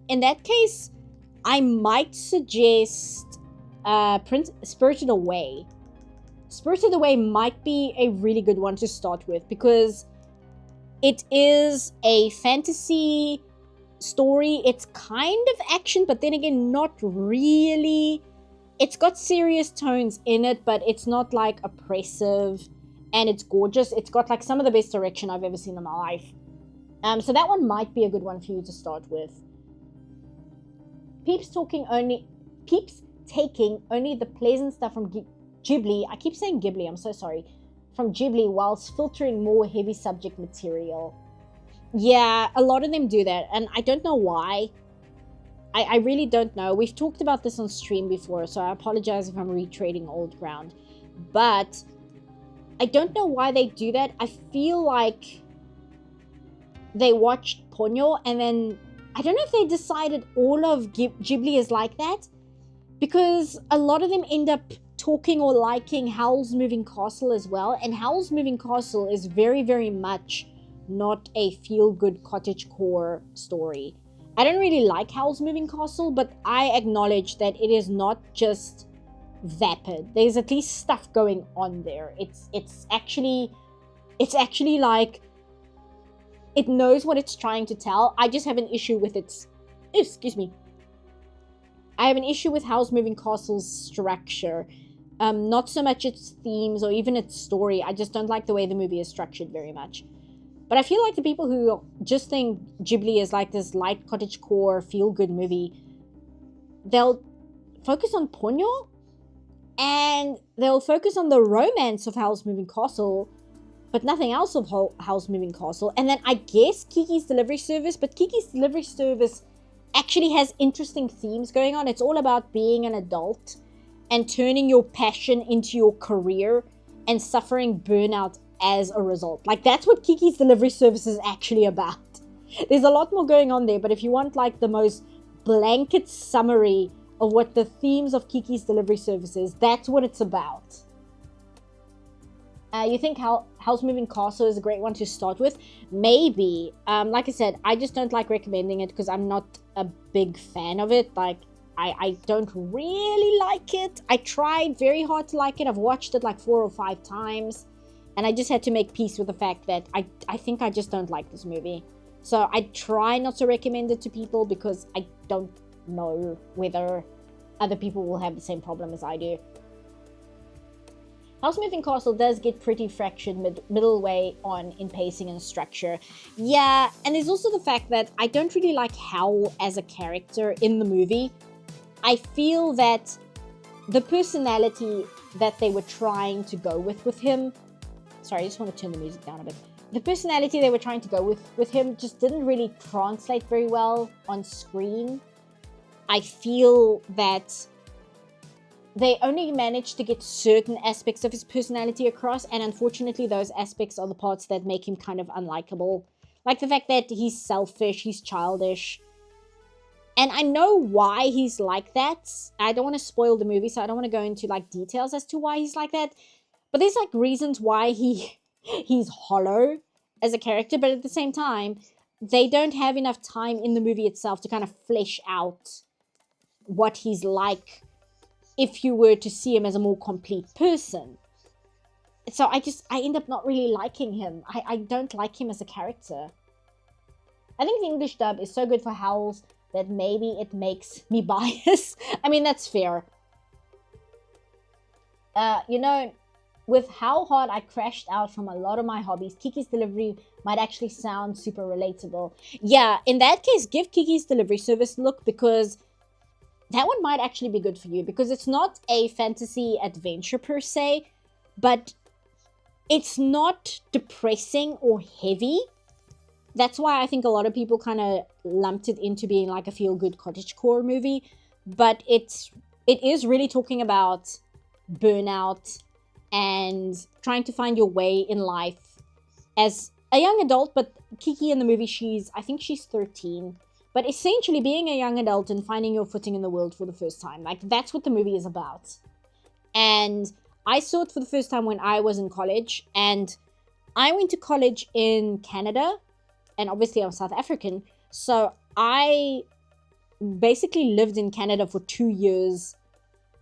in that case, I might suggest Spirited Away. Spirited Away might be a really good one to start with because it is a fantasy story. It's kind of action, but then again, not really. It's got serious tones in it, but it's not like oppressive, and it's gorgeous. It's got like some of the best direction I've ever seen in my life. So that one might be a good one for you to start with. Peeps taking only the pleasant stuff from Ghibli. I keep saying Ghibli, I'm so sorry. From Ghibli whilst filtering more heavy subject material. Yeah, a lot of them do that, and I don't know why. I really don't know. We've talked about this on stream before, so I apologize if I'm retreading old ground. But I don't know why they do that. I feel like they watched Ponyo, and then I don't know if they decided all of Ghibli is like that, because a lot of them end up talking or liking Howl's Moving Castle as well, and Howl's Moving Castle is very, very much not a feel-good cottagecore story. I don't really like Howl's Moving Castle, but I acknowledge that it is not just vapid. There's at least stuff going on there. It's actually like it knows what it's trying to tell. I just have an issue with its I have an issue with Howl's Moving Castle's structure. Not so much its themes or even its story. I just don't like the way the movie is structured very much. But I feel like the people who just think Ghibli is like this light cottagecore feel-good movie, they'll focus on Ponyo, and they'll focus on the romance of Howl's Moving Castle, but nothing else of Howl's Moving Castle. And then I guess Kiki's Delivery Service, but Kiki's Delivery Service actually has interesting themes going on. It's all about being an adult and turning your passion into your career and suffering burnout as a result. Like, that's what Kiki's Delivery Service is actually about. There's a lot more going on there, but if you want like the most blanket summary of what the themes of Kiki's Delivery Service is, that's what it's about. You think Howl's Moving Castle is a great one to start with? Maybe. Like I said, I just don't like recommending it because I'm not a big fan of it. Like, I don't really like it. I tried very hard to like it. I've watched it like 4 or 5 times. And I just had to make peace with the fact that I think I just don't like this movie. So I try not to recommend it to people because I don't know whether other people will have the same problem as I do. Howl's Moving Castle does get pretty fractured middle way on in pacing and structure. Yeah, and there's also the fact that I don't really like Howl as a character in the movie. I feel that the personality that they were trying to go with him... Sorry, I just want to turn the music down a bit. The personality they were trying to go with him just didn't really translate very well on screen. I feel that they only managed to get certain aspects of his personality across, and unfortunately those aspects are the parts that make him kind of unlikable. Like the fact that he's selfish, he's childish. And I know why he's like that. I don't want to spoil the movie, so I don't want to go into like details as to why he's like that. But there's like reasons why he's hollow as a character, but at the same time, they don't have enough time in the movie itself to kind of flesh out what he's like if you were to see him as a more complete person. So I end up not really liking him. I don't like him as a character. I think the English dub is so good for Howls that maybe it makes me biased. I mean, that's fair. You know, with how hard I crashed out from a lot of my hobbies, Kiki's Delivery might actually sound super relatable. Yeah, in that case, give Kiki's Delivery Service a look, because that one might actually be good for you, because it's not a fantasy adventure per se, but it's not depressing or heavy. That's why I think a lot of people kind of lumped it into being like a feel-good cottagecore movie, but it is really talking about burnout and trying to find your way in life as a young adult. But Kiki in the movie, I think she's 13, but essentially being a young adult and finding your footing in the world for the first time. Like, that's what the movie is about. And I saw it for the first time when I was in college, and I went to college in Canada, and obviously I'm South African, so I basically lived in Canada for 2 years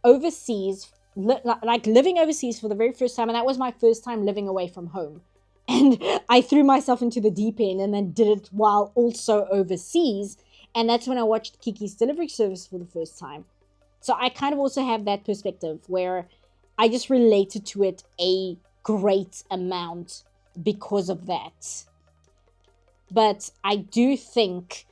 overseas like living overseas for the very first time, and that was my first time living away from home. And I threw myself into the deep end and then did it while also overseas. And that's when I watched Kiki's Delivery Service for the first time. So I kind of also have that perspective where I just related to it a great amount because of that. But I do think,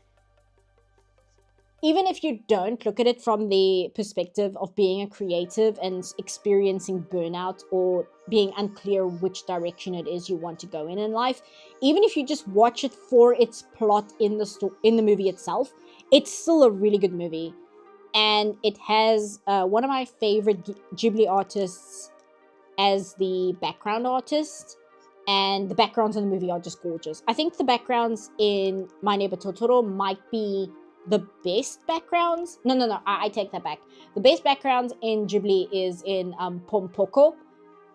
even if you don't look at it from the perspective of being a creative and experiencing burnout or being unclear which direction it is you want to go in life, even if you just watch it for its plot in the movie itself, it's still a really good movie. And it has one of my favorite Ghibli artists as the background artist. And the backgrounds in the movie are just gorgeous. I think the backgrounds in My Neighbor Totoro might be the best backgrounds. No, I take that back. The best backgrounds in Ghibli is in Pompoko.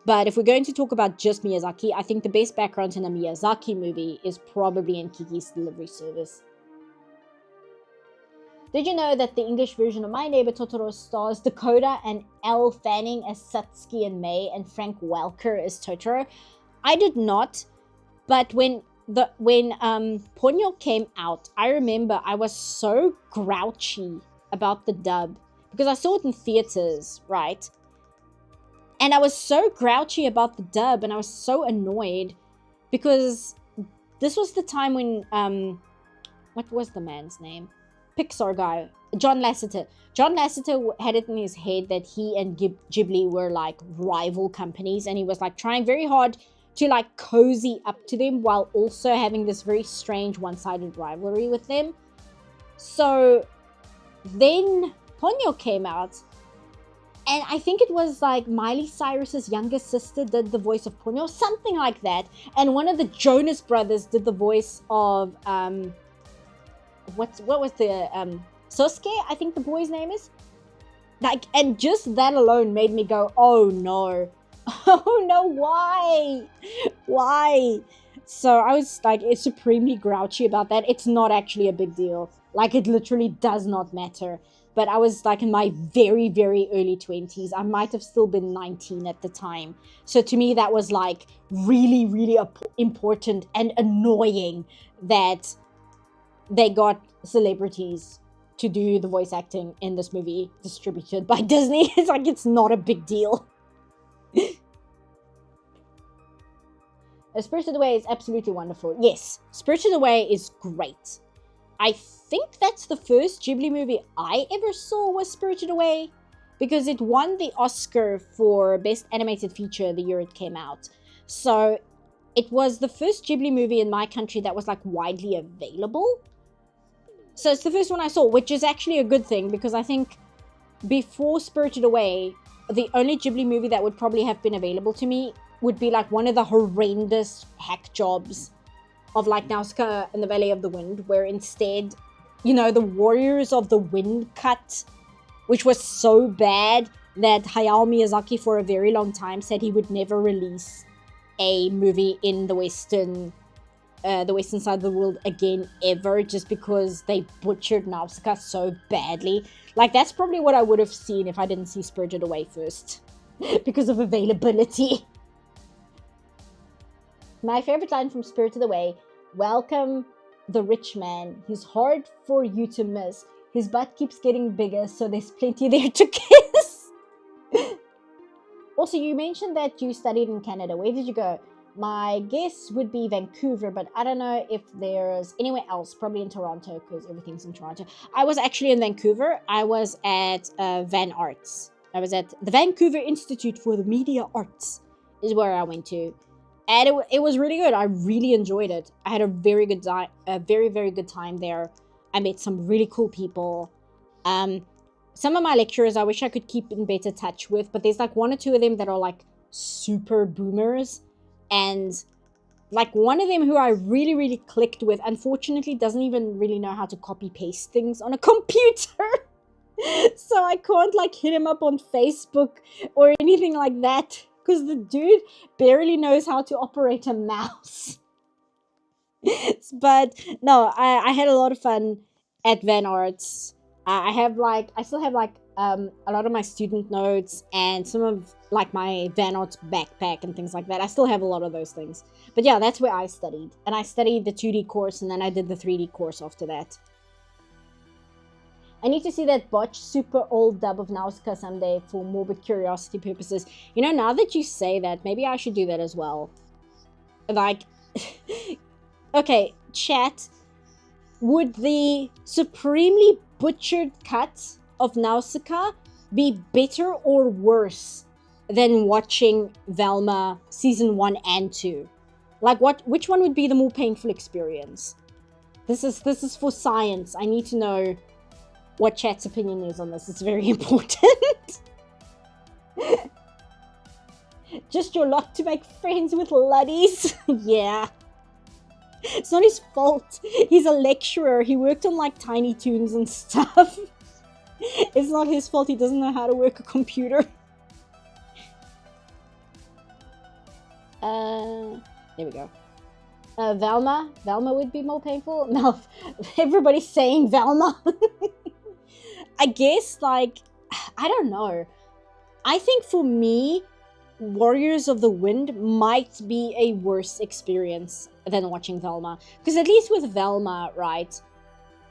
But if we're going to talk about just Miyazaki, I think the best backgrounds in a Miyazaki movie is probably in Kiki's Delivery Service. Did you know that the English version of My Neighbor Totoro stars Dakota and Elle Fanning as Satsuki and Mei and Frank Welker as Totoro? I did not, but when Ponyo came out, I remember I was so grouchy about the dub because I saw it in theaters, right? And I was so grouchy about the dub and I was so annoyed because this was the time when, what was the man's name? Pixar guy, John Lasseter. John Lasseter had it in his head that he and Ghibli were like rival companies, and he was like trying very hard to like cozy up to them while also having this very strange one-sided rivalry with them. So then Ponyo came out, and I think it was like Miley Cyrus's younger sister did the voice of Ponyo, something like that. And one of the Jonas Brothers did the voice of what was the Sosuke, I think the boy's name is. Like, and just that alone made me go, oh no. Oh no, why? So I was like supremely grouchy about that. It's not actually a big deal. Like, it literally does not matter. But I was like in my very, very early 20s. I might have still been 19 at the time. So to me, that was like really, really important and annoying that they got celebrities to do the voice acting in this movie distributed by Disney. It's like, it's not a big deal. Spirited Away is absolutely wonderful. Yes, Spirited Away is great. I think that's the first Ghibli movie I ever saw was Spirited Away, because it won the Oscar for Best Animated Feature the year it came out. So it was the first Ghibli movie in my country that was like widely available. So it's the first one I saw, which is actually a good thing, because I think before Spirited Away, the only Ghibli movie that would probably have been available to me would be like one of the horrendous hack jobs of like Nausicaa and the Valley of the Wind, where instead, you know, the Warriors of the Wind cut, which was so bad that Hayao Miyazaki for a very long time said he would never release a movie in the western side of the world again ever, just because they butchered Nausicaa so badly. Like, that's probably what I would have seen if I didn't see Spirited Away first, because of availability. My favorite line from Spirited Away: welcome the rich man. He's hard for you to miss. His butt keeps getting bigger, so there's plenty there to kiss. Also, you mentioned that you studied in Canada. Where did you go? My guess would be Vancouver, but I don't know if there's anywhere else. Probably in Toronto, because everything's in Toronto. I was actually in Vancouver. I was at Van Arts. I was at the Vancouver Institute for the Media Arts, is where I went to. And it was really good. I really enjoyed it. I had a very good time, a very, very good time there. I met some really cool people. Some of my lecturers I wish I could keep in better touch with, but there's like one or two of them that are like super boomers. And like one of them who I really, really clicked with, unfortunately doesn't even really know how to copy paste things on a computer. So I can't like hit him up on Facebook or anything like that, because the dude barely knows how to operate a mouse. But no, I had a lot of fun at Van Arts. I still have like a lot of my student notes and some of like my Van Art backpack and things like that. I still have a lot of those things. But yeah, that's where I studied. And I studied the 2D course and then I did the 3D course after that. I need to see that botched super old dub of Nausicaa someday for morbid curiosity purposes. You know, now that you say that, maybe I should do that as well. Like, okay, chat, would the supremely butchered cut of Nausicaa be better or worse than watching Velma season 1 and 2? Like, which one would be the more painful experience? This is for science. I need to know what chat's opinion is on this. It's very important. Just your luck to make friends with luddies. Yeah. It's not his fault. He's a lecturer. He worked on like Tiny Toons and stuff. It's not his fault he doesn't know how to work a computer. There we go. Velma would be more painful. No, everybody's saying Velma. I guess, like, I don't know. I think for me, Warriors of the Wind might be a worse experience than watching Velma. Because at least with Velma, right,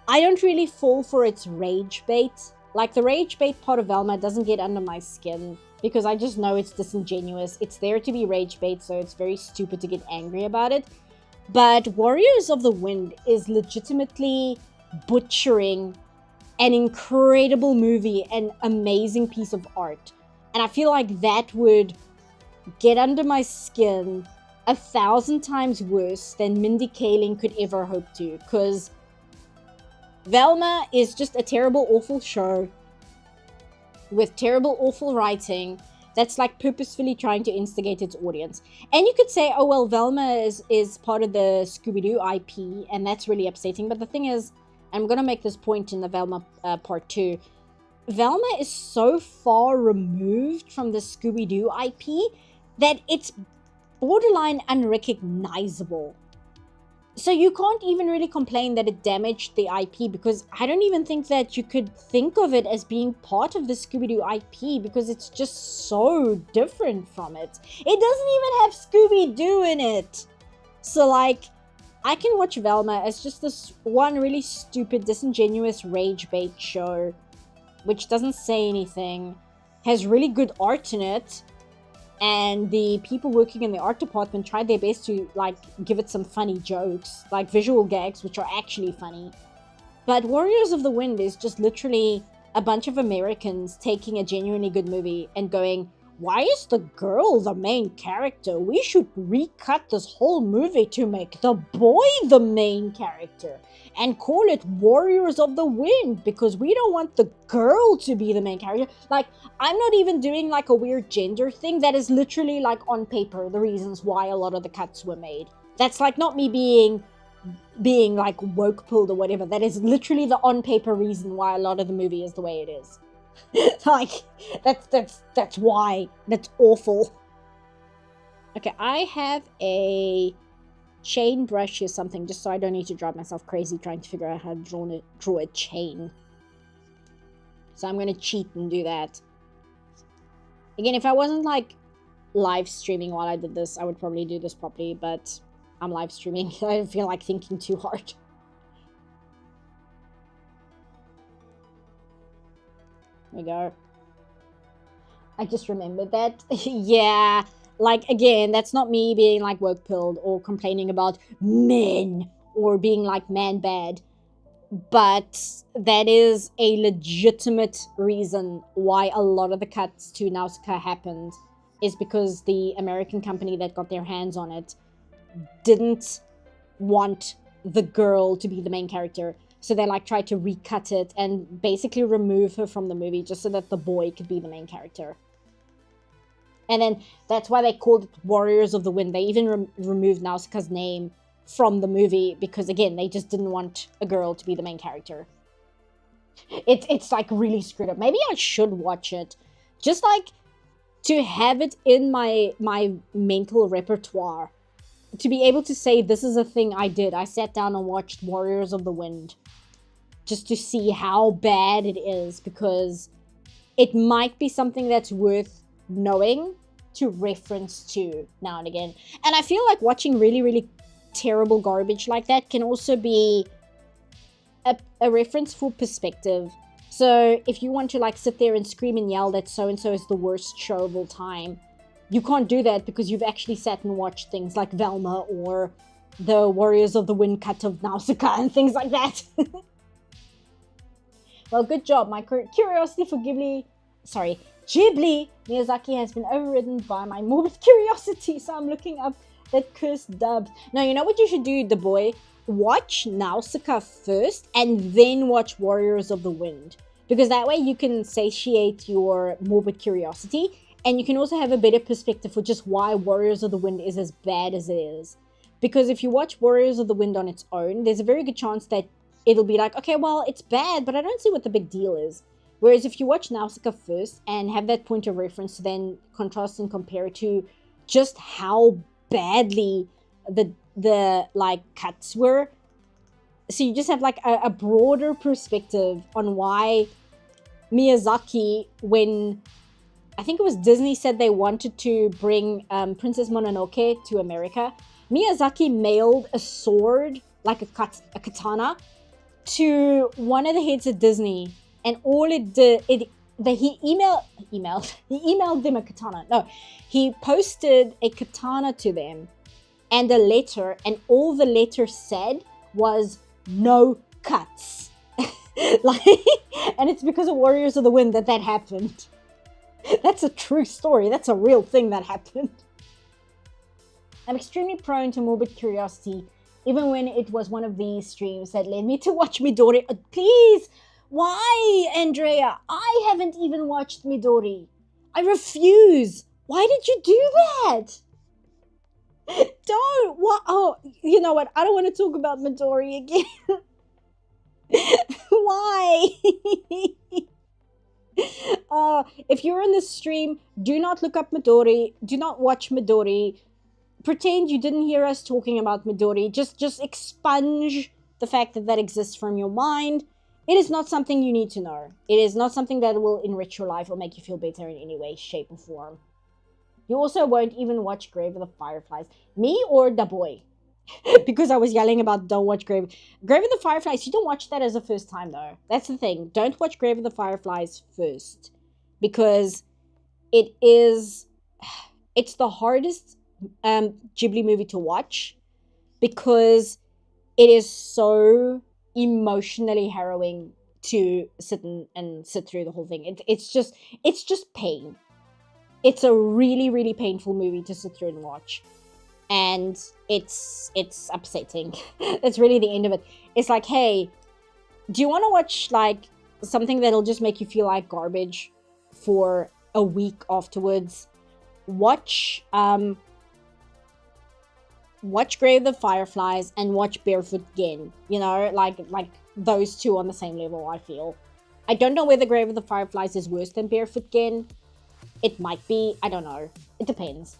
I don't really fall for its rage bait. Like, the rage bait part of Velma doesn't get under my skin because I just know it's disingenuous. It's there to be rage bait, so it's very stupid to get angry about it. But Warriors of the Wind is legitimately butchering an incredible movie, an amazing piece of art. And I feel like that would get under my skin 1,000 times worse than Mindy Kaling could ever hope to. Because Velma is just a terrible, awful show with terrible, awful writing that's like purposefully trying to instigate its audience. And you could say, oh well, Velma is part of the Scooby-Doo IP, and that's really upsetting. But the thing is, I'm going to make this point in the Velma part 2. Velma is so far removed from the Scooby-Doo IP that it's borderline unrecognizable. So you can't even really complain that it damaged the IP, because I don't even think that you could think of it as being part of the Scooby-Doo IP, because it's just so different from it. It doesn't even have Scooby-Doo in it. So like, I can watch Velma as just this one really stupid, disingenuous rage bait show, which doesn't say anything, has really good art in it, and the people working in the art department tried their best to, like, give it some funny jokes, like visual gags, which are actually funny. But Warriors of the Wind is just literally a bunch of Americans taking a genuinely good movie and going, why is the girl the main character? We should recut this whole movie to make the boy the main character and call it Warriors of the Wind, because we don't want the girl to be the main character. Like, I'm not even doing like a weird gender thing. That is literally like on paper the reasons why a lot of the cuts were made. That's like not me being like woke pilled or whatever. That is literally the on paper reason why a lot of the movie is the way it is. Like, that's why. That's awful. Okay, I have a chain brush or something, just so I don't need to drive myself crazy trying to figure out how to draw a chain. So I'm gonna cheat and do that. Again, if I wasn't like live streaming while I did this, I would probably do this properly, but I'm live streaming. I don't feel like thinking too hard. There we go. I just remembered that. Yeah, like, again, that's not me being like woke pilled or complaining about men or being like man bad, but that is a legitimate reason why a lot of the cuts to Nausicaa happened, is because the American company that got their hands on it didn't want the girl to be the main character. So they like tried to recut it and basically remove her from the movie just so that the boy could be the main character. And then that's why they called it Warriors of the Wind. They even removed Nausicaa's name from the movie because, again, they just didn't want a girl to be the main character. It's like really screwed up. Maybe I should watch it, just like to have it in my mental repertoire, to be able to say this is a thing I did. I sat down and watched Warriors of the Wind just to see how bad it is, because it might be something that's worth knowing to reference to now and again. And I feel like watching really, really terrible garbage like that can also be a reference for perspective. So if you want to like sit there and scream and yell that so-and-so is the worst show of all time, you can't do that because you've actually sat and watched things like Velma or the Warriors of the Wind cut of Nausicaa and things like that. Well, good job. My curiosity for Ghibli Miyazaki has been overridden by my morbid curiosity, so I'm looking up that cursed dub. Now, you know what you should do, the boy? Watch Nausicaa first and then watch Warriors of the Wind, because that way you can satiate your morbid curiosity and you can also have a better perspective for just why Warriors of the Wind is as bad as it is. Because if you watch Warriors of the Wind on its own, there's a very good chance that it'll be like, okay, well, it's bad, but I don't see what the big deal is. Whereas if you watch Nausicaa first and have that point of reference to then contrast and compare it to just how badly the like cuts were, so you just have like a broader perspective on why Miyazaki, when I think it was Disney said they wanted to bring Princess Mononoke to America, Miyazaki mailed a sword, like a katana, to one of the heads of Disney, and all it did, he emailed them a katana. No, he posted a katana to them and a letter, and all the letter said was no cuts. Like, and it's because of Warriors of the Wind that happened. That's a true story. That's a real thing that happened. I'm extremely prone to morbid curiosity, even when it was one of these streams that led me to watch Midori. Please, why, Andrea? I haven't even watched Midori. I refuse. Why did you do that? Don't. What? Oh, you know what? I don't want to talk about Midori again. Why? If you're in this stream, do not look up Midori. Do not watch Midori. Pretend you didn't hear us talking about Midori. Just expunge the fact that exists from your mind. It is not something you need to know. It is not something that will enrich your life or make you feel better in any way, shape, or form. You also won't even watch Grave of the Fireflies. Me or the boy? Because I was yelling about don't watch Grave of the Fireflies. You don't watch that as a first time though. That's the thing. Don't watch Grave of the Fireflies first. Because it's the hardest Ghibli movie to watch, because it is so emotionally harrowing to sit through the whole thing. It's just pain. It's a really, really painful movie to sit through and watch, and it's upsetting. That's really the end of it. It's like, hey, do you want to watch like something that'll just make you feel like garbage for a week afterwards? Watch Grave of the Fireflies and watch Barefoot Gen. You know, like those two on the same level, I feel. I don't know whether Grave of the Fireflies is worse than Barefoot Gen. It might be. I don't know. It depends.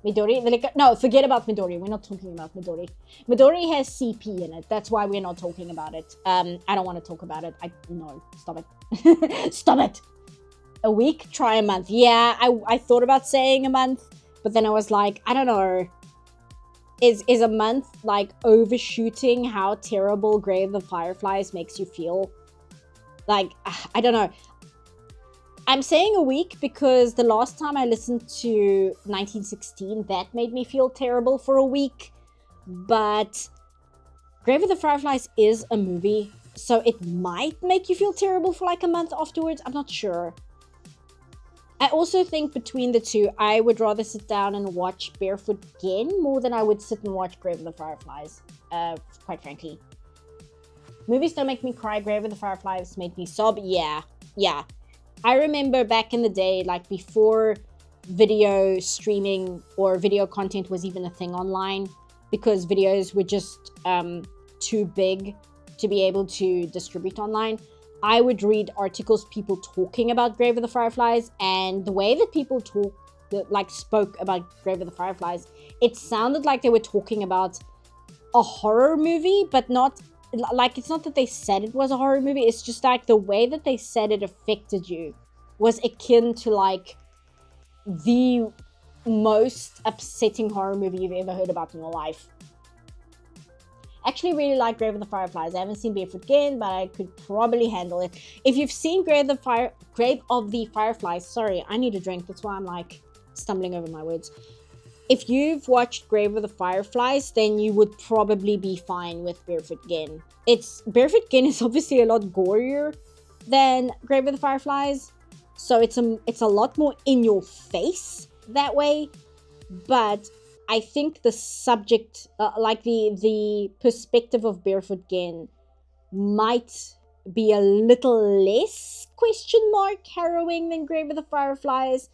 Midori? No, forget about Midori. We're not talking about Midori. Midori has CP in it. That's why we're not talking about it. I don't want to talk about it. No, stop it. Stop it. A week? Try a month. Yeah, I thought about saying a month, but then I was like, I don't know. Is a month like overshooting how terrible Grave of the Fireflies makes you feel? Like, I don't know. I'm saying a week because the last time I listened to 1916, that made me feel terrible for a week. But Grave of the Fireflies is a movie, so it might make you feel terrible for like a month afterwards. I'm not sure. I also think between the two, I would rather sit down and watch Barefoot Gen more than I would sit and watch Grave of the Fireflies, quite frankly. Movies don't make me cry. Grave of the Fireflies made me sob. Yeah. I remember back in the day, like before video streaming or video content was even a thing online, because videos were just too big to be able to distribute online. I would read articles, people talking about Grave of the Fireflies, and the way that people spoke about Grave of the Fireflies, it sounded like they were talking about a horror movie, but not, like, it's not that they said it was a horror movie, it's just like the way that they said it affected you was akin to like the most upsetting horror movie you've ever heard about in your life. Actually really like Grave of the Fireflies. I haven't seen Barefoot Gen, but I could probably handle it. If you've seen Grave of the Fireflies, sorry, I need a drink. That's why I'm like stumbling over my words. If you've watched Grave of the Fireflies, then you would probably be fine with Barefoot Gen. Barefoot Gen is obviously a lot gorier than Grave of the Fireflies, so it's a lot more in your face that way, but I think the subject, like the perspective of Barefoot Gen might be a little less harrowing than Grave of the Fireflies,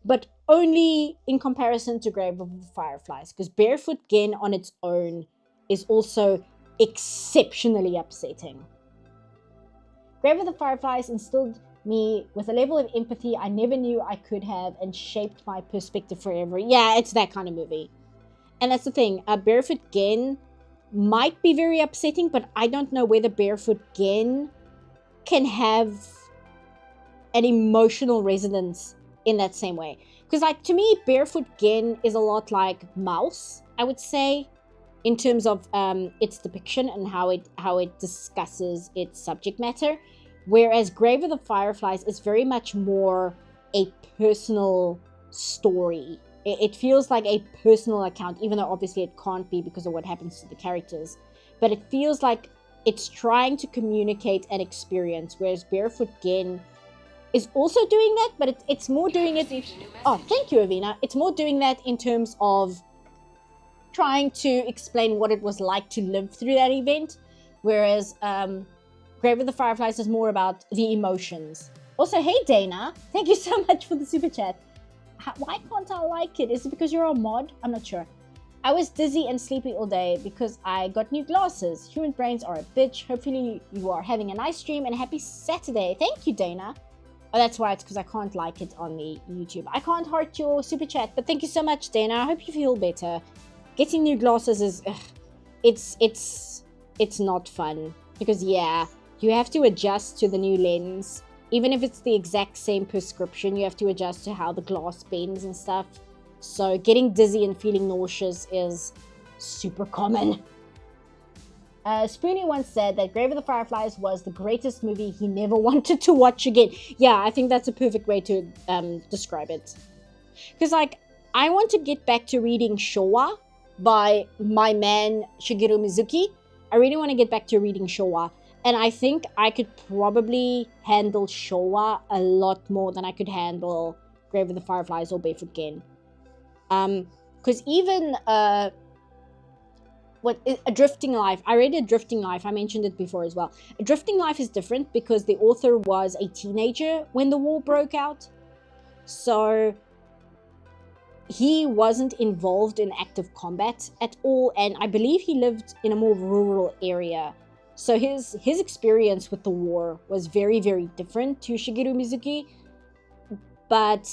but only in comparison to Grave of the Fireflies, because Barefoot Gen on its own is also exceptionally upsetting. Grave of the Fireflies instilled me with a level of empathy I never knew I could have and shaped my perspective forever. Yeah, it's that kind of movie. And that's the thing, Barefoot Gen might be very upsetting, but I don't know whether Barefoot Gen can have an emotional resonance in that same way. Because like to me, Barefoot Gen is a lot like Mouse, I would say, in terms of its depiction and how it discusses its subject matter. Whereas Grave of the Fireflies is very much more a personal story. It feels like a personal account, even though obviously it can't be because of what happens to the characters. But it feels like it's trying to communicate an experience, whereas Barefoot Gen is also doing that, but it's more doing it... Oh, thank you, Avina. It's more doing that in terms of trying to explain what it was like to live through that event, whereas Grave of the Fireflies is more about the emotions. Also, hey Dana, thank you so much for the super chat. Why can't I like it? Is it because you're a mod? I'm not sure. I was dizzy and sleepy all day because I got new glasses. Human brains are a bitch. Hopefully you are having a nice stream and a happy Saturday. Thank you, Dana. Oh, that's why it's because I can't like it on the YouTube. I can't heart your super chat, but thank you so much, Dana. I hope you feel better. Getting new glasses is... it's not fun. Because, yeah, you have to adjust to the new lens. Even if it's the exact same prescription, you have to adjust to how the glass bends and stuff. So getting dizzy and feeling nauseous is super common. Spoonie once said that Grave of the Fireflies was the greatest movie he never wanted to watch again. Yeah, I think that's a perfect way to describe it. Because, like, I want to get back to reading Showa by my man Shigeru Mizuki. I really want to get back to reading Showa. And I think I could probably handle Showa a lot more than I could handle Grave of the Fireflies or Barefoot Gen. Because even A Drifting Life, I read A Drifting Life, I mentioned it before as well. A Drifting Life is different because the author was a teenager when the war broke out. So he wasn't involved in active combat at all, and I believe he lived in a more rural area. So his experience with the war was very, very different to Shigeru Mizuki. But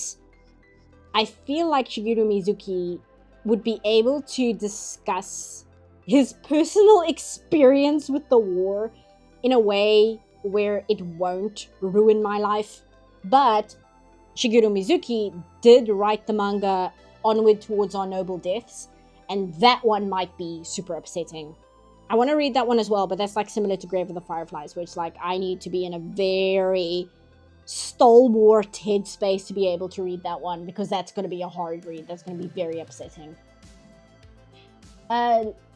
I feel like Shigeru Mizuki would be able to discuss his personal experience with the war in a way where it won't ruin my life. But Shigeru Mizuki did write the manga Onward Towards Our Noble Deaths, and that one might be super upsetting. I want to read that one as well, but that's like similar to Grave of the Fireflies, where it's like I need to be in a very stalwart headspace to be able to read that one, because that's going to be a hard read. That's going to be very upsetting.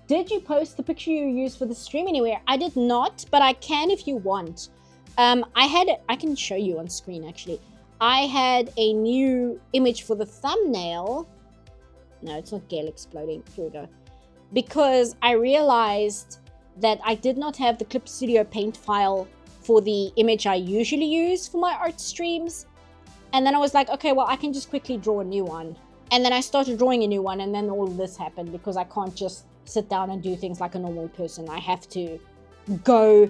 Did you post the picture you used for the stream anywhere? I did not, but I can if you want. I can show you on screen actually. I had a new image for the thumbnail. No, it's not Gale exploding. Here we go. Because I realized that I did not have the Clip Studio Paint file for the image I usually use for my art streams. And then I was like, okay, well, I can just quickly draw a new one. And then I started drawing a new one, and then all of this happened because I can't just sit down and do things like a normal person. I have to go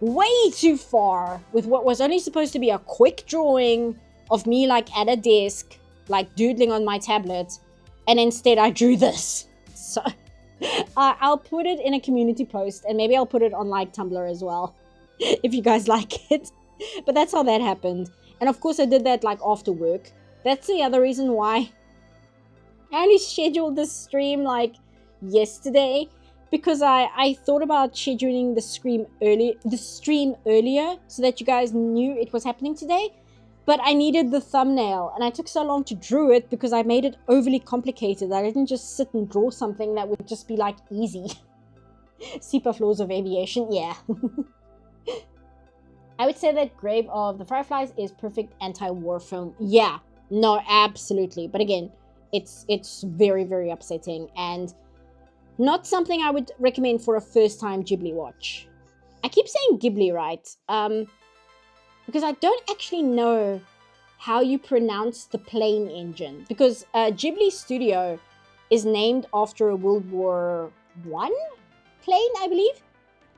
way too far with what was only supposed to be a quick drawing of me like at a desk, like doodling on my tablet, and instead I drew this. So I'll put it in a community post, and maybe I'll put it on like Tumblr as well if you guys like it. But that's how that happened. And of course I did that like after work. That's the other reason why I only scheduled this stream like yesterday, because I thought about scheduling the stream earlier so that you guys knew it was happening today. But I needed the thumbnail, and I took so long to draw it because I made it overly complicated. I didn't just sit and draw something that would just be like easy. CPAF laws of aviation, yeah. I would say that Grave of the Fireflies is perfect anti-war film. Yeah, no, absolutely. But again, it's very, very upsetting and not something I would recommend for a first-time Ghibli watch. I keep saying Ghibli, right? Because I don't actually know how you pronounce the plane engine. Because Ghibli Studio is named after a World War I plane, I believe.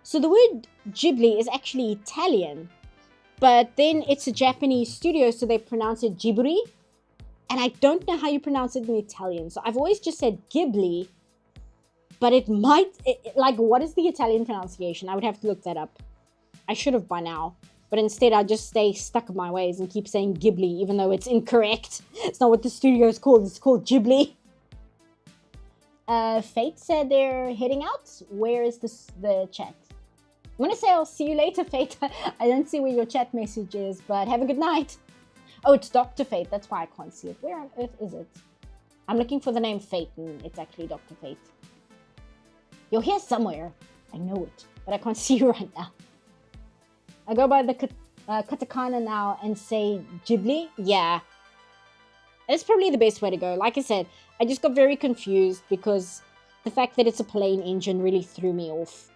So the word Ghibli is actually Italian. But then it's a Japanese studio, so they pronounce it Ghibli. And I don't know how you pronounce it in Italian. So I've always just said Ghibli. But it might... like, what is the Italian pronunciation? I would have to look that up. I should have by now. But instead, I just stay stuck in my ways and keep saying Ghibli, even though it's incorrect. It's not what the studio is called. It's called Ghibli. Fate said they're heading out. Where is the chat? I'm going to say I'll see you later, Fate. I don't see where your chat message is, but have a good night. Oh, it's Dr. Fate. That's why I can't see it. Where on earth is it? I'm looking for the name Fate, and it's actually Dr. Fate. You're here somewhere. I know it, but I can't see you right now. I go by the katakana now and say Ghibli. Yeah. It's probably the best way to go. Like I said, I just got very confused because the fact that it's a plane engine really threw me off.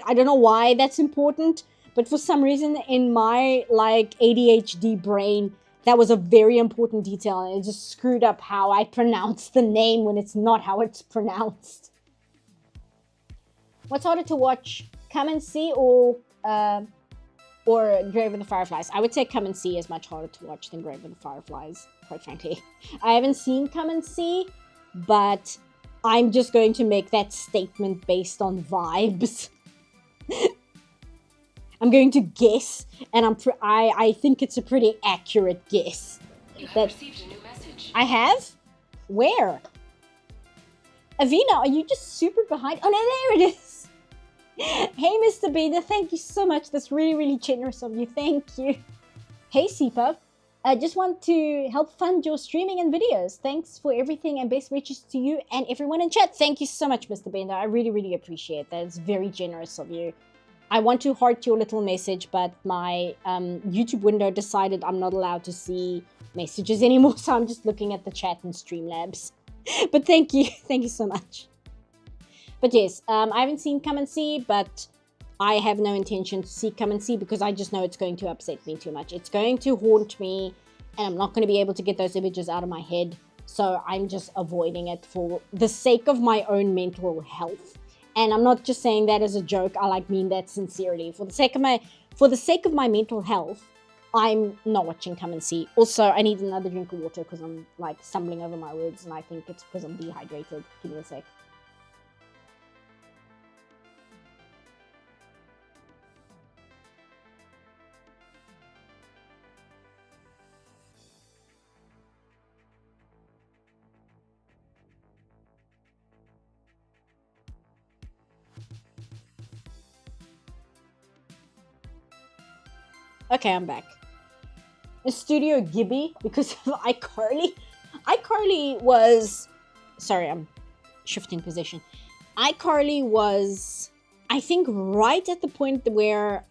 I don't know why that's important, but for some reason in my like ADHD brain, that was a very important detail, and it just screwed up how I pronounce the name when it's not how it's pronounced. What's harder to watch? Come and See or Grave of the Fireflies? I would say Come and See is much harder to watch than Grave of the Fireflies, quite frankly. I haven't seen Come and See, but I'm just going to make that statement based on vibes. I'm going to guess, and I think it's a pretty accurate guess. You have received a new message. I have? Where? Avina, are you just super behind? Oh no, there it is! Hey, Mr. Beda, thank you so much. That's really, really generous of you. Thank you. Hey, Sipa. I just want to help fund your streaming and videos. Thanks for everything and best wishes to you and everyone in chat. Thank you so much, Mr. Bender. I really, really appreciate that. It's very generous of you. I want to heart your little message, but my YouTube window decided I'm not allowed to see messages anymore, so I'm just looking at the chat and Streamlabs. But thank you. Thank you so much. But yes, I haven't seen Come and See, but I have no intention to see Come and See because I just know it's going to upset me too much. It's going to haunt me, and I'm not going to be able to get those images out of my head. So I'm just avoiding it for the sake of my own mental health. And I'm not just saying that as a joke. I mean that sincerely. For the sake of my mental health, I'm not watching Come and See. Also, I need another drink of water because I'm like stumbling over my words, and I think it's because I'm dehydrated. Give me a sec. Okay, I'm back. Studio Ghibli because of iCarly. iCarly was... Sorry, I'm shifting position. iCarly was, I think, right at the point where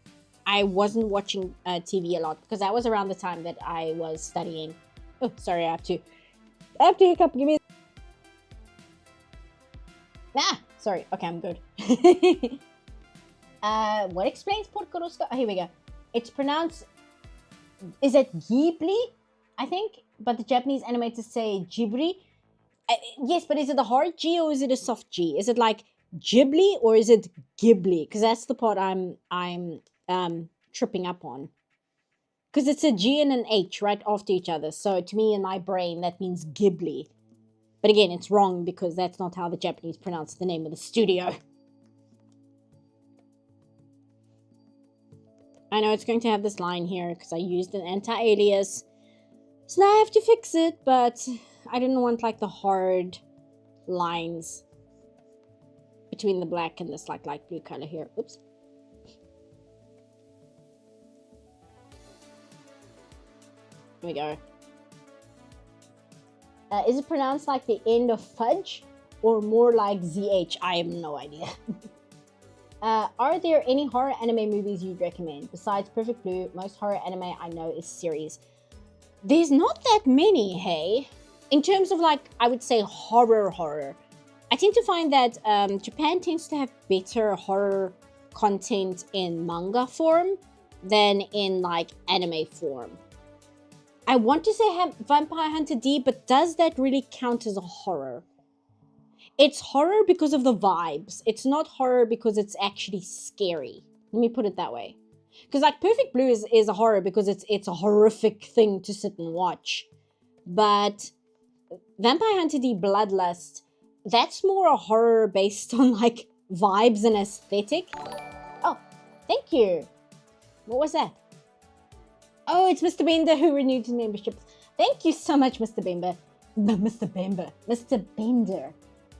I wasn't watching TV a lot because that was around the time that I was studying. Oh, sorry, I have to hiccup. Give me... Ah, sorry. Okay, I'm good. What explains Porcoroska? Oh, here we go. It's pronounced, is it Ghibli? I think, but the Japanese animators say Ghibli. Yes, but is it a hard G or is it a soft G? Is it like Ghibli or is it Ghibli? Because that's the part I'm tripping up on. Because it's a G and an H right after each other. So to me in my brain that means Ghibli. But again, it's wrong because that's not how the Japanese pronounce the name of the studio. I know it's going to have this line here because I used an anti-alias. So now I have to fix it, but I didn't want like the hard lines between the black and this like light blue color here. Oops. Here we go. Is it pronounced like the end of fudge or more like ZH? I have no idea. Are there any horror anime movies you'd recommend? Besides Perfect Blue, most horror anime I know is series. There's not that many, hey? In terms of like, I would say horror. I tend to find that Japan tends to have better horror content in manga form than in like anime form. I want to say Vampire Hunter D, but does that really count as a horror? It's horror because of the vibes. It's not horror because it's actually scary. Let me put it that way. Because like Perfect Blue is a horror because it's a horrific thing to sit and watch. But Vampire Hunter D Bloodlust, that's more a horror based on like vibes and aesthetic. Oh, thank you. What was that? Oh, it's Mr. Bender who renewed his membership. Thank you so much, Mr. Bender. Mr. Bender.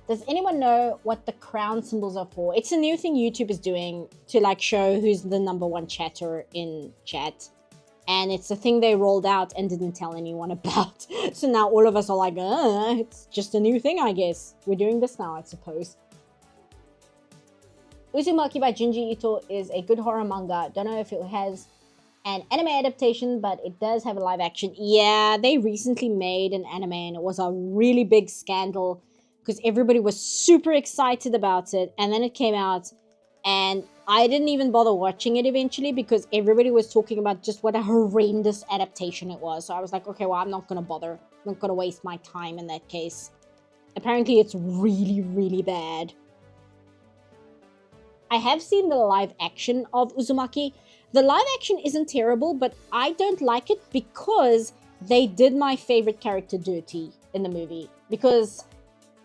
Does anyone know what the crown symbols are for? It's a new thing YouTube is doing to like show who's the #1 chatter in chat. And it's a thing they rolled out and didn't tell anyone about. So now all of us are like, it's just a new thing, I guess. We're doing this now, I suppose. Uzumaki by Junji Ito is a good horror manga. Don't know if it has an anime adaptation, but it does have a live action. Yeah, they recently made an anime and it was a really big scandal because everybody was super excited about it. And then it came out and I didn't even bother watching it eventually because everybody was talking about just what a horrendous adaptation it was. So I was like, okay, well, I'm not going to bother. I'm not going to waste my time in that case. Apparently, it's really, really bad. I have seen the live action of Uzumaki. The live action isn't terrible, but I don't like it because they did my favorite character dirty in the movie. Because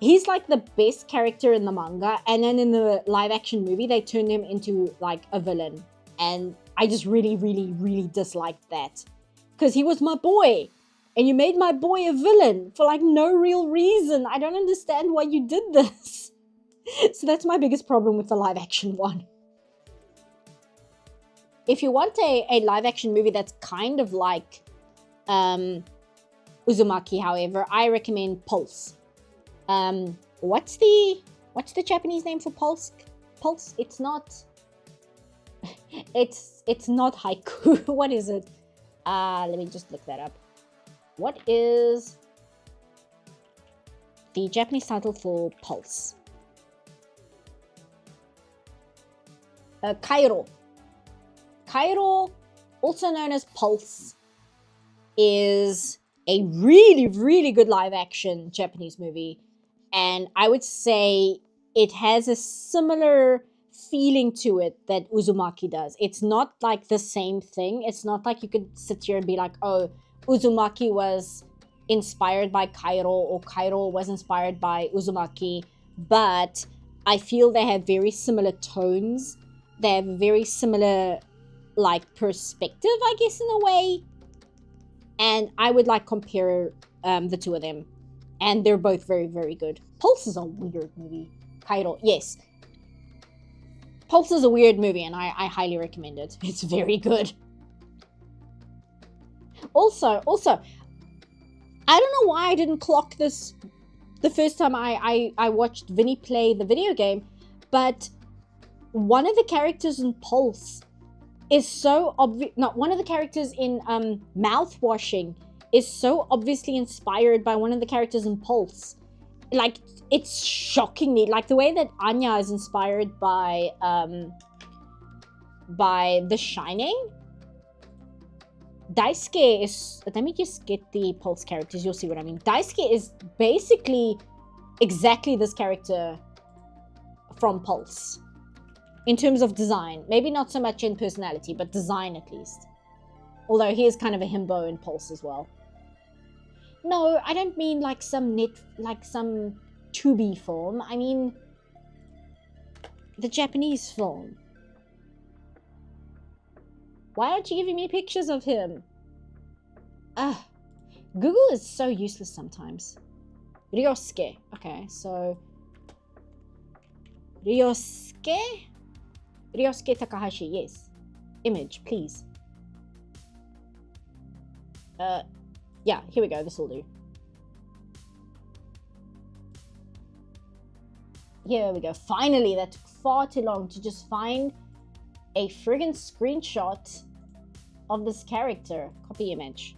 he's like the best character in the manga, and then in the live action movie, they turned him into like a villain. And I just really, really, really disliked that. Because he was my boy, and you made my boy a villain for like no real reason. I don't understand why you did this. So that's my biggest problem with the live action one. If you want a live action movie that's kind of like Uzumaki, however, I recommend Pulse. What's the Japanese name for Pulse? Pulse? It's not haiku. What is it? Let me just look that up. What is the Japanese title for Pulse? Kairo. Kairo, also known as Pulse, is a really, really good live-action Japanese movie. And I would say it has a similar feeling to it that Uzumaki does. It's not like the same thing. It's not like you could sit here and be like, oh, Uzumaki was inspired by Kairo or Kairo was inspired by Uzumaki. But I feel they have very similar tones. They have very similar, like, perspective, I guess, in a way. And I would, like, compare the two of them. And they're both very, very good. Pulse is a weird movie. Kairo, yes. Pulse is a weird movie, and I highly recommend it. It's very good. Also, I don't know why I didn't clock this the first time I watched Vinny play the video game, but one of the characters in Pulse is so obvious. Not one of the characters in Mouthwashing is so obviously inspired by one of the characters in Pulse. Like, it's shockingly like the way that Anya is inspired by The Shining. Daisuke is, let me just get the Pulse characters, you'll see what I mean. Daisuke is basically exactly this character from Pulse. In terms of design. Maybe not so much in personality, but design at least. Although he is kind of a himbo in Pulse as well. No, I don't mean like some 2B film. I mean the Japanese film. Why aren't you giving me pictures of him? Ah, Google is so useless sometimes. Ryosuke. Okay, so Ryosuke Takahashi, yes. Image, please. Yeah, here we go, this will do. Here we go. Finally, that took far too long to just find a friggin' screenshot of this character. Copy image.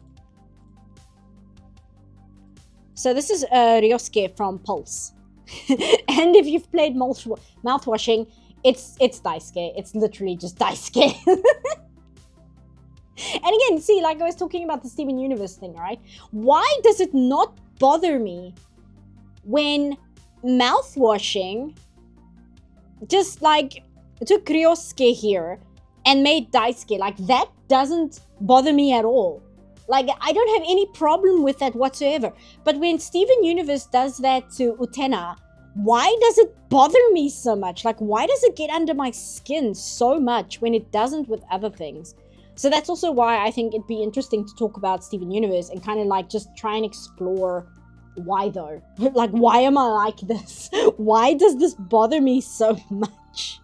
So this is Ryosuke from Pulse. And if you've played mouthwashing, it's Daisuke. It's literally just Daisuke. And again, see, like I was talking about the Steven Universe thing, right? Why does it not bother me when mouthwashing just like took Ryosuke here and made Daisuke? Like, that doesn't bother me at all. Like, I don't have any problem with that whatsoever. But when Steven Universe does that to Utena, why does it bother me so much? Like, why does it get under my skin so much when it doesn't with other things? So that's also why I think it'd be interesting to talk about Steven Universe and kind of like just try and explore why though. Like, why am I like this? Why does this bother me so much?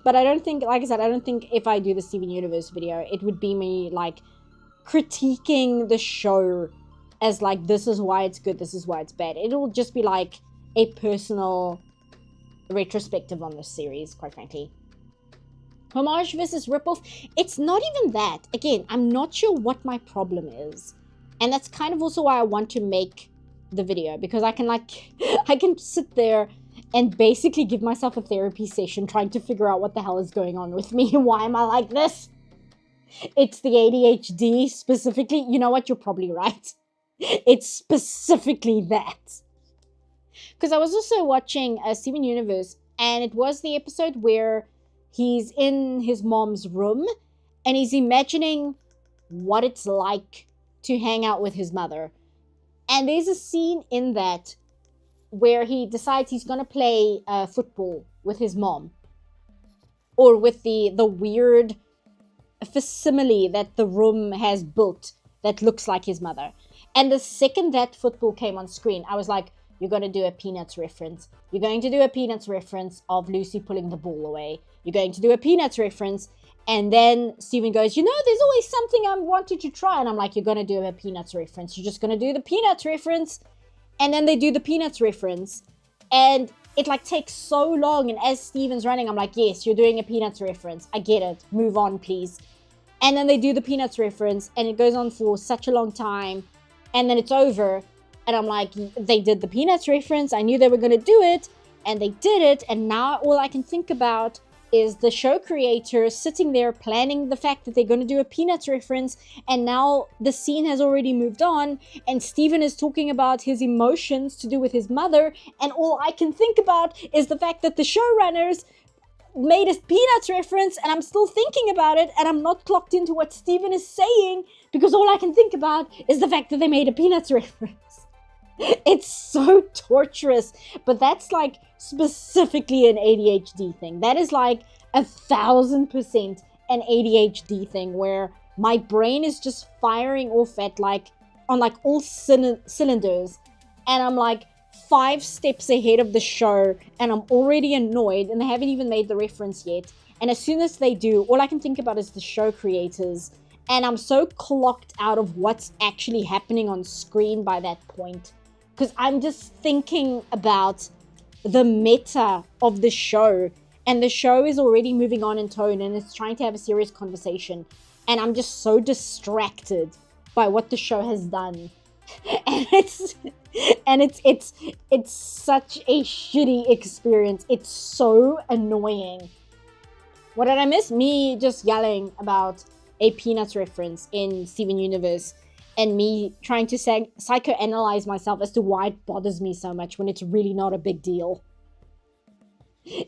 But I don't think, like I said, I don't think if I do the Steven Universe video, it would be me like critiquing the show as like, this is why it's good, this is why it's bad. It'll just be like a personal retrospective on this series, quite frankly. Homage versus ripoff, it's not even that. Again, I'm not sure what my problem is. And that's kind of also why I want to make the video, because I can like, I can sit there and basically give myself a therapy session trying to figure out what the hell is going on with me. Why am I like this? It's the ADHD specifically. You know what? You're probably right. It's specifically that. Because I was also watching Steven Universe, and it was the episode where he's in his mom's room and he's imagining what it's like to hang out with his mother. And there's a scene in that where he decides he's going to play football with his mom. Or with the weird facsimile that the room has built that looks like his mother. And the second that football came on screen, I was like, you're going to do a Peanuts reference. You're going to do a Peanuts reference of Lucy pulling the ball away. You're going to do a Peanuts reference. And then Steven goes, you know, there's always something I wanted to try. And I'm like, you're going to do a Peanuts reference. You're just going to do the Peanuts reference. And then they do the Peanuts reference. And it like takes so long. And as Steven's running, I'm like, yes, you're doing a Peanuts reference. I get it. Move on, please. And then they do the Peanuts reference. And it goes on for such a long time. And then it's over. And I'm like, they did the Peanuts reference. I knew they were going to do it. And they did it. And now all I can think about is the show creator sitting there planning the fact that they're going to do a Peanuts reference. And now the scene has already moved on. And Steven is talking about his emotions to do with his mother. And all I can think about is the fact that the showrunners made a Peanuts reference. And I'm still thinking about it. And I'm not clocked into what Steven is saying. Because all I can think about is the fact that they made a Peanuts reference. It's so torturous, but that's like specifically an ADHD thing. That is like 1000% an ADHD thing where my brain is just firing off at like on like all cylinders, and I'm like 5 steps ahead of the show, and I'm already annoyed, and they haven't even made the reference yet. And as soon as they do, all I can think about is the show creators, and I'm so clocked out of what's actually happening on screen by that point. Because I'm just thinking about the meta of the show. And the show is already moving on in tone. And it's trying to have a serious conversation. And I'm just so distracted by what the show has done. And it's such a shitty experience. It's so annoying. What did I miss? Me just yelling about a Peanuts reference in Steven Universe. And me trying to psychoanalyze myself as to why it bothers me so much when it's really not a big deal.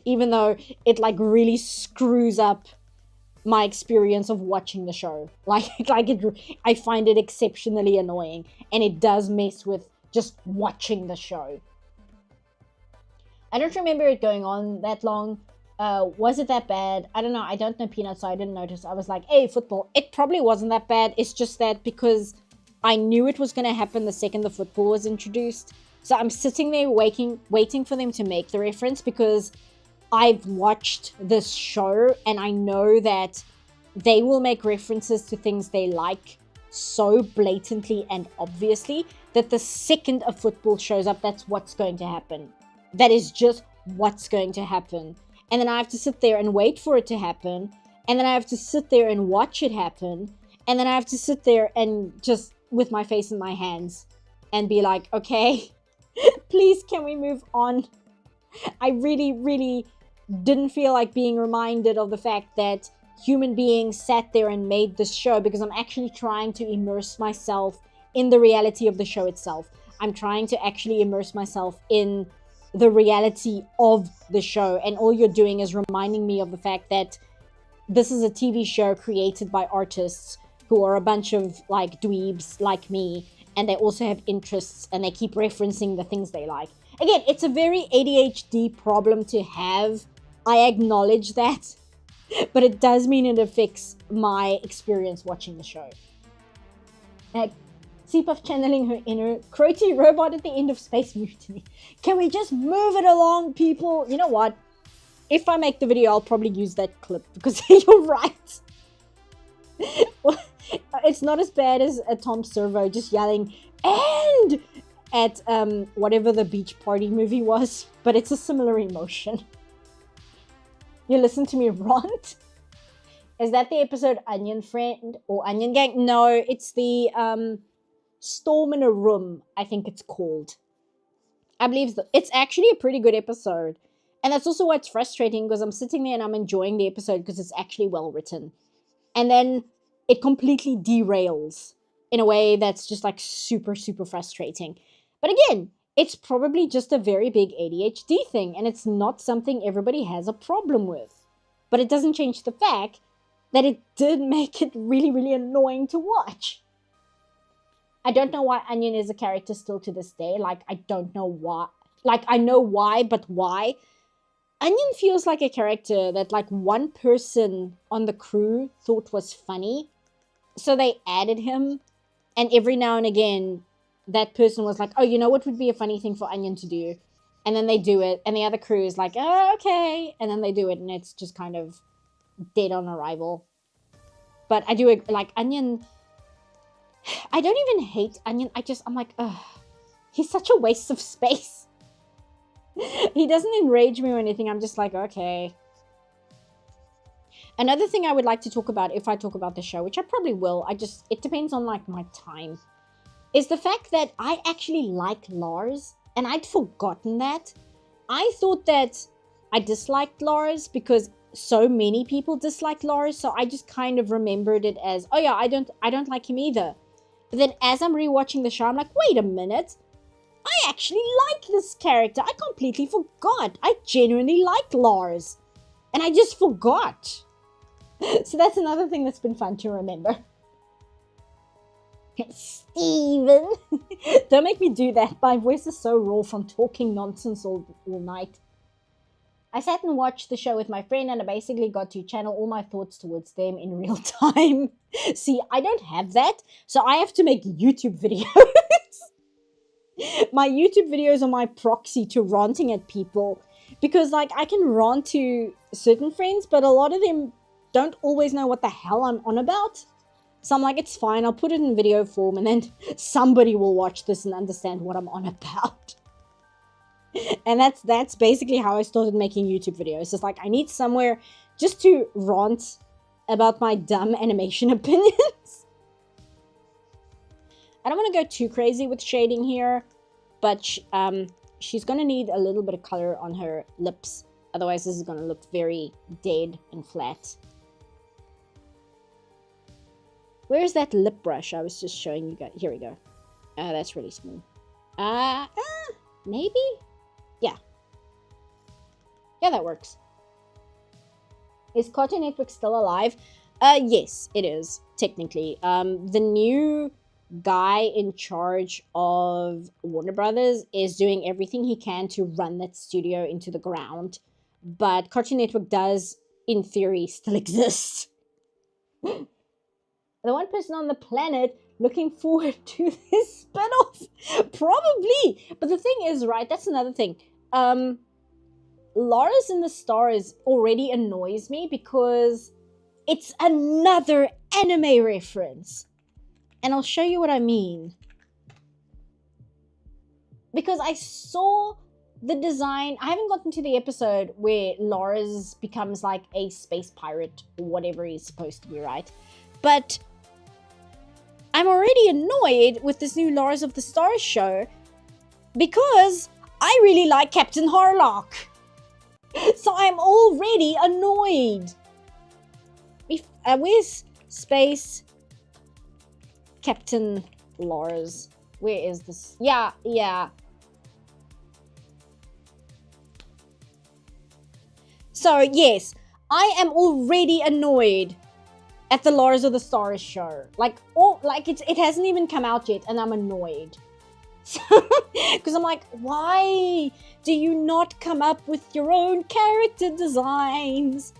Even though it like really screws up my experience of watching the show. I find it exceptionally annoying. And it does mess with just watching the show. I don't remember it going on that long. Was it that bad? I don't know. I don't know Peanut, so I didn't notice. I was like, hey, football. It probably wasn't that bad. It's just that because I knew it was going to happen the second the football was introduced. So I'm sitting there waiting for them to make the reference because I've watched this show and I know that they will make references to things they like so blatantly and obviously that the second a football shows up, that's what's going to happen. That is just what's going to happen. And then I have to sit there and wait for it to happen. And then I have to sit there and watch it happen. And then I have to sit there and just with my face in my hands and be like, okay, please can we move on? I really, really didn't feel like being reminded of the fact that human beings sat there and made this show because I'm actually trying to immerse myself in the reality of the show itself. I'm trying to actually immerse myself in the reality of the show, and all you're doing is reminding me of the fact that this is a TV show created by artists who are a bunch of like dweebs like me, and they also have interests and they keep referencing the things they like. Again, it's a very ADHD problem to have. I acknowledge that, but it does mean it affects my experience watching the show. Seapuff channeling her inner Croty robot at the end of Space Mutiny. Can we just move it along, people? You know what? If I make the video, I'll probably use that clip because you're right. It's not as bad as a Tom Servo just yelling "and" at whatever the beach party movie was, but it's a similar emotion. You listen to me rant? Is that the episode Onion Friend or Onion Gang? No, it's the Storm in a Room, I think it's called. I believe it's actually a pretty good episode. And that's also why it's frustrating, because I'm sitting there and I'm enjoying the episode because it's actually well written. And then it completely derails in a way that's just like super, super frustrating. But again, it's probably just a very big ADHD thing, and it's not something everybody has a problem with. But it doesn't change the fact that it did make it really, really annoying to watch. I don't know why Onion is a character still to this day. Like, I don't know why. Like, I know why, but why? Onion feels like a character that, like, one person on the crew thought was funny. So they added him. And every now and again, that person was like, oh, you know what would be a funny thing for Onion to do? And then they do it. And the other crew is like, oh, okay. And then they do it. And it's just kind of dead on arrival. But I do, like, Onion... I don't even hate Onion. I'm like, ugh. He's such a waste of space. He doesn't enrage me or anything. I'm just like, okay. Another thing I would like to talk about, if I talk about the show, which I probably will, it depends on, like, my time, is the fact that I actually like Lars, and I'd forgotten that. I thought that I disliked Lars because so many people dislike Lars, so I just kind of remembered it as, oh yeah, I don't like him either. But then as I'm rewatching the show, I'm like, wait a minute. I actually like this character. I completely forgot. I genuinely like Lars. And I just forgot. So that's another thing that's been fun to remember. Steven. Don't make me do that. My voice is so raw from talking nonsense all night. I sat and watched the show with my friend, and I basically got to channel all my thoughts towards them in real time. See, I don't have that, so I have to make YouTube videos. My YouTube videos are my proxy to ranting at people, because, like, I can rant to certain friends, but a lot of them don't always know what the hell I'm on about. So I'm like, it's fine, I'll put it in video form, and then somebody will watch this and understand what I'm on about. And that's basically how I started making YouTube videos. It's like, I need somewhere just to rant about my dumb animation opinions. I don't want to go too crazy with shading here, but she's going to need a little bit of color on her lips. Otherwise, this is going to look very dead and flat. Where's that lip brush I was just showing you guys? Here we go. That's really small. Maybe? Yeah. Yeah, that works. Is Cartoon Network still alive? Yes, it is, technically. The new guy in charge of Warner Brothers is doing everything he can to run that studio into the ground. but Cartoon Network does, in theory, still exist. The one person on the planet looking forward to this spin-off? Probably. But the thing is, right, that's another thing. Lars in the Stars already annoys me because it's another anime reference. And I'll show you what I mean. Because I saw the design. I haven't gotten to the episode where Lars becomes like a space pirate or whatever he's supposed to be, right? But I'm already annoyed with this new Lars of the Stars show because I really like Captain Harlock. So I'm already annoyed. Where's Space Captain Lars? Where is this? Yeah. So yes, I am already annoyed at the Lars of the Stars show. It hasn't even come out yet, and I'm annoyed. Because I'm like, why do you not come up with your own character designs?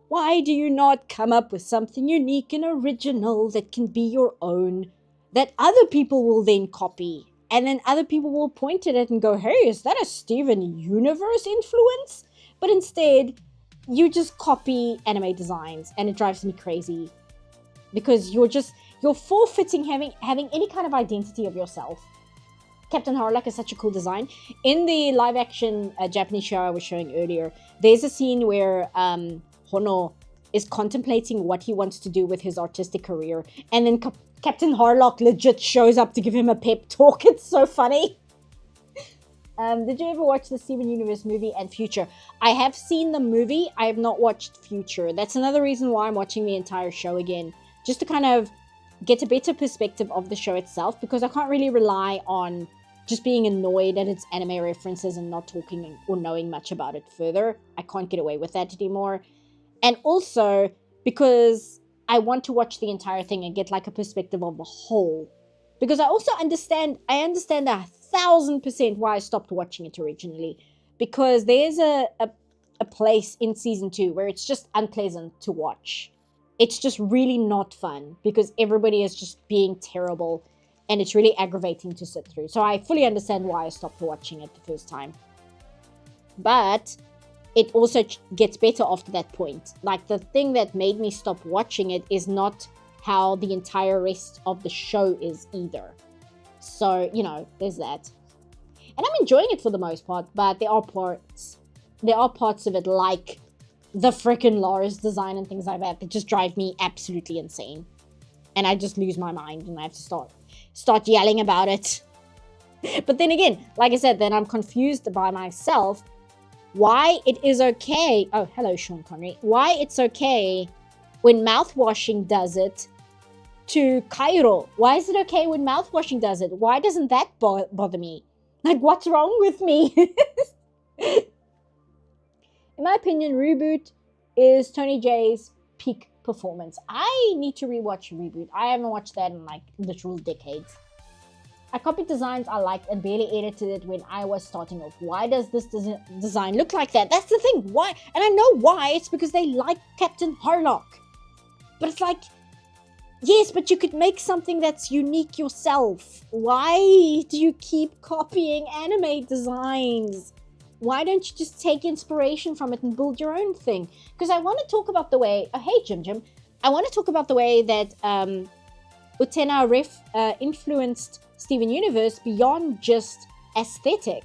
Why do you not come up with something unique and original that can be your own, that other people will then copy? And then other people will point at it and go, hey, is that a Steven Universe influence? But instead, you just copy anime designs, and it drives me crazy. Because you're forfeiting having any kind of identity of yourself. Captain Harlock is such a cool design. In the live-action Japanese show I was showing earlier, there's a scene where Hono is contemplating what he wants to do with his artistic career, and then Captain Harlock legit shows up to give him a pep talk. It's so funny. Did you ever watch the Steven Universe movie and Future? I have seen the movie. I have not watched Future. That's another reason why I'm watching the entire show again. Just to kind of get a better perspective of the show itself, because I can't really rely on just being annoyed at its anime references and not talking or knowing much about it further. I can't get away with that anymore. And also because I want to watch the entire thing and get like a perspective of the whole. Because I also understand 1,000% why I stopped watching it originally. Because there's a place in season 2 where it's just unpleasant to watch. It's just really not fun because everybody is just being terrible and it's really aggravating to sit through. So I fully understand why I stopped watching it the first time. But it also gets better after that point. Like, the thing that made me stop watching it is not how the entire rest of the show is either. So, you know, there's that. And I'm enjoying it for the most part, but there are parts of it, like the frickin' Lars design and things like that just drive me absolutely insane. And I just lose my mind and I have to start yelling about it. But then again, like I said, then I'm confused by myself why it is okay. Oh, hello, Sean Connery. Why it's okay when mouthwashing does it to Cairo. Why is it okay when mouthwashing does it? Why doesn't that bother me? Like, what's wrong with me? In my opinion, Reboot is Tony J's peak performance. I need to rewatch Reboot. I haven't watched that in like literal decades. I copied designs I liked and barely edited it when I was starting off. Why does this design look like that? That's the thing. Why? And I know why. It's because they like Captain Harlock. But it's like, yes, but you could make something that's unique yourself. Why do you keep copying anime designs? Why don't you just take inspiration from it and build your own thing? Because I want to talk about the way... Oh, hey, Jim. I want to talk about the way that Utena influenced Steven Universe beyond just aesthetic.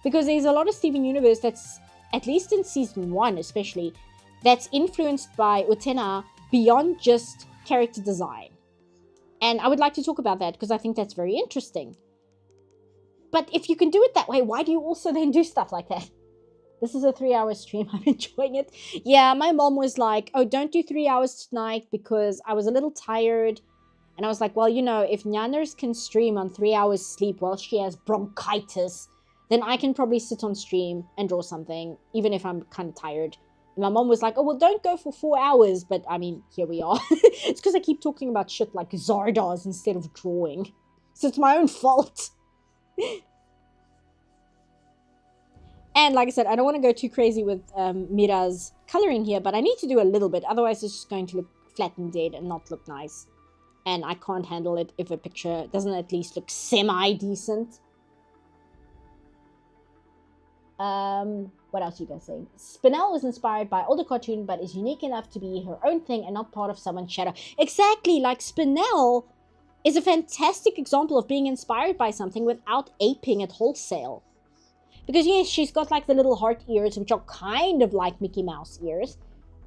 Because there's a lot of Steven Universe that's, at least in season 1 especially, that's influenced by Utena beyond just character design. And I would like to talk about that because I think that's very interesting. But if you can do it that way, why do you also then do stuff like that? This is a 3-hour stream. I'm enjoying it. Yeah, my mom was like, oh, don't do 3 hours tonight because I was a little tired. And I was like, well, you know, if Nyanners can stream on 3 hours sleep while she has bronchitis, then I can probably sit on stream and draw something, even if I'm kind of tired. And my mom was like, oh, well, don't go for 4 hours. But, I mean, here we are. It's because I keep talking about shit like Zardoz instead of drawing. So it's my own fault. And like I said, I don't want to go too crazy with Mira's coloring here, but I need to do a little bit. Otherwise, it's just going to look flat and dead and not look nice. And I can't handle it if a picture doesn't at least look semi-decent. What else are you guys saying? Spinel was inspired by older cartoon, but is unique enough to be her own thing and not part of someone's shadow. Exactly, like Spinel is a fantastic example of being inspired by something without aping it wholesale. Because yes, she's got like the little heart ears, which are kind of like Mickey Mouse ears.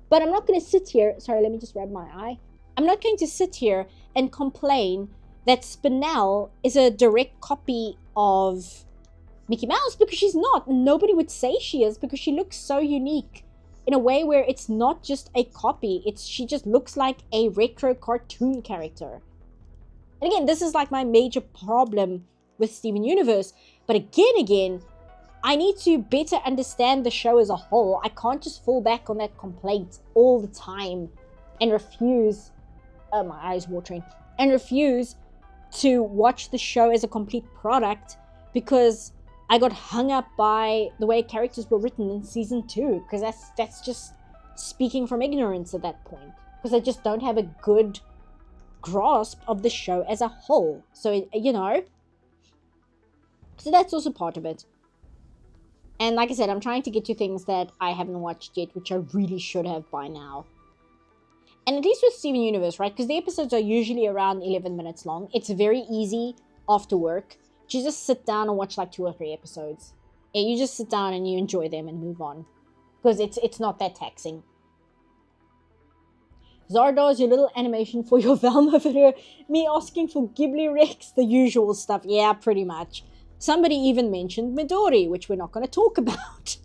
But I'm not going to sit here, sorry, let me just rub my eye. I'm not going to sit here and complain that Spinel is a direct copy of Mickey Mouse, because she's not. Nobody would say she is, because she looks so unique in a way where it's not just a copy. She just looks like a retro cartoon character. And again, this is like my major problem with Steven Universe. But again, I need to better understand the show as a whole. I can't just fall back on that complaint all the time and refuse, oh, my eyes watering, and refuse to watch the show as a complete product because I got hung up by the way characters were written in season 2, because that's just speaking from ignorance at that point, because I just don't have a good grasp of the show as a whole. So, you know, so that's also part of it. And like I said, I'm trying to get to things that I haven't watched yet, which I really should have by now. And at least with Steven Universe, right? Because the episodes are usually around 11 minutes long. It's very easy after work to just sit down and watch like 2 or 3 episodes. And you just sit down and you enjoy them and move on. Because it's not that taxing. Zardoz, your little animation for your Velma video. Me asking for Ghibli Rex, the usual stuff. Yeah, pretty much. Somebody even mentioned Midori, which we're not going to talk about.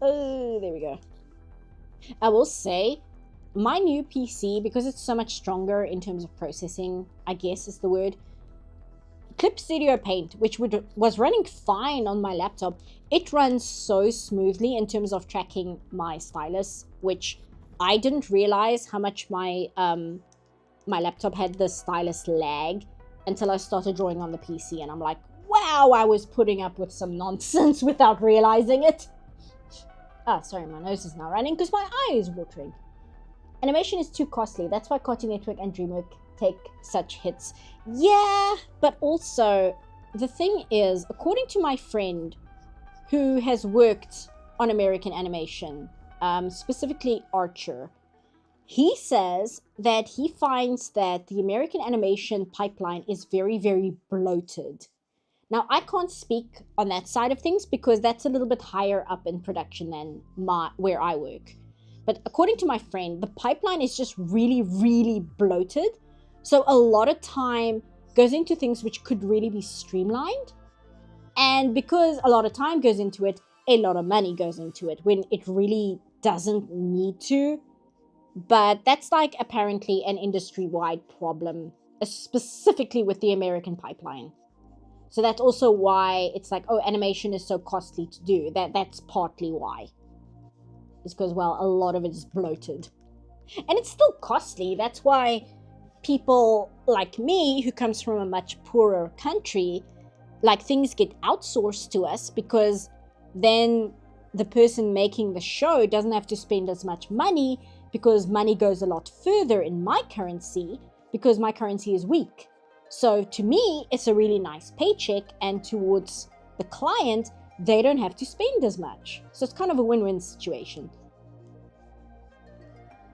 Oh, there we go. I will say, my new PC, because it's so much stronger in terms of processing, I guess is the word, Clip Studio Paint, which was running fine on my laptop, it runs so smoothly in terms of tracking my stylus, which I didn't realize how much my laptop had the stylus lag until I started drawing on the PC, and I'm like, wow, I was putting up with some nonsense without realizing it. Ah, sorry, my nose is now running because my eye is watering. Animation is too costly. That's why Cartoon Network and DreamWorks take such hits. Yeah, but also, the thing is, according to my friend who has worked on American animation, specifically Archer, he says that he finds that the American animation pipeline is very, very bloated. Now, I can't speak on that side of things because that's a little bit higher up in production than where I work. But according to my friend, the pipeline is just really, really bloated. So a lot of time goes into things which could really be streamlined. And because a lot of time goes into it, a lot of money goes into it when it really doesn't need to. But that's like apparently an industry-wide problem, specifically with the American pipeline. So that's also why it's like, oh, animation is so costly to do. That's partly why. It's because, well, a lot of it is bloated. And it's still costly. That's why people like me, who comes from a much poorer country, like things get outsourced to us because then the person making the show doesn't have to spend as much money because money goes a lot further in my currency because my currency is weak. So to me, it's a really nice paycheck, and towards the client, they don't have to spend as much. So it's kind of a win-win situation.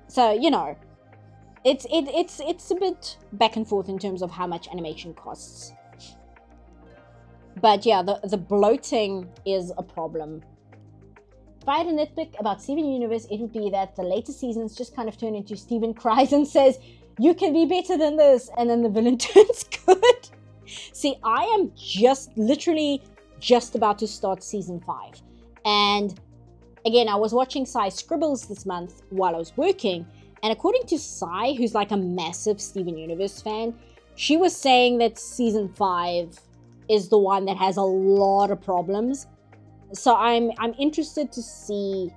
So, you know, it's a bit back and forth in terms of how much animation costs. But yeah, the bloating is a problem. If I had a nitpick about Steven Universe, it would be that the later seasons just kind of turn into Steven cries and says, you can be better than this, and then the villain turns good. See, I am literally just about to start season 5. And again, I was watching Sai's Scribbles this month while I was working, and according to Sai, who's like a massive Steven Universe fan, she was saying that season 5 is the one that has a lot of problems. So I'm interested to see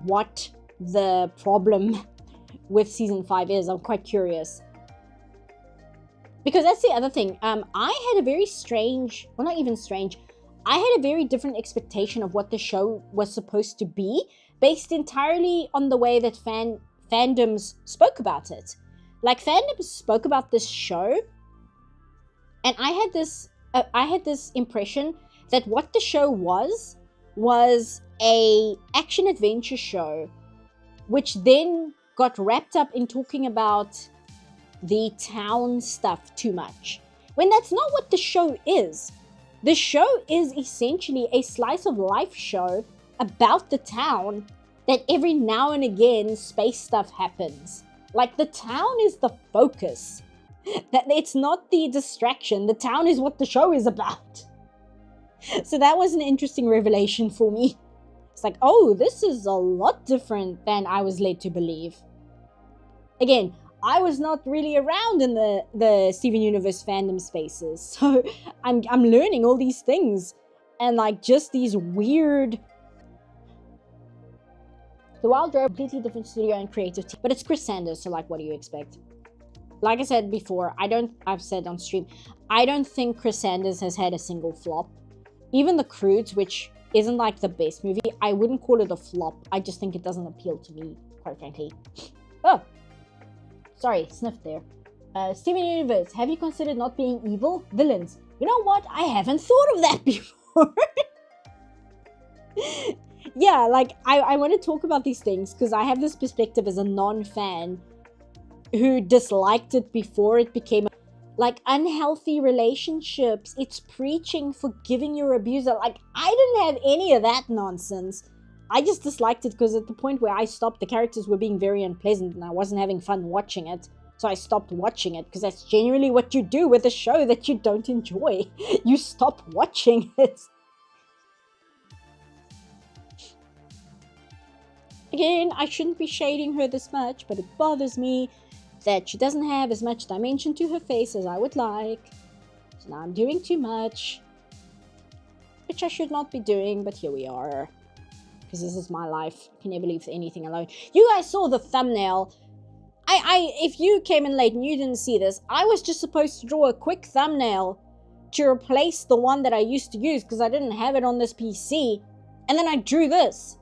what the problem with season 5 is. I'm quite curious. Because that's the other thing. I had a very strange, well, not even strange, I had a very different expectation of what the show was supposed to be, based entirely on the way that fandoms spoke about it. Like, fandoms spoke about this show, and I had this impression that what the show was a action adventure show, which then got wrapped up in talking about the town stuff too much. When that's not what the show is. The show is essentially a slice of life show about the town that every now and again space stuff happens. Like, the town is the focus. That it's not the distraction. The town is what the show is about. So that was an interesting revelation for me. It's like, oh, this is a lot different than I was led to believe. Again, I was not really around in the Steven Universe fandom spaces, so I'm learning all these things, and like just these weird. The Wild Road, completely different studio and creative team, but it's Chris Sanders, so like, what do you expect? Like I said before, I've said on stream, I don't think Chris Sanders has had a single flop. Even The Croods, which isn't like the best movie, I wouldn't call it a flop. I just think it doesn't appeal to me, quite frankly. Oh. Sorry, sniffed there. Steven Universe, have you considered not being evil? Villains. You know what? I haven't thought of that before. Yeah, like, I want to talk about these things because I have this perspective as a non-fan who disliked it before it became like unhealthy relationships. It's preaching forgiving your abuser. Like, I didn't have any of that nonsense. I just disliked it because at the point where I stopped, the characters were being very unpleasant and I wasn't having fun watching it. So I stopped watching it because that's genuinely what you do with a show that you don't enjoy. You stop watching it. Again, I shouldn't be shading her this much, but it bothers me that she doesn't have as much dimension to her face as I would like. So now I'm doing too much. Which I should not be doing, but here we are. Because this is my life. I can never leave anything alone. You guys saw the thumbnail. If you came in late and you didn't see this, I was just supposed to draw a quick thumbnail to replace the one that I used to use because I didn't have it on this PC. And then I drew this.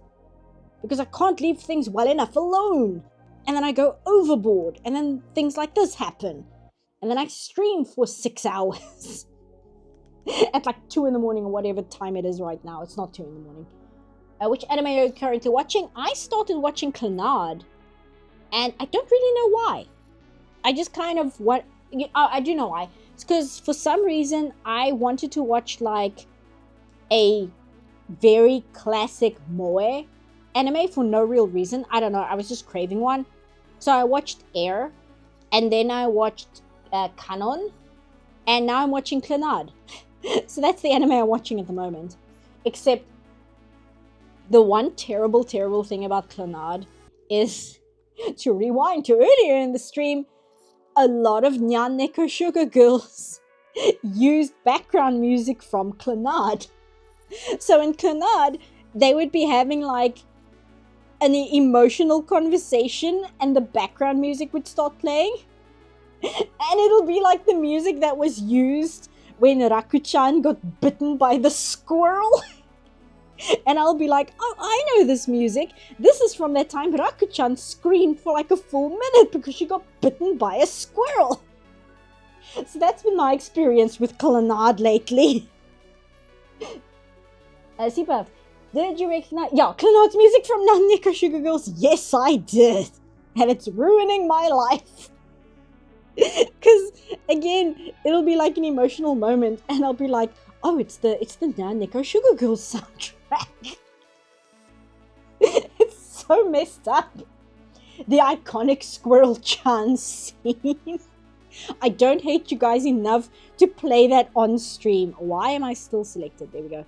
Because I can't leave things well enough alone. And then I go overboard. And then things like this happen. And then I stream for 6 hours. At like 2 in the morning or whatever time it is right now. It's not 2 in the morning. Which anime are you currently watching? I started watching Clannad. And I don't really know why. I just kind of want... I do know why. It's because for some reason I wanted to watch like a very classic moe anime for no real reason. I don't know. I was just craving one. So I watched Air. And then I watched Canon. And now I'm watching Clannad. So that's the anime I'm watching at the moment. Except the one terrible, terrible thing about Clannad is, to rewind to earlier in the stream, a lot of Nyan Neko Sugar Girls used background music from Clannad. So in Clannad, they would be having like an emotional conversation and the background music would start playing. And it'll be like the music that was used when Raku-chan got bitten by the squirrel. And I'll be like, oh, I know this music. This is from that time Raku-chan screamed for like a full minute because she got bitten by a squirrel. So that's been my experience with Clannad lately. Seapuff, did you recognize... Yeah, Clannad's music from Nyan Neko Sugar Girls. Yes, I did. And it's ruining my life. Because, again, it'll be like an emotional moment and I'll be like, oh, it's the Nyan Neko Sugar Girls soundtrack. It's so messed up. The iconic Squirrel-chan scene. I don't hate you guys enough to play that on stream. Why am I still selected? There we go.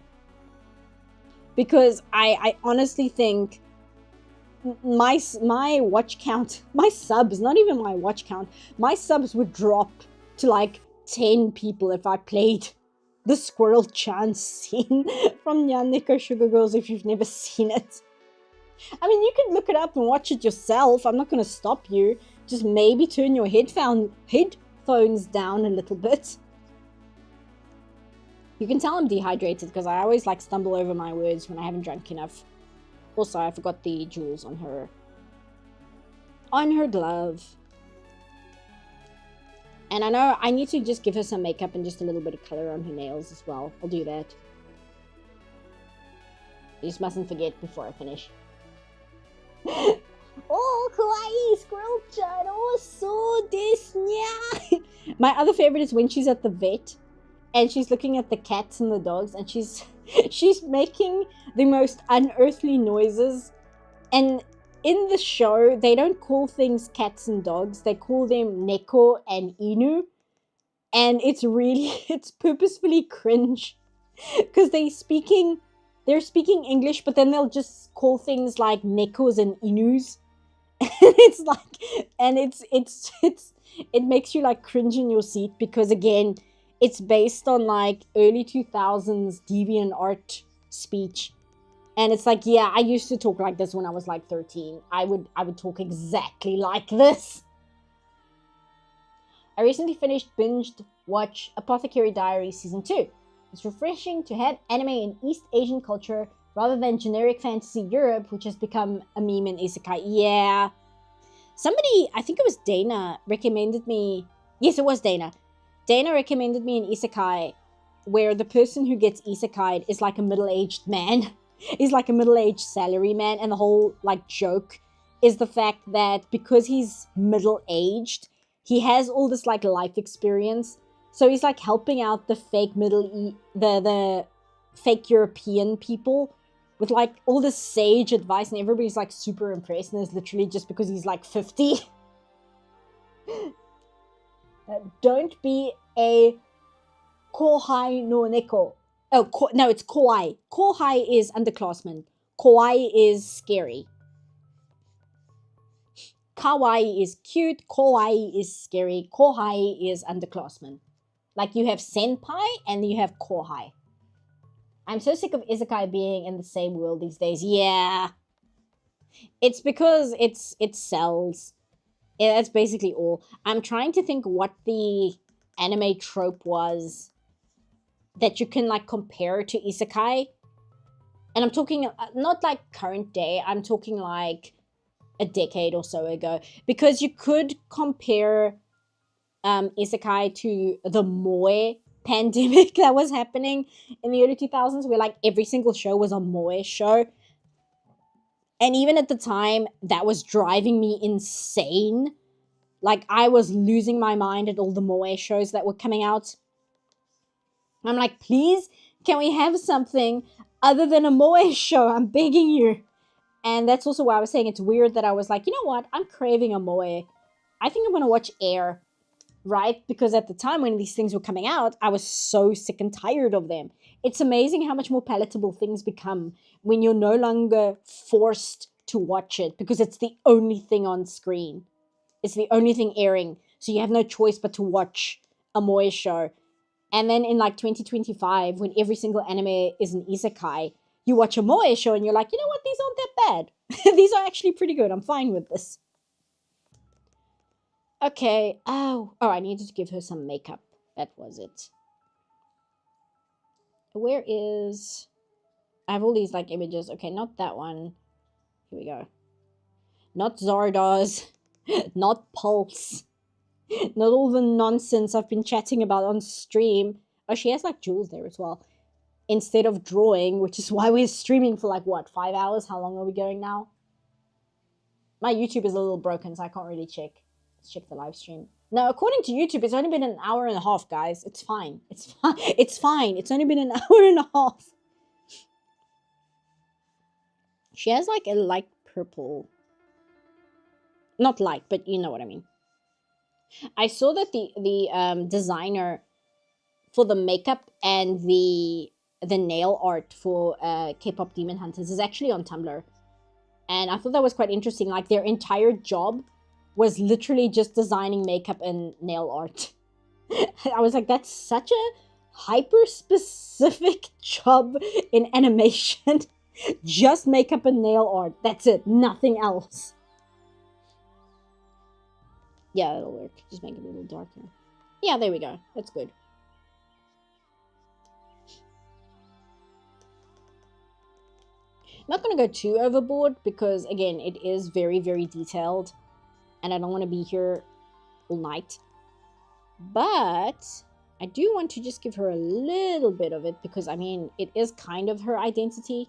Because I honestly think my watch count, my subs, not even my watch count, my subs would drop to like 10 people if I played the Squirrel-chan scene from Nyan Neko Sugar Girls if you've never seen it. I mean, you can look it up and watch it yourself. I'm not going to stop you. Just maybe turn your headphones headphones down a little bit. You can tell I'm dehydrated because I always like stumble over my words when I haven't drunk enough. Also, I forgot the jewels on her glove. And I know I need to just give her some makeup and just a little bit of color on her nails as well. I'll do that. You just mustn't forget before I finish. Oh, kawaii squirrel-chan. Oh, so desu nya. My other favorite is when she's at the vet and she's looking at the cats and the dogs and she's making the most unearthly noises. And in the show, they don't call things cats and dogs. They call them neko and inu. And it's purposefully cringe. Because they're speaking English, but then they'll just call things like nekos and inus. It's like, and it makes you like cringe in your seat because again, it's based on like early 2000s deviant art speech. And it's like, yeah, I used to talk like this when I was like 13. I would talk exactly like this. I recently binged watch Apothecary Diaries Season 2. It's refreshing to have anime in East Asian culture rather than generic fantasy Europe, which has become a meme in isekai. Yeah. Somebody, I think it was Dana, recommended me... Yes, it was Dana. Dana recommended me an isekai where the person who gets isekai'd is like a middle-aged man. He's like a middle-aged salary man, and the whole like joke is the fact that because he's middle-aged, he has all this like life experience. So he's like helping out the fake the fake European people with like all this sage advice, and everybody's like super impressed, and it's literally just because he's like 50. Don't be a kohai no neko. Oh, no, it's kawaii. Kohai is underclassman. Kawaii is scary. Kawaii is cute. Kawaii is scary. Kohai is underclassman. Like you have senpai and you have kohai. I'm so sick of isekai being in the same world these days. Yeah. It's because it sells. Yeah, that's basically all. I'm trying to think what the anime trope was that you can like compare to isekai. And I'm talking not like current day, I'm talking like a decade or so ago. Because you could compare isekai to the moe pandemic that was happening in the early 2000s, where like every single show was a moe show. And even at the time, that was driving me insane. Like, I was losing my mind at all the moe shows that were coming out. I'm like, please, can we have something other than a moe show? I'm begging you. And that's also why I was saying it's weird that I was like, you know what? I'm craving a moe. I think I'm going to watch Air. Right? Because at the time when these things were coming out, I was so sick and tired of them. It's amazing how much more palatable things become when you're no longer forced to watch it because it's the only thing on screen. It's the only thing airing. So you have no choice but to watch a moe show. And then in like 2025, when every single anime is an isekai, you watch a moe show and you're like, you know what? These aren't that bad. These are actually pretty good. I'm fine with this. Okay, oh, I needed to give her some makeup. That was it. Where is... I have all these, like, images. Okay, not that one. Here we go. Not Zardoz. Not Pulse. Not all the nonsense I've been chatting about on stream. Oh, she has, like, jewels there as well. Instead of drawing, which is why we're streaming for, like, what, 5 hours? How long are we going now? My YouTube is a little broken, so I can't really check. Let's check the live stream. No, according to YouTube, it's only been an hour and a half, guys. It's fine. It's fine. It's fine. It's only been an hour and a half. She has like a light purple. Not light, but you know what I mean. I saw that the designer for the makeup and the nail art for K-pop Demon Hunters is actually on Tumblr. And I thought that was quite interesting. Like their entire job was literally just designing makeup and nail art. I was like, that's such a hyper-specific job in animation. Just makeup and nail art. That's it. Nothing else. Yeah, it'll work. Just make it a little darker. Yeah, there we go. That's good. I'm not going to go too overboard because, again, it is very, very detailed. And I don't want to be here all night. But I do want to just give her a little bit of it because, I mean, it is kind of her identity.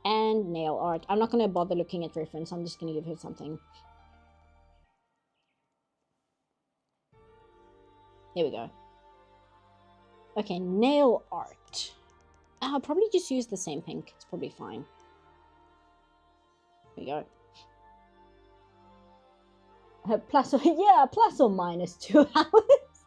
And nail art. I'm not going to bother looking at reference. I'm just going to give her something. There we go. Okay, nail art. I'll probably just use the same pink. It's probably fine. There we go. Plus or minus 2 hours.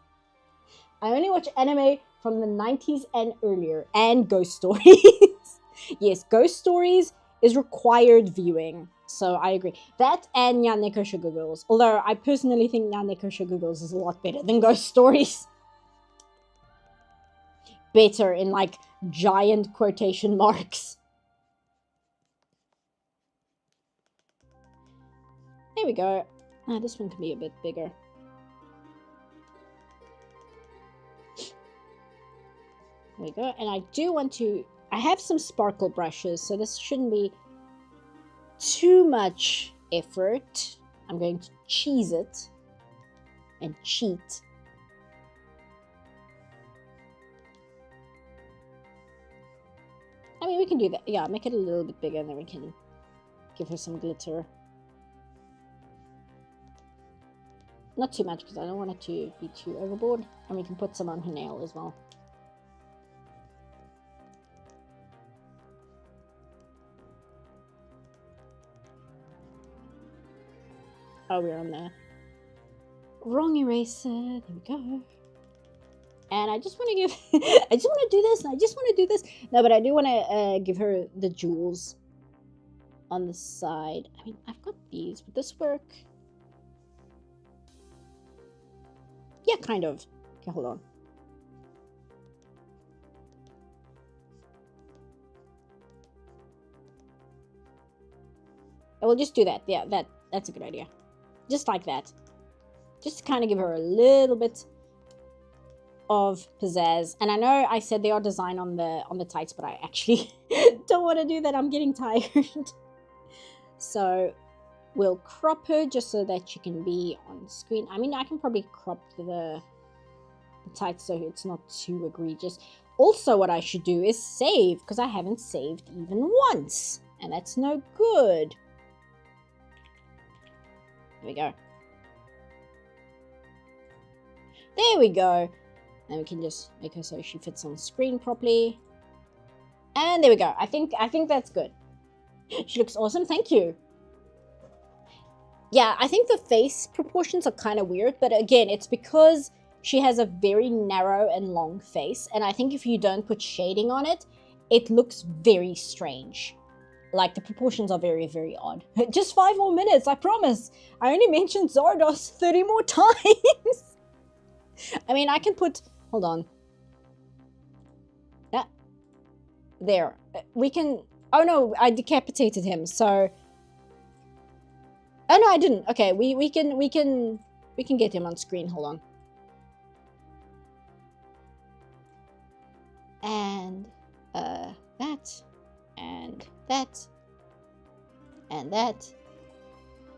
I only watch anime from the 90s and earlier. And ghost stories. Yes, ghost stories is required viewing. So I agree. That and Nyaneko Sugar Girls. Although I personally think Nyaneko Sugar Girls is a lot better than ghost stories. Better in like giant quotation marks. There we go. This one can be a bit bigger. There we go. And I do want to... I have some sparkle brushes, so this shouldn't be too much effort. I'm going to cheese it and cheat. I mean, we can do that. Yeah, make it a little bit bigger and then we can give her some glitter. Not too much because I don't want it to be too overboard. And we can put some on her nail as well. Oh, we're on the wrong eraser. There we go. And I just want to give... I just want to do this and I just want to do this. No, but I do want to give her the jewels on the side. I mean, I've got these. Would this work? Yeah, kind of. Okay, hold on. I will just do that. Yeah, that's a good idea. Just like that. Just to kind of give her a little bit of pizzazz. And I know I said they are designed on the tights, but I actually don't want to do that. I'm getting tired. So we'll crop her just so that she can be on screen. I mean, I can probably crop the tights so it's not too egregious. Also, what I should do is save, because I haven't saved even once. And that's no good. There we go. There we go. And we can just make her so she fits on screen properly. And there we go. I think that's good. She looks awesome. Thank you. Yeah, I think the face proportions are kind of weird. But again, it's because she has a very narrow and long face. And I think if you don't put shading on it, it looks very strange. Like, the proportions are very, very odd. Just 5 more minutes, I promise. I only mentioned Zardos 30 more times. I mean, I can put... Hold on. There. We can... Oh, no, I decapitated him, so... Oh, no, I didn't. Okay, we can get him on screen. Hold on. And, that. And that. And that.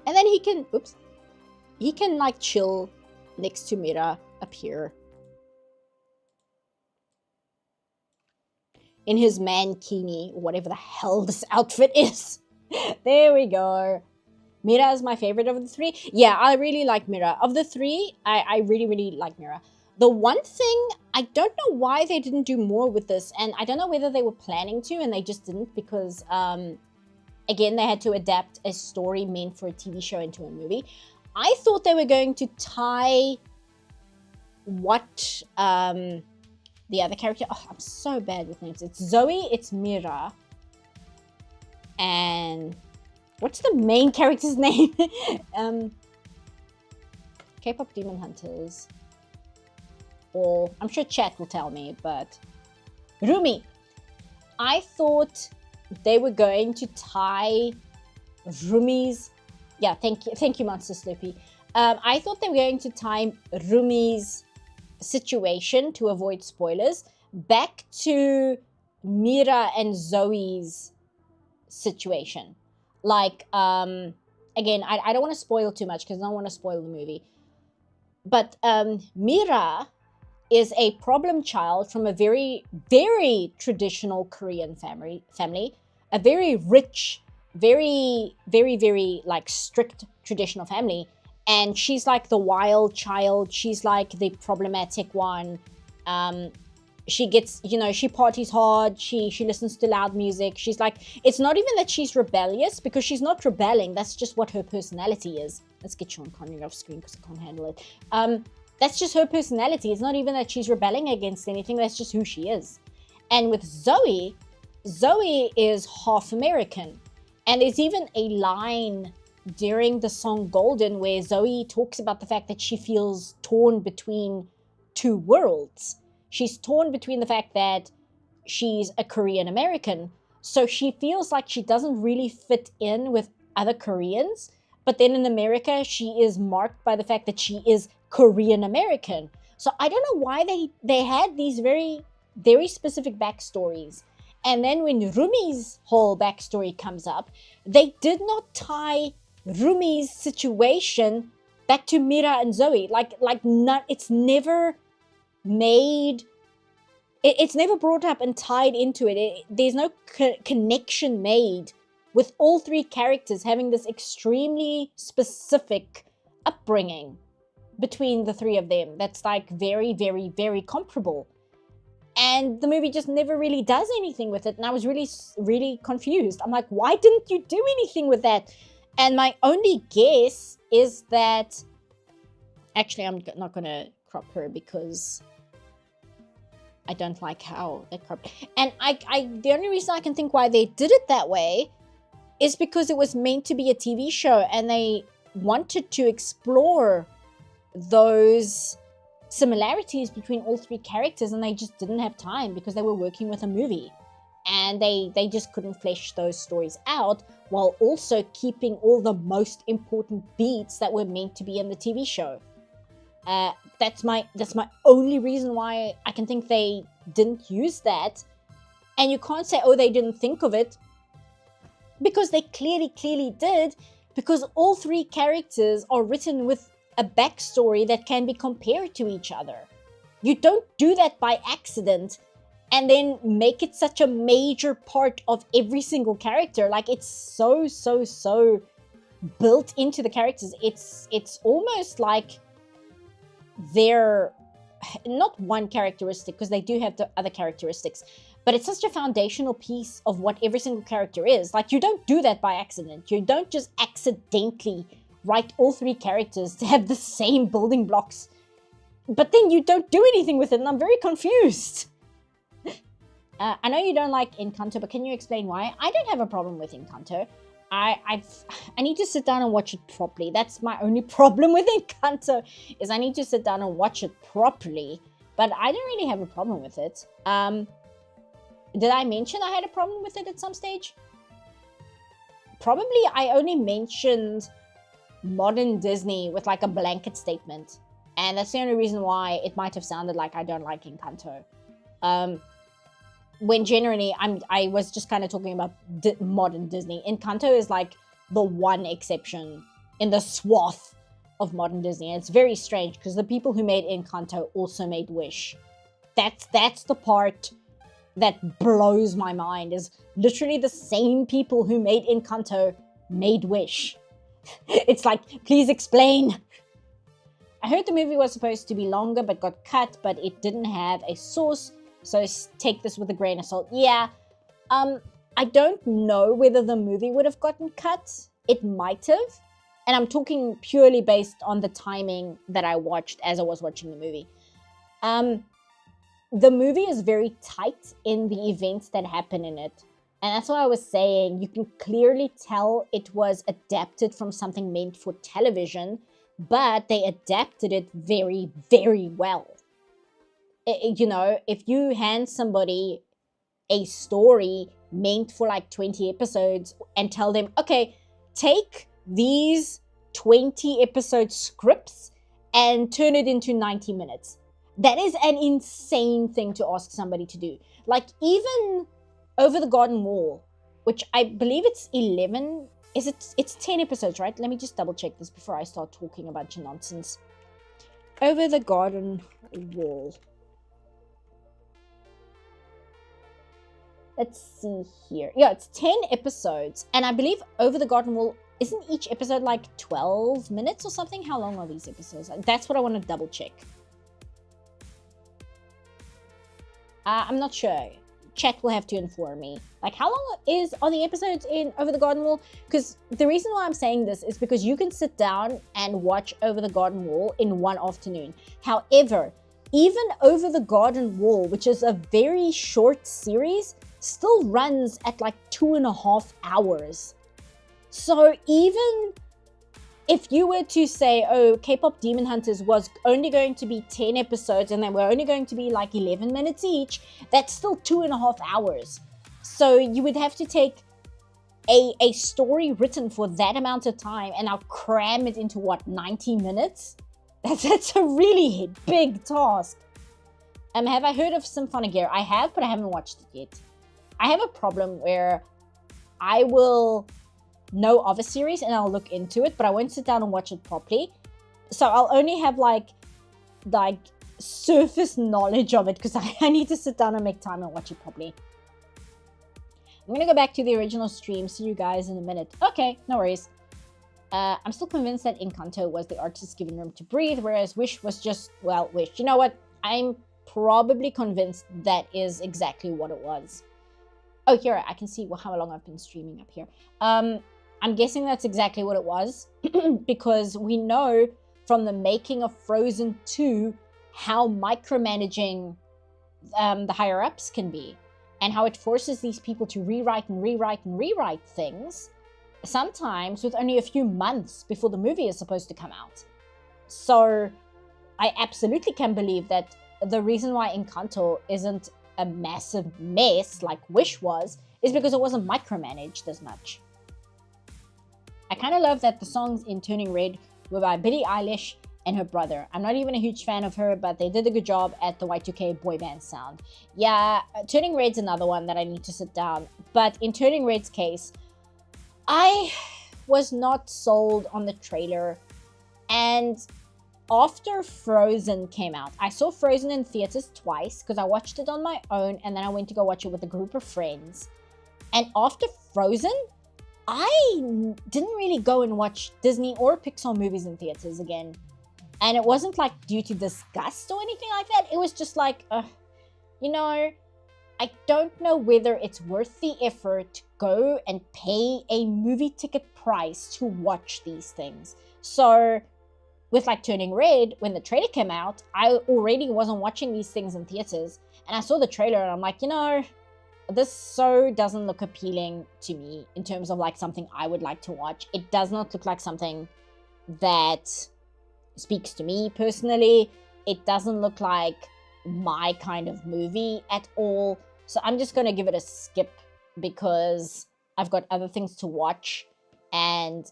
And then he can... Oops. He can, like, chill next to Mira up here. In his mankini, whatever the hell this outfit is. There we go. Mira is my favorite of the 3. Yeah, I really like Mira. Of the 3, I really, really like Mira. The one thing, I don't know why they didn't do more with this, and I don't know whether they were planning to and they just didn't because, again, they had to adapt a story meant for a TV show into a movie. I thought they were going to tie what the other character... Oh, I'm so bad with names. It's Zoe, it's Mira, and... What's the main character's name? K-pop Demon Hunters. Or, I'm sure chat will tell me, but... Rumi! I thought they were going to tie Rumi's... Yeah, thank you, Monster Sloopy. I thought they were going to time Rumi's situation, to avoid spoilers, back to Mira and Zoe's situation. Like, again, I don't want to spoil too much because I don't want to spoil the movie. But Mira is a problem child from a very, very traditional Korean family, a very rich, very, very, very like strict traditional family. And she's like the wild child. She's like the problematic one. She gets, she parties hard. She listens to loud music. She's like, it's not even that she's rebellious, because she's not rebelling. That's just what her personality is. Let's get Sean Connery off screen because I can't handle it. That's just her personality. It's not even that she's rebelling against anything. That's just who she is. And with Zoe is half American. And there's even a line during the song Golden where Zoe talks about the fact that she feels torn between two worlds. She's torn between the fact that she's a Korean American, so she feels like she doesn't really fit in with other Koreans, but then in America, she is marked by the fact that she is Korean American. So I don't know why they had these very, very specific backstories. And then when Rumi's whole backstory comes up, they did not tie Rumi's situation back to Mira and Zoe. It's never made, it's never brought up and tied into it. There's no connection made with all three characters having this extremely specific upbringing between the three of them that's like very, very, very comparable. And the movie just never really does anything with it. And I was really, really confused. I'm like, why didn't you do anything with that? And my only guess is that, actually, I'm not going to crop her because I don't like how they cropped. And the only reason I can think why they did it that way is because it was meant to be a TV show and they wanted to explore those similarities between all three characters, and they just didn't have time because they were working with a movie. And they just couldn't flesh those stories out while also keeping all the most important beats that were meant to be in the TV show. That's my only reason why I can think they didn't use that. And you can't say, oh, they didn't think of it, because they clearly did, because all three characters are written with a backstory that can be compared to each other. You don't do that by accident and then make it such a major part of every single character. Like, it's so built into the characters. It's almost like they're not one characteristic, because they do have the other characteristics, but it's such a foundational piece of what every single character is. Like, you don't do that by accident. You don't just accidentally write all three characters to have the same building blocks, but then you don't do anything with it, and I'm very confused. I know you don't like Encanto, but can you explain why? I don't have a problem with Encanto. I need to sit down and watch it properly. That's my only problem with Encanto, is I need to sit down and watch it properly, but I don't really have a problem with it. Did I mention I had a problem with it at some stage? Probably I only mentioned modern Disney with like a blanket statement, and that's the only reason why it might have sounded like I don't like Encanto. When generally I was just kind of talking about modern Disney. Encanto is like the one exception in the swath of modern Disney. And it's very strange because the people who made Encanto also made Wish. That's the part that blows my mind, is literally the same people who made Encanto made Wish. It's like, please explain. I heard the movie was supposed to be longer but got cut, but it didn't have a source. So take this with a grain of salt. Yeah, I don't know whether the movie would have gotten cut. It might have. And I'm talking purely based on the timing that I watched as I was watching the movie. The movie is very tight in the events that happen in it. And that's why I was saying you can clearly tell it was adapted from something meant for television, but they adapted it very, very well. You know, if you hand somebody a story meant for like 20 episodes and tell them, okay, take these 20 episode scripts and turn it into 90 minutes. That is an insane thing to ask somebody to do. Like, even Over the Garden Wall, which I believe it's 11, it's 10 episodes, right? Let me just double check this before I start talking a bunch of nonsense. Over the Garden Wall. Let's see here. Yeah, it's 10 episodes. And I believe Over the Garden Wall, isn't each episode like 12 minutes or something? How long are these episodes? That's what I want to double check. I'm not sure. Chat will have to inform me. Like, how long are the episodes in Over the Garden Wall? Because the reason why I'm saying this is because you can sit down and watch Over the Garden Wall in one afternoon. However, even Over the Garden Wall, which is a very short series, still runs at like 2.5 hours. So even if you were to say, oh, K-pop Demon Hunters was only going to be 10 episodes and they were only going to be like 11 minutes each, that's still 2.5 hours. So you would have to take a story written for that amount of time and now cram it into, what, 90 minutes? That's a really big task. Have I heard of Symphonogear? I have, but I haven't watched it yet. I have a problem where I will know of a series and I'll look into it, but I won't sit down and watch it properly. So I'll only have like surface knowledge of it because I need to sit down and make time and watch it properly. I'm gonna go back to the original stream. See you guys in a minute. Okay, no worries. I'm still convinced that Encanto was the artist given room to breathe, whereas Wish was just, well, Wish. You know what? I'm probably convinced that is exactly what it was. Oh, here, I can see how long I've been streaming up here. I'm guessing that's exactly what it was because we know from the making of Frozen 2 how micromanaging the higher-ups can be and how it forces these people to rewrite and rewrite and rewrite things, sometimes with only a few months before the movie is supposed to come out. So I absolutely can believe that the reason why Encanto isn't a massive mess like Wish was is because it wasn't micromanaged as much. I kind of love that the songs in Turning Red were by Billie Eilish and her brother. I'm not even a huge fan of her, but they did a good job at the Y2K boy band sound. Yeah, Turning Red's another one that I need to sit down. But in Turning Red's case, I was not sold on the trailer. And after Frozen came out, I saw Frozen in theaters twice because I watched it on my own and then I went to go watch it with a group of friends. And after Frozen, I didn't really go and watch Disney or Pixar movies in theaters again. And it wasn't like due to disgust or anything like that. It was just like, you know, I don't know whether it's worth the effort to go and pay a movie ticket price to watch these things. So with like Turning Red, when the trailer came out, I already wasn't watching these things in theaters. And I saw the trailer and I'm like, you know, this so doesn't look appealing to me in terms of like something I would like to watch. It does not look like something that speaks to me personally. It doesn't look like my kind of movie at all. So I'm just going to give it a skip because I've got other things to watch. And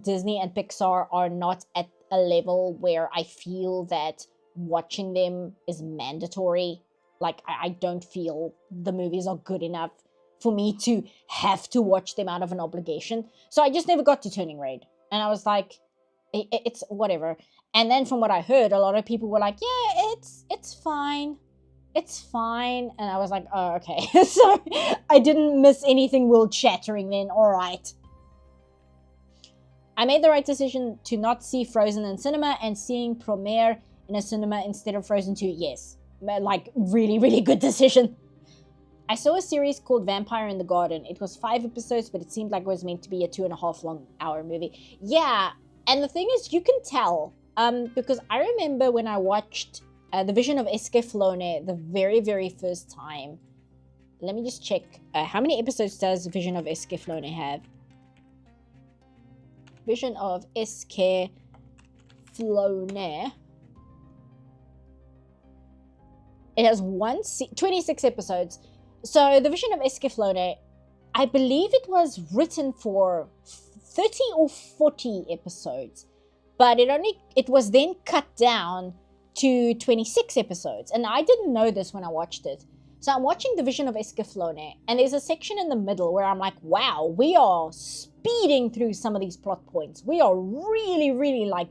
Disney and Pixar are not at a level where I feel that watching them is mandatory. Like, I don't feel the movies are good enough for me to have to watch them out of an obligation. So I just never got to Turning Red. And I was like, it's whatever. And then from what I heard, a lot of people were like, yeah, it's fine. It's fine. And I was like, oh, okay. So I didn't miss anything world-shattering then. All right. I made the right decision to not see Frozen in cinema and seeing Premiere in a cinema instead of Frozen 2. Yes. Like, really, really good decision. I saw a series called Vampire in the Garden. It was 5 episodes, but it seemed like it was meant to be a 2.5 hour movie. Yeah, and the thing is, you can tell, because I remember when I watched The Vision of Escaflowne the very, very first time. Let me just check. How many episodes does Vision of Escaflowne have? Vision of Escaflowne. It has 26 episodes. So The Vision of Escaflowne, I believe it was written for 30 or 40 episodes, but it was then cut down to 26 episodes, and I didn't know this when I watched it. So I'm watching The Vision of Escaflowne, and there's a section in the middle where I'm like, wow, we are speeding through some of these plot points. We are really, really like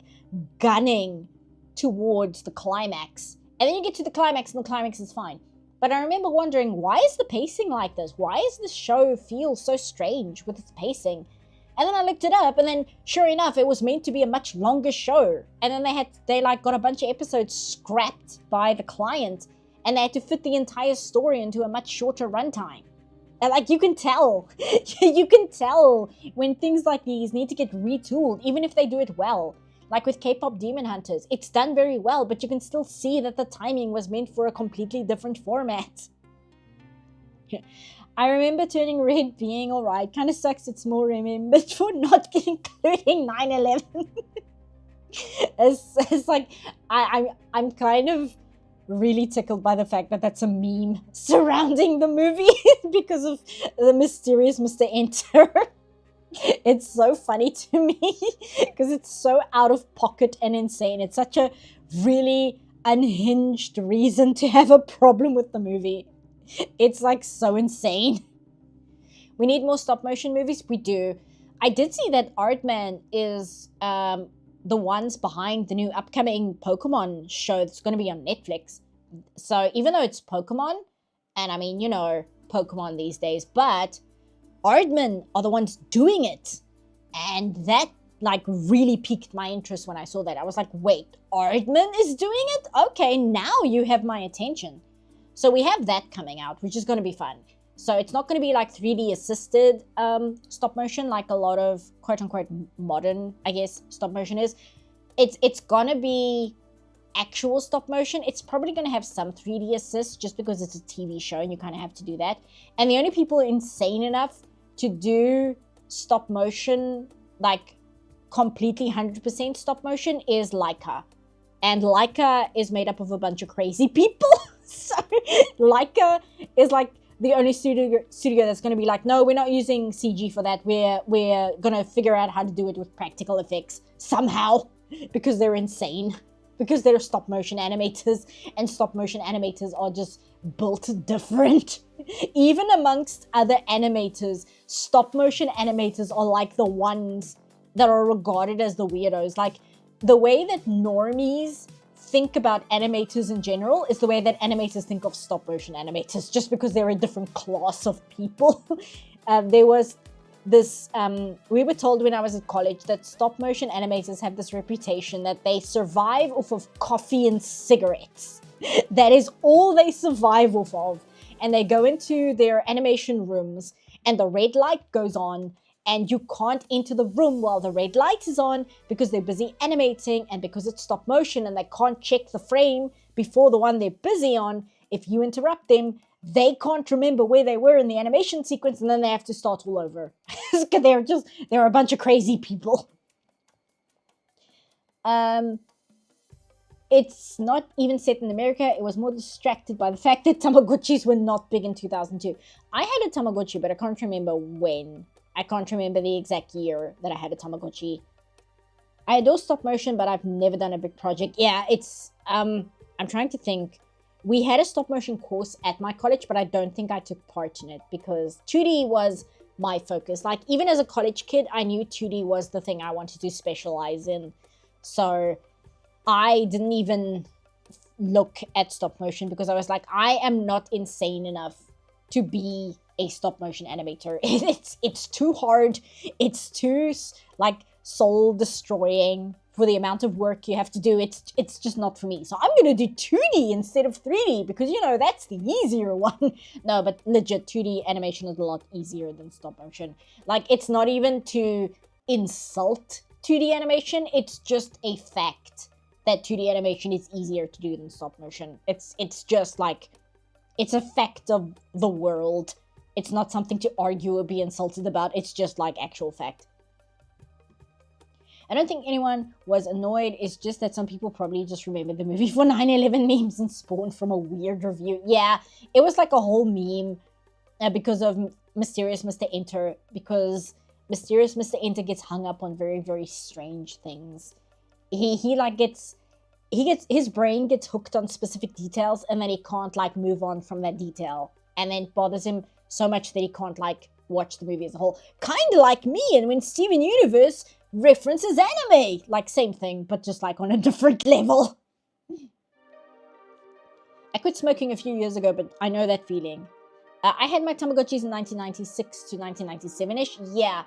gunning towards the climax. And then you get to the climax, and the climax is fine. But I remember wondering, why is the pacing like this? Why does this show feel so strange with its pacing? And then I looked it up, and then sure enough, it was meant to be a much longer show. And then they got a bunch of episodes scrapped by the client, and they had to fit the entire story into a much shorter runtime. And like, you can tell, you can tell when things like these need to get retooled, even if they do it well. Like with K-pop Demon Hunters, it's done very well, but you can still see that the timing was meant for a completely different format. I remember Turning Red being alright. Kind of sucks it's more remembered for not including 9/11. It's like, I'm kind of really tickled by the fact that that's a meme surrounding the movie because of the mysterious Mr. Enter. It's so funny to me because it's so out of pocket and insane. It's such a really unhinged reason to have a problem with the movie. It's like so insane. We need more stop motion movies. We do. I did see that Aardman is the ones behind the new upcoming Pokemon show that's going to be on Netflix. So even though it's Pokemon, and I mean, you know, Pokemon these days, but Aardman are the ones doing it. And that like really piqued my interest when I saw that. I was like, wait, Aardman is doing it? Okay, now you have my attention. So we have that coming out, which is going to be fun. So it's not going to be like 3D assisted stop motion like a lot of quote unquote modern, I guess, stop motion is. It's going to be actual stop motion. It's probably going to have some 3D assist just because it's a TV show and you kind of have to do that. And the only people insane enough to do stop motion, like completely 100% stop motion, is Laika. And Laika is made up of a bunch of crazy people. So Laika is like the only studio that's going to be like, no, we're not using CG for that. We're going to figure out how to do it with practical effects somehow, because they're insane. Because they're stop motion animators, and stop motion animators are just built different. Even amongst other animators, stop motion animators are like the ones that are regarded as the weirdos. Like, the way that normies think about animators in general is the way that animators think of stop motion animators, just because they're a different class of people. There was this, we were told when I was at college that stop motion animators have this reputation that they survive off of coffee and cigarettes. That is all they survive off of. And they go into their animation rooms and the red light goes on, and you can't enter the room while the red light is on because they're busy animating, and because it's stop motion and they can't check the frame before the one they're busy on. If you interrupt them, they can't remember where they were in the animation sequence, and then they have to start all over. They're a bunch of crazy people. It's not even set in America. It was more distracted by the fact that Tamagotchis were not big in 2002. I had a Tamagotchi, but I can't remember when. I can't remember the exact year that I had a Tamagotchi. I adore stop motion, but I've never done a big project. Yeah, it's, I'm trying to think. We had a stop motion course at my college, but I don't think I took part in it because 2D was my focus. Like, even as a college kid, I knew 2D was the thing I wanted to specialize in. So I didn't even look at stop motion because I was like, I am not insane enough to be a stop motion animator. It's too hard. It's too like soul destroying for the amount of work you have to do. It's just not for me. So I'm going to do 2D instead of 3D because, you know, that's the easier one. No, but legit, 2D animation is a lot easier than stop motion. Like, it's not even to insult 2D animation. It's just a fact that 2D animation is easier to do than stop motion. It's just like, it's a fact of the world. It's not something to argue or be insulted about. It's just like actual fact. I don't think anyone was annoyed. It's just that some people probably just remembered the movie for 9/11 memes and spawned from a weird review. Yeah, it was like a whole meme because of Mysterious Mr. Enter. Because mysterious Mr. Enter gets hung up on very, very strange things. He like gets his brain gets hooked on specific details, and then he can't like move on from that detail, and then it bothers him so much that he can't like watch the movie as a whole. Kind of like me, and when Steven Universe references anime, like same thing, but just like on a different level. I quit smoking a few years ago, but I know that feeling. I had my Tamagotchis in 1996 to 1997-ish. Yeah,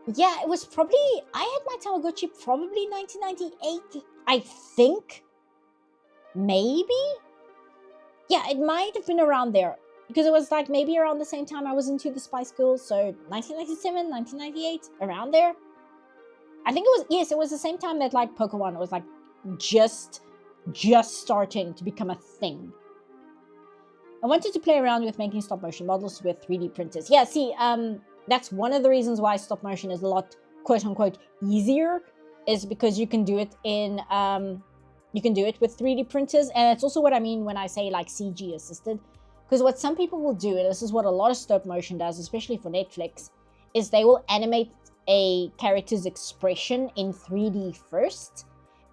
it was probably... I had my Tamagotchi probably 1998, I think. Maybe? Yeah, it might have been around there. Because it was like maybe around the same time I was into the Spice Girls. So 1997, 1998, around there. I think it was... Yes, it was the same time that like Pokemon was like just starting to become a thing. I wanted to play around with making stop motion models with 3D printers. Yeah, see, that's one of the reasons why stop motion is a lot, quote unquote, easier, is because you can do it in, you can do it with 3D printers. And that's also what I mean when I say like CG assisted. Because what some people will do, and this is what a lot of stop motion does, especially for Netflix, is they will animate a character's expression in 3D first.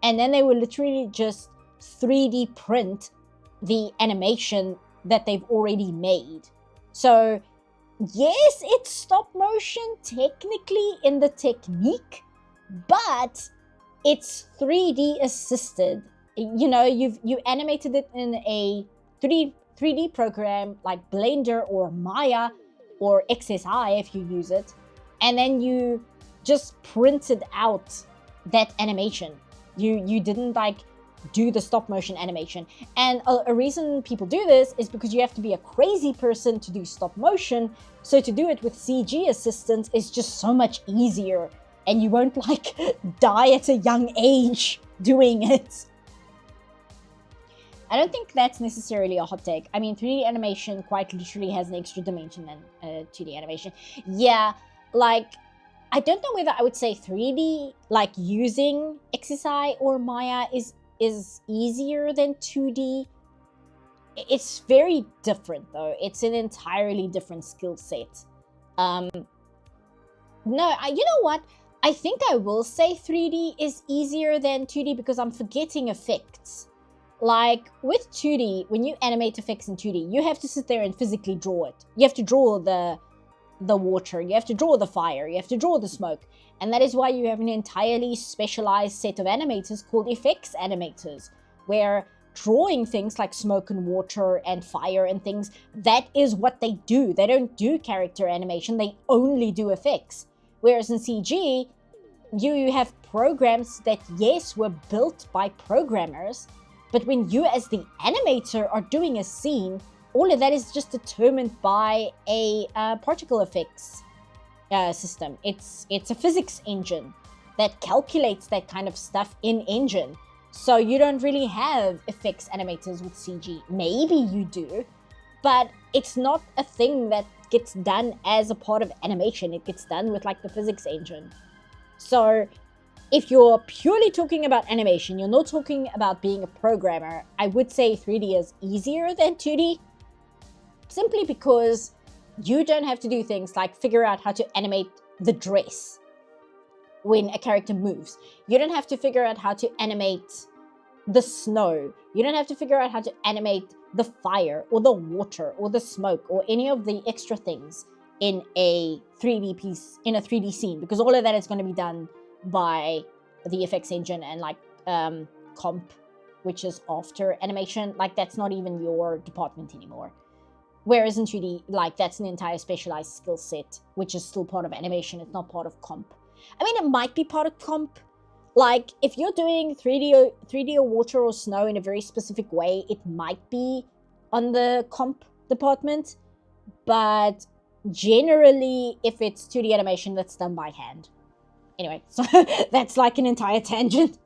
And then they will literally just 3D print the animation that they've already made. So yes, it's stop motion technically in the technique, but it's 3D assisted. You know, you animated it in a 3D program like Blender or Maya or XSI if you use it, and then you just printed out that animation. You didn't like do the stop motion animation. And a reason people do this is because you have to be a crazy person to do stop motion. So to do it with CG assistance is just so much easier, and you won't like die at a young age doing it. I don't think that's necessarily a hot take. I mean, 3D animation quite literally has an extra dimension than 2D animation. Yeah, like, I don't know whether I would say 3D, like using XSI or Maya is easier than 2D. It's very different though. It's an entirely different skill set. No, you know what? I think I will say 3D is easier than 2D because I'm forgetting effects. Like with 2D, when you animate effects in 2D, you have to sit there and physically draw it. You have to draw the water, you have to draw the fire, you have to draw the smoke. And that is why you have an entirely specialized set of animators called effects animators, where drawing things like smoke and water and fire and things, that is what they do. They don't do character animation, they only do effects. Whereas in CG, you have programs that, yes, were built by programmers, but when you as the animator are doing a scene, all of that is just determined by a particle effects system. It's a physics engine that calculates that kind of stuff in engine. So you don't really have effects animators with CG. Maybe you do, but it's not a thing that gets done as a part of animation. It gets done with like the physics engine. So if you're purely talking about animation, you're not talking about being a programmer, I would say 3D is easier than 2D. Simply because you don't have to do things like figure out how to animate the dress when a character moves. You don't have to figure out how to animate the snow. You don't have to figure out how to animate the fire or the water or the smoke or any of the extra things in a 3D piece, in a 3D scene, because all of that is going to be done by the effects engine and like comp, which is after animation. Like that's not even your department anymore. Whereas in 2D, like that's an entire specialized skill set, which is still part of animation. It's not part of comp. I mean, it might be part of comp. Like if you're doing 3D or water or snow in a very specific way, it might be on the comp department. But generally, if it's 2D animation, that's done by hand. Anyway, so that's like an entire tangent.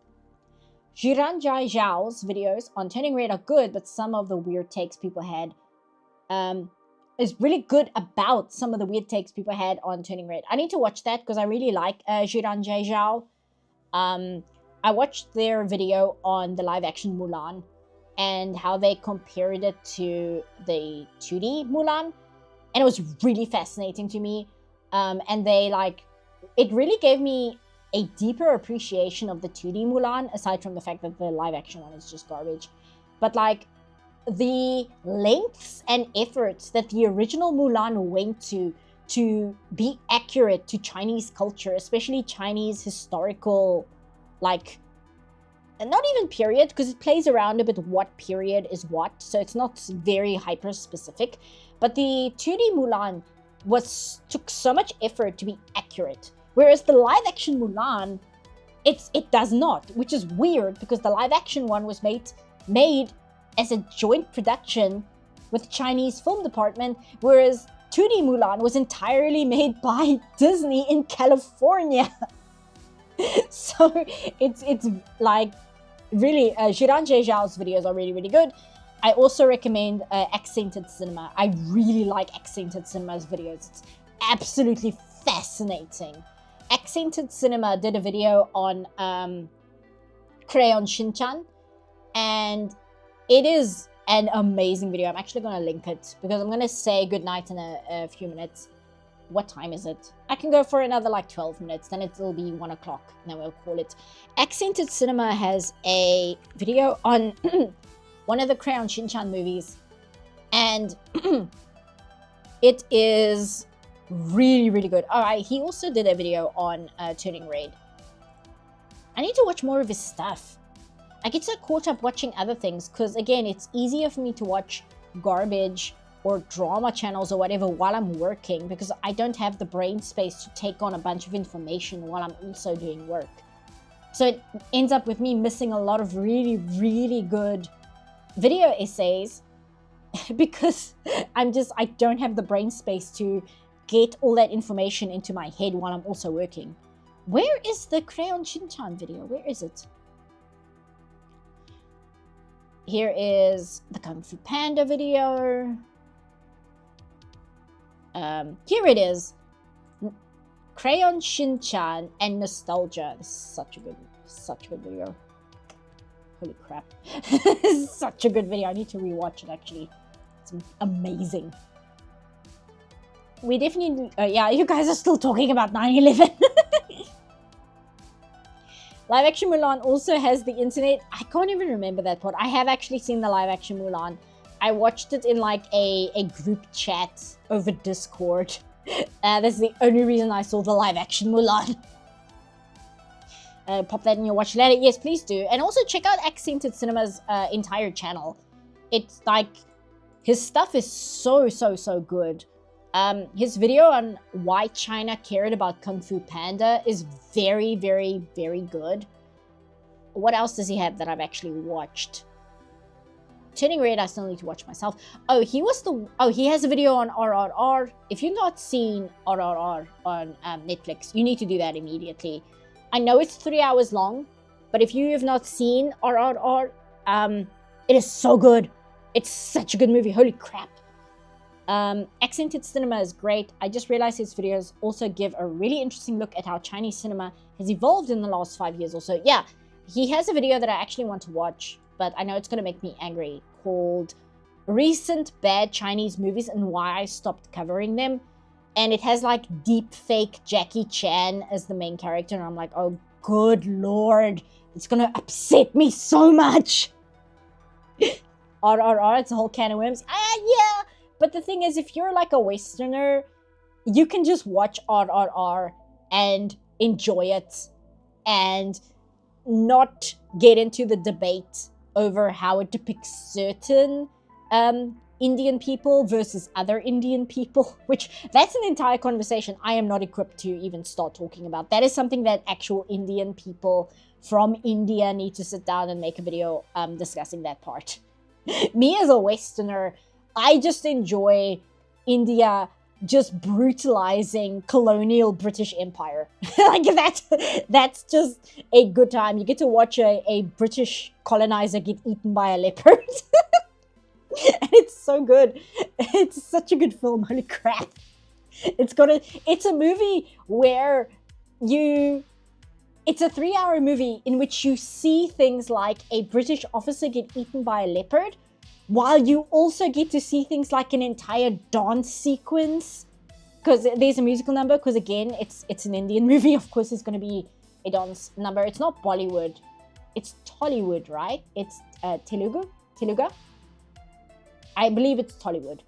Jiranjai Zhao's videos on Turning Red are good, but some of the weird takes people had is really good about some of the weird takes people had on Turning Red. I need to watch that because I really like Jiranjai Zhao. I watched their video on the live action Mulan and how they compared it to the 2D Mulan, and it was really fascinating to me. And they like it really gave me a deeper appreciation of the 2D Mulan, aside from the fact that the live action one is just garbage. But like the lengths and efforts that the original Mulan went to be accurate to Chinese culture, especially Chinese historical, like, and not even period, because it plays around a bit what period is what, so it's not very hyper specific. But the 2D Mulan took so much effort to be accurate, whereas the live action Mulan, it does not, which is weird because the live action one was made as a joint production with the Chinese film department, whereas 2D Mulan was entirely made by Disney in California. So it's like really, Jiran Zhejiao's videos are really, really good. I also recommend Accented Cinema. I really like Accented Cinema's videos. It's absolutely fascinating. Accented Cinema did a video on Crayon Shin-chan, and it is an amazing video. I'm actually going to link it because I'm going to say goodnight in a few minutes. What time is it? I can go for another like 12 minutes, then it'll be 1 o'clock, and then we'll call it. Accented Cinema has a video on one of the Crayon Shin-chan movies, and it is really, really good. Alright, he also did a video on Turning Red. I need to watch more of his stuff. I get so caught up watching other things because, again, it's easier for me to watch garbage or drama channels or whatever while I'm working because I don't have the brain space to take on a bunch of information while I'm also doing work. So it ends up with me missing a lot of really, really good video essays because I don't have the brain space to get all that information into my head while I'm also working. Where is the Crayon Shin-chan video? Where is it? Here is the Kung Fu Panda video. Here it is. Crayon Shin-chan and Nostalgia. This is such a good video. Holy crap. This is such a good video. I need to rewatch it actually. It's amazing. We definitely, yeah, you guys are still talking about 9/11. Live action Mulan also has the internet. I can't even remember that part. I have actually seen the live action Mulan. I watched it in like a group chat over Discord. That's the only reason I saw the live action Mulan. Pop that in your watch later. Yes, please do. And also check out Accented Cinema's entire channel. It's like, his stuff is so good. His video on why China cared about Kung Fu Panda is very, very, very good. What else does he have that I've actually watched? Turning Red, I still need to watch myself. Oh, he has a video on RRR. If you've not seen RRR on Netflix, you need to do that immediately. I know it's 3 hours long, but if you have not seen RRR, it is so good. It's such a good movie. Holy crap. Accented Cinema is great. I just realized his videos also give a really interesting look at how Chinese cinema has evolved in the last 5 years or so. Yeah, he has a video that I actually want to watch, but I know it's going to make me angry, called Recent Bad Chinese Movies and Why I Stopped Covering Them. And it has like deep fake Jackie Chan as the main character, and I'm like, oh good lord, it's going to upset me so much. RRR, it's a whole can of worms. Yeah. But the thing is, if you're like a Westerner, you can just watch RRR and enjoy it and not get into the debate over how it depicts certain Indian people versus other Indian people, which that's an entire conversation I am not equipped to even start talking about. That is something that actual Indian people from India need to sit down and make a video discussing that part. Me as a Westerner, I just enjoy India just brutalizing colonial British Empire. Like that's just a good time. You get to watch a British colonizer get eaten by a leopard. And it's so good. It's such a good film. Holy crap. It's a movie where it's a 3-hour movie in which you see things like a British officer get eaten by a leopard, while you also get to see things like an entire dance sequence because there's a musical number, because again, it's an Indian movie. Of course, it's going to be a dance number. It's not Bollywood. It's Tollywood, right? It's Telugu. I believe it's Tollywood.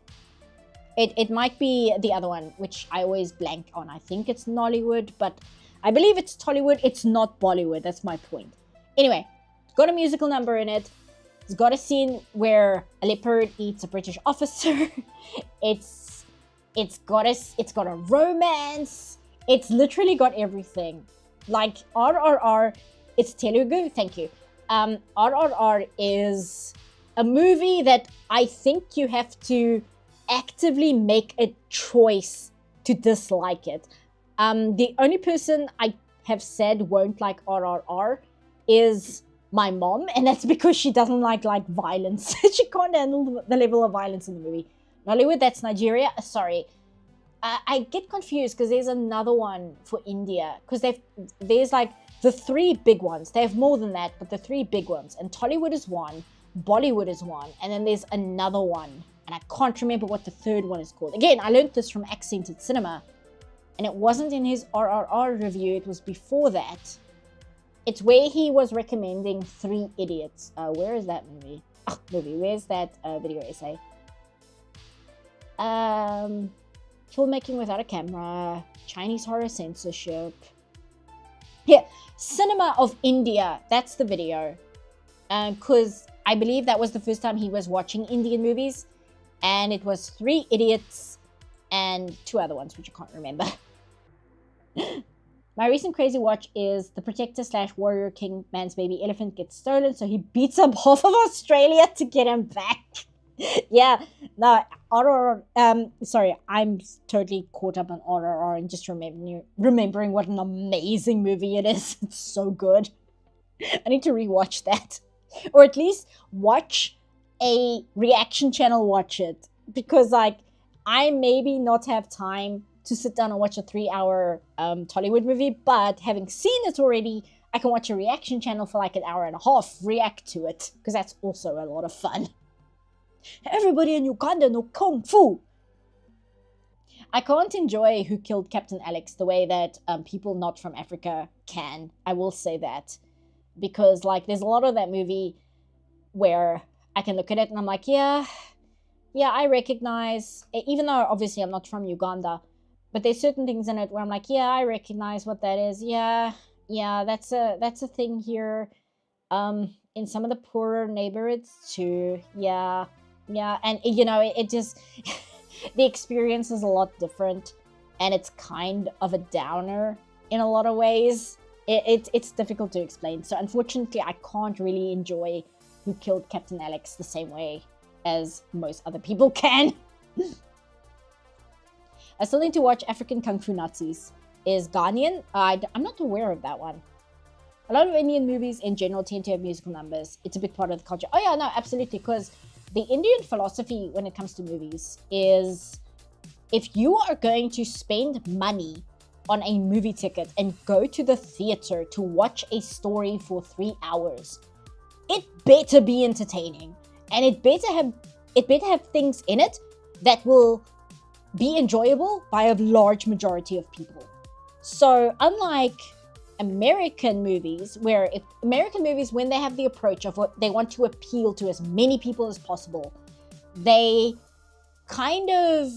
It might be the other one, which I always blank on. I think it's Nollywood, but I believe it's Tollywood. It's not Bollywood. That's my point. Anyway, it's got a musical number in it. It's got a scene where a leopard eats a British officer. It's got a romance. It's literally got everything. Like RRR, it's Telugu. Thank you. RRR is a movie that I think you have to actively make a choice to dislike it. The only person I have said won't like RRR is my mom, and that's because she doesn't like violence. She can't handle the level of violence in the movie. Nollywood, that's Nigeria. Sorry, I get confused because there's another one for India, because there's like the three big ones. They have more than that, but the three big ones, and Tollywood is one, Bollywood is one, and then there's another one, and I can't remember what the third one is called. Again, I learned this from Accented Cinema, and it wasn't in his RRR review, it was before that. It's where he was recommending Three Idiots. Where is that movie? Where's that video essay? Filmmaking without a camera, Chinese horror censorship. Yeah, Cinema of India. That's the video. Because I believe that was the first time he was watching Indian movies. And it was Three Idiots and two other ones, which I can't remember. My recent crazy watch is The Protector / Warrior King Man's baby elephant gets stolen, so he beats up half of Australia to get him back. Yeah, no, RRR, sorry, I'm totally caught up on RRR and just remembering what an amazing movie it is. It's so good. I need to rewatch that. Or at least watch a reaction channel watch it. Because, like, I maybe not have time to sit down and watch a 3-hour Tollywood movie, but having seen it already, I can watch a reaction channel for like an hour and a half, react to it, because that's also a lot of fun. Everybody in Uganda know Kung Fu! I can't enjoy Who Killed Captain Alex the way that people not from Africa can. I will say that. Because, like, there's a lot of that movie where I can look at it and I'm like, yeah, I recognize, even though obviously I'm not from Uganda, but there's certain things in it where I'm like, yeah, I recognize what that is. Yeah, that's a thing here. In some of the poorer neighborhoods too. Yeah, and you know, it just the experience is a lot different, and it's kind of a downer in a lot of ways. It's difficult to explain. So unfortunately, I can't really enjoy Who Killed Captain Alex the same way as most other people can. I still need to watch African Kung Fu Nazis. Is Ghanaian? I'm not aware of that one. A lot of Indian movies in general tend to have musical numbers. It's a big part of the culture. Oh yeah, no, absolutely. Because the Indian philosophy when it comes to movies is, if you are going to spend money on a movie ticket and go to the theater to watch a story for 3 hours, it better be entertaining. And it better have things in it that will be enjoyable by a large majority of people. So unlike American movies, when they have the approach of what they want to appeal to as many people as possible, they kind of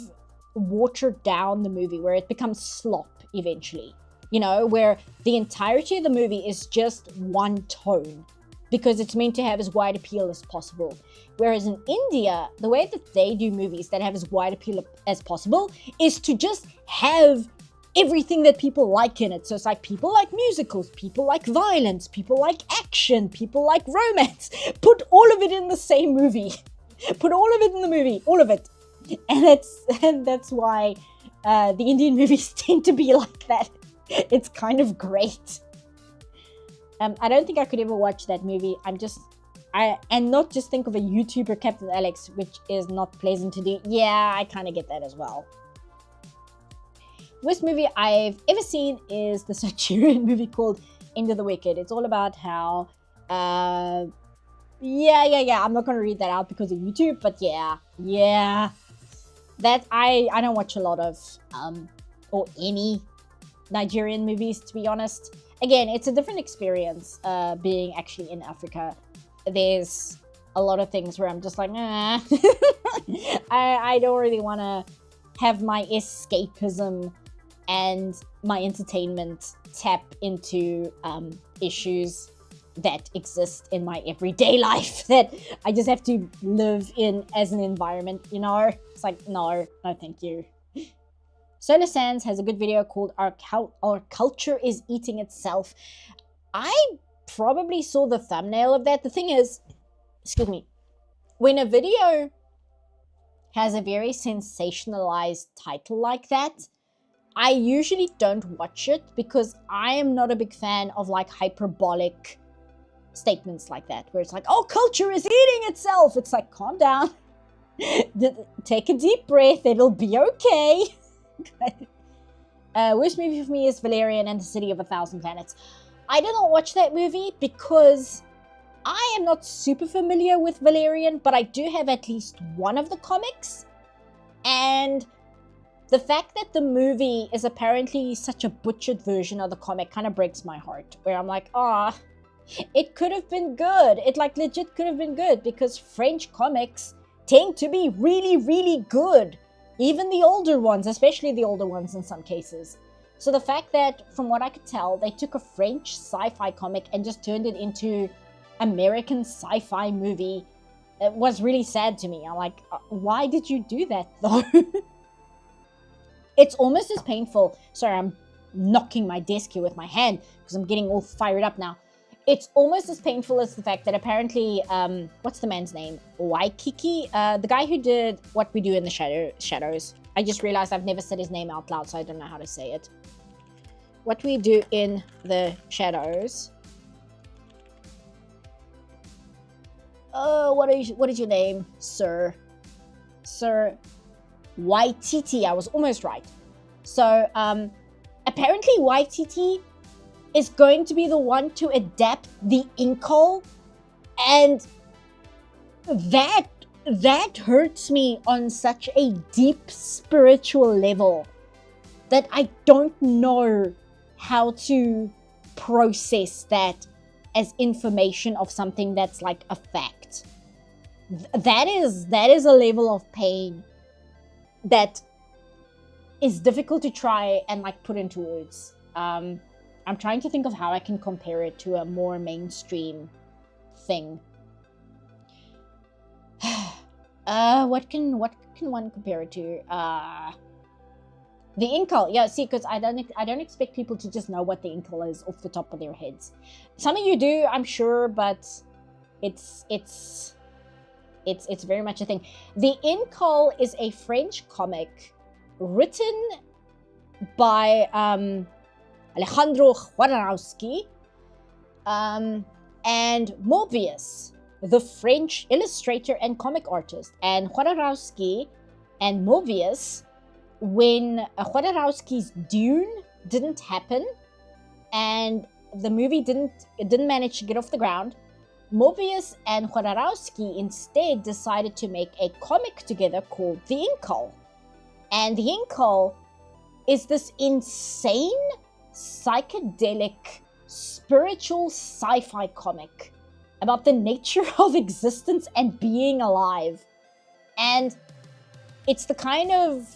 water down the movie where it becomes slop eventually. You know, where the entirety of the movie is just one tone, because it's meant to have as wide appeal as possible. Whereas in India, the way that they do movies that have as wide appeal as possible is to just have everything that people like in it. So it's like, people like musicals, people like violence, people like action, people like romance. Put all of it in the same movie. Put all of it in the movie, all of it. And that's why the Indian movies tend to be like that. It's kind of great. I don't think I could ever watch that movie. And not just think of a YouTuber, Captain Alex, which is not pleasant to do. Yeah, I kind of get that as well. Worst movie I've ever seen is the Nigerian movie called End of the Wicked. It's all about how, I'm not going to read that out because of YouTube, but yeah. that I don't watch a lot of or any Nigerian movies, to be honest. Again, it's a different experience being actually in Africa. There's a lot of things where I'm just like, nah. I don't really want to have my escapism and my entertainment tap into issues that exist in my everyday life that I just have to live in as an environment, you know? It's like, no, thank you. Solar Sands has a good video called Our Culture is Eating Itself. I probably saw the thumbnail of that. The thing is, excuse me, when a video has a very sensationalized title like that, I usually don't watch it because I am not a big fan of like hyperbolic statements like that, where it's like, oh, culture is eating itself. It's like, calm down. Take a deep breath. It'll be okay. Worst movie for me is Valerian and the City of a Thousand Planets. I did not watch that movie because I am not super familiar with Valerian, but I do have at least one of the comics. And the fact that the movie is apparently such a butchered version of the comic kind of breaks my heart, where I'm like, it could have been good. It like legit could have been good, because French comics tend to be really, really good. Even the older ones, especially the older ones in some cases. So the fact that, from what I could tell, they took a French sci-fi comic and just turned it into American sci-fi movie, it was really sad to me. I'm like, why did you do that though? It's almost as painful. Sorry, I'm knocking my desk here with my hand because I'm getting all fired up now. It's almost as painful as the fact that apparently, what's the man's name? Waikiki? The guy who did What We Do in the Shadows. I just realized I've never said his name out loud, so I don't know how to say it. What We Do in the Shadows. Oh, what is your name, sir? Sir Waititi. I was almost right. So, apparently Waititi is going to be the one to adapt the Inkle, and that hurts me on such a deep spiritual level that I don't know how to process that as information of something that's like a fact. That is a level of pain that is difficult to try and like put into words. I'm trying to think of how I can compare it to a more mainstream thing. What can one compare it to? The Inkle. Yeah, see, because I don't expect people to just know what the Inkle is off the top of their heads. Some of you do, I'm sure, but it's very much a thing. The Inkle is a French comic written by Alejandro Jodorowsky and Mobius, the French illustrator and comic artist. And Jodorowsky and Mobius, when Jodorowsky's Dune didn't happen and the movie didn't manage to get off the ground, Mobius and Jodorowsky instead decided to make a comic together called The Inkle. And The Inkle is this insane, psychedelic, spiritual sci-fi comic about the nature of existence and being alive. And it's the kind of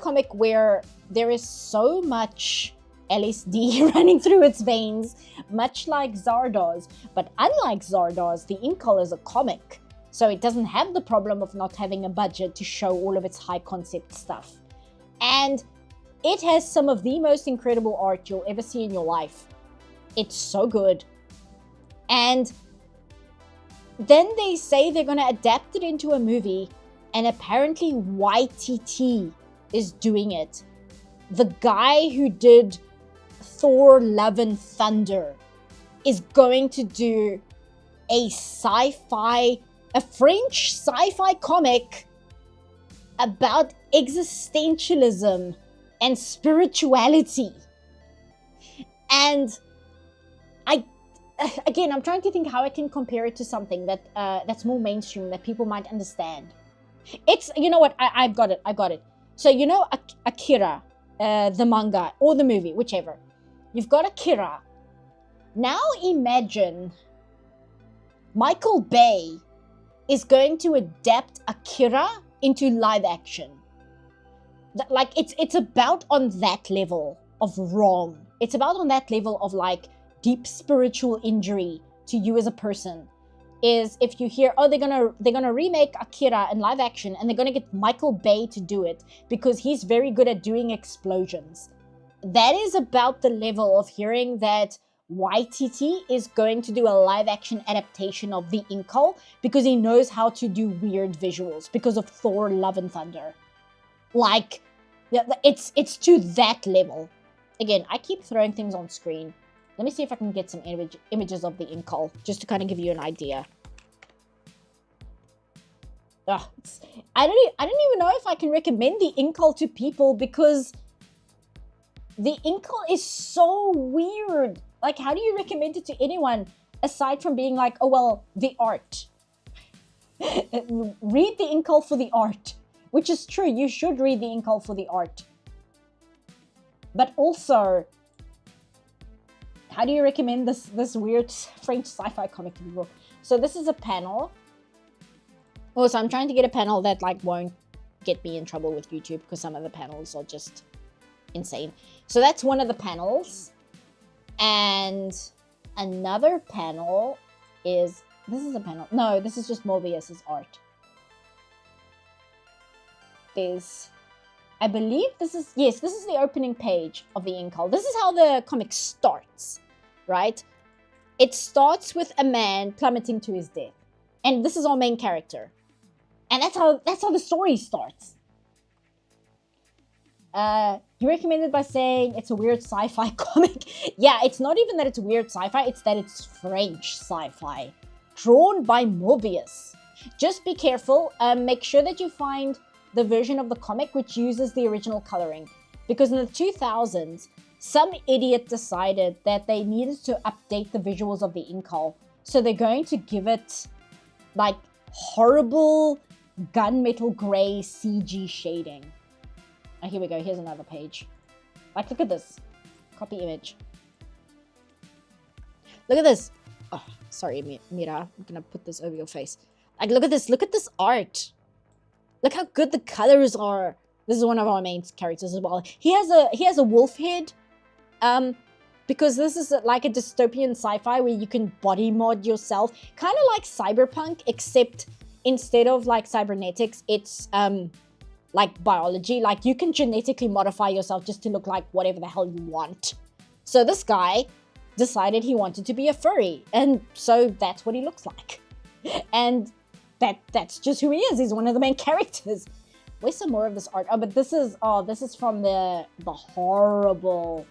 comic where there is so much LSD running through its veins, much like Zardoz. But unlike Zardoz, The Inkle is a comic, so it doesn't have the problem of not having a budget to show all of its high concept stuff. And it has some of the most incredible art you'll ever see in your life. It's so good. And then they say they're going to adapt it into a movie, and apparently YTT is doing it. The guy who did Thor Love and Thunder is going to do a French sci-fi comic about existentialism and spirituality. And I'm trying to think how I can compare it to something that that's more mainstream, that people might understand. It's, you know what, I've got it. So you know Akira, the manga or the movie, whichever. You've got Akira. Now imagine Michael Bay is going to adapt Akira into live action. Like, it's about on that level of wrong. It's about on that level of like deep spiritual injury to you as a person. Is if you hear, oh, they're gonna remake Akira in live action, and they're gonna get Michael Bay to do it because he's very good at doing explosions. That is about the level of hearing that YTT is going to do a live action adaptation of The Inkle because he knows how to do weird visuals because of Thor: Love and Thunder. Like, it's to that level. Again, I keep throwing things on screen. Let me see if I can get some images of The Inkle, just to kind of give you an idea. I don't even know if I can recommend The Inkle to people because The Inkle is so weird. Like, how do you recommend it to anyone aside from being like, oh, well, the art? Read The Inkle for the art, which is true. You should read The Inkle for the art. But also, how do you recommend this weird French sci-fi comic to people? So this is a panel. Oh, so I'm trying to get a panel that like won't get me in trouble with YouTube because some of the panels are just insane. So that's one of the panels. And another panel is, this is a panel. No, this is just Mobius's art. There's, I believe this is, yes, this is the opening page of The Inkle. This is how the comic starts, right? It starts with a man plummeting to his death. And this is our main character. And that's how the story starts. You recommend it by saying it's a weird sci-fi comic. Yeah, it's not even that it's weird sci-fi, it's that it's French sci-fi. Drawn by Mobius. Just be careful, make sure that you find the version of the comic which uses the original coloring. Because in the 2000s, some idiot decided that they needed to update the visuals of The Inkle. So they're going to give it, like, horrible gunmetal gray CG shading. Oh, here we go. Here's another page. Like, look at this. Copy image. Look at this. Oh, sorry, Mira. I'm gonna put this over your face. Like, look at this. Look at this art. Look how good the colors are. This is one of our main characters as well. He has a wolf head. Because this is like a dystopian sci-fi where you can body mod yourself. Kind of like cyberpunk, except instead of like cybernetics, it's like biology. Like, you can genetically modify yourself just to look like whatever the hell you want. So this guy decided he wanted to be a furry, and so that's what he looks like. And that's just who he is. He's one of the main characters. Where's some more of this art? Oh, but this is from the horrible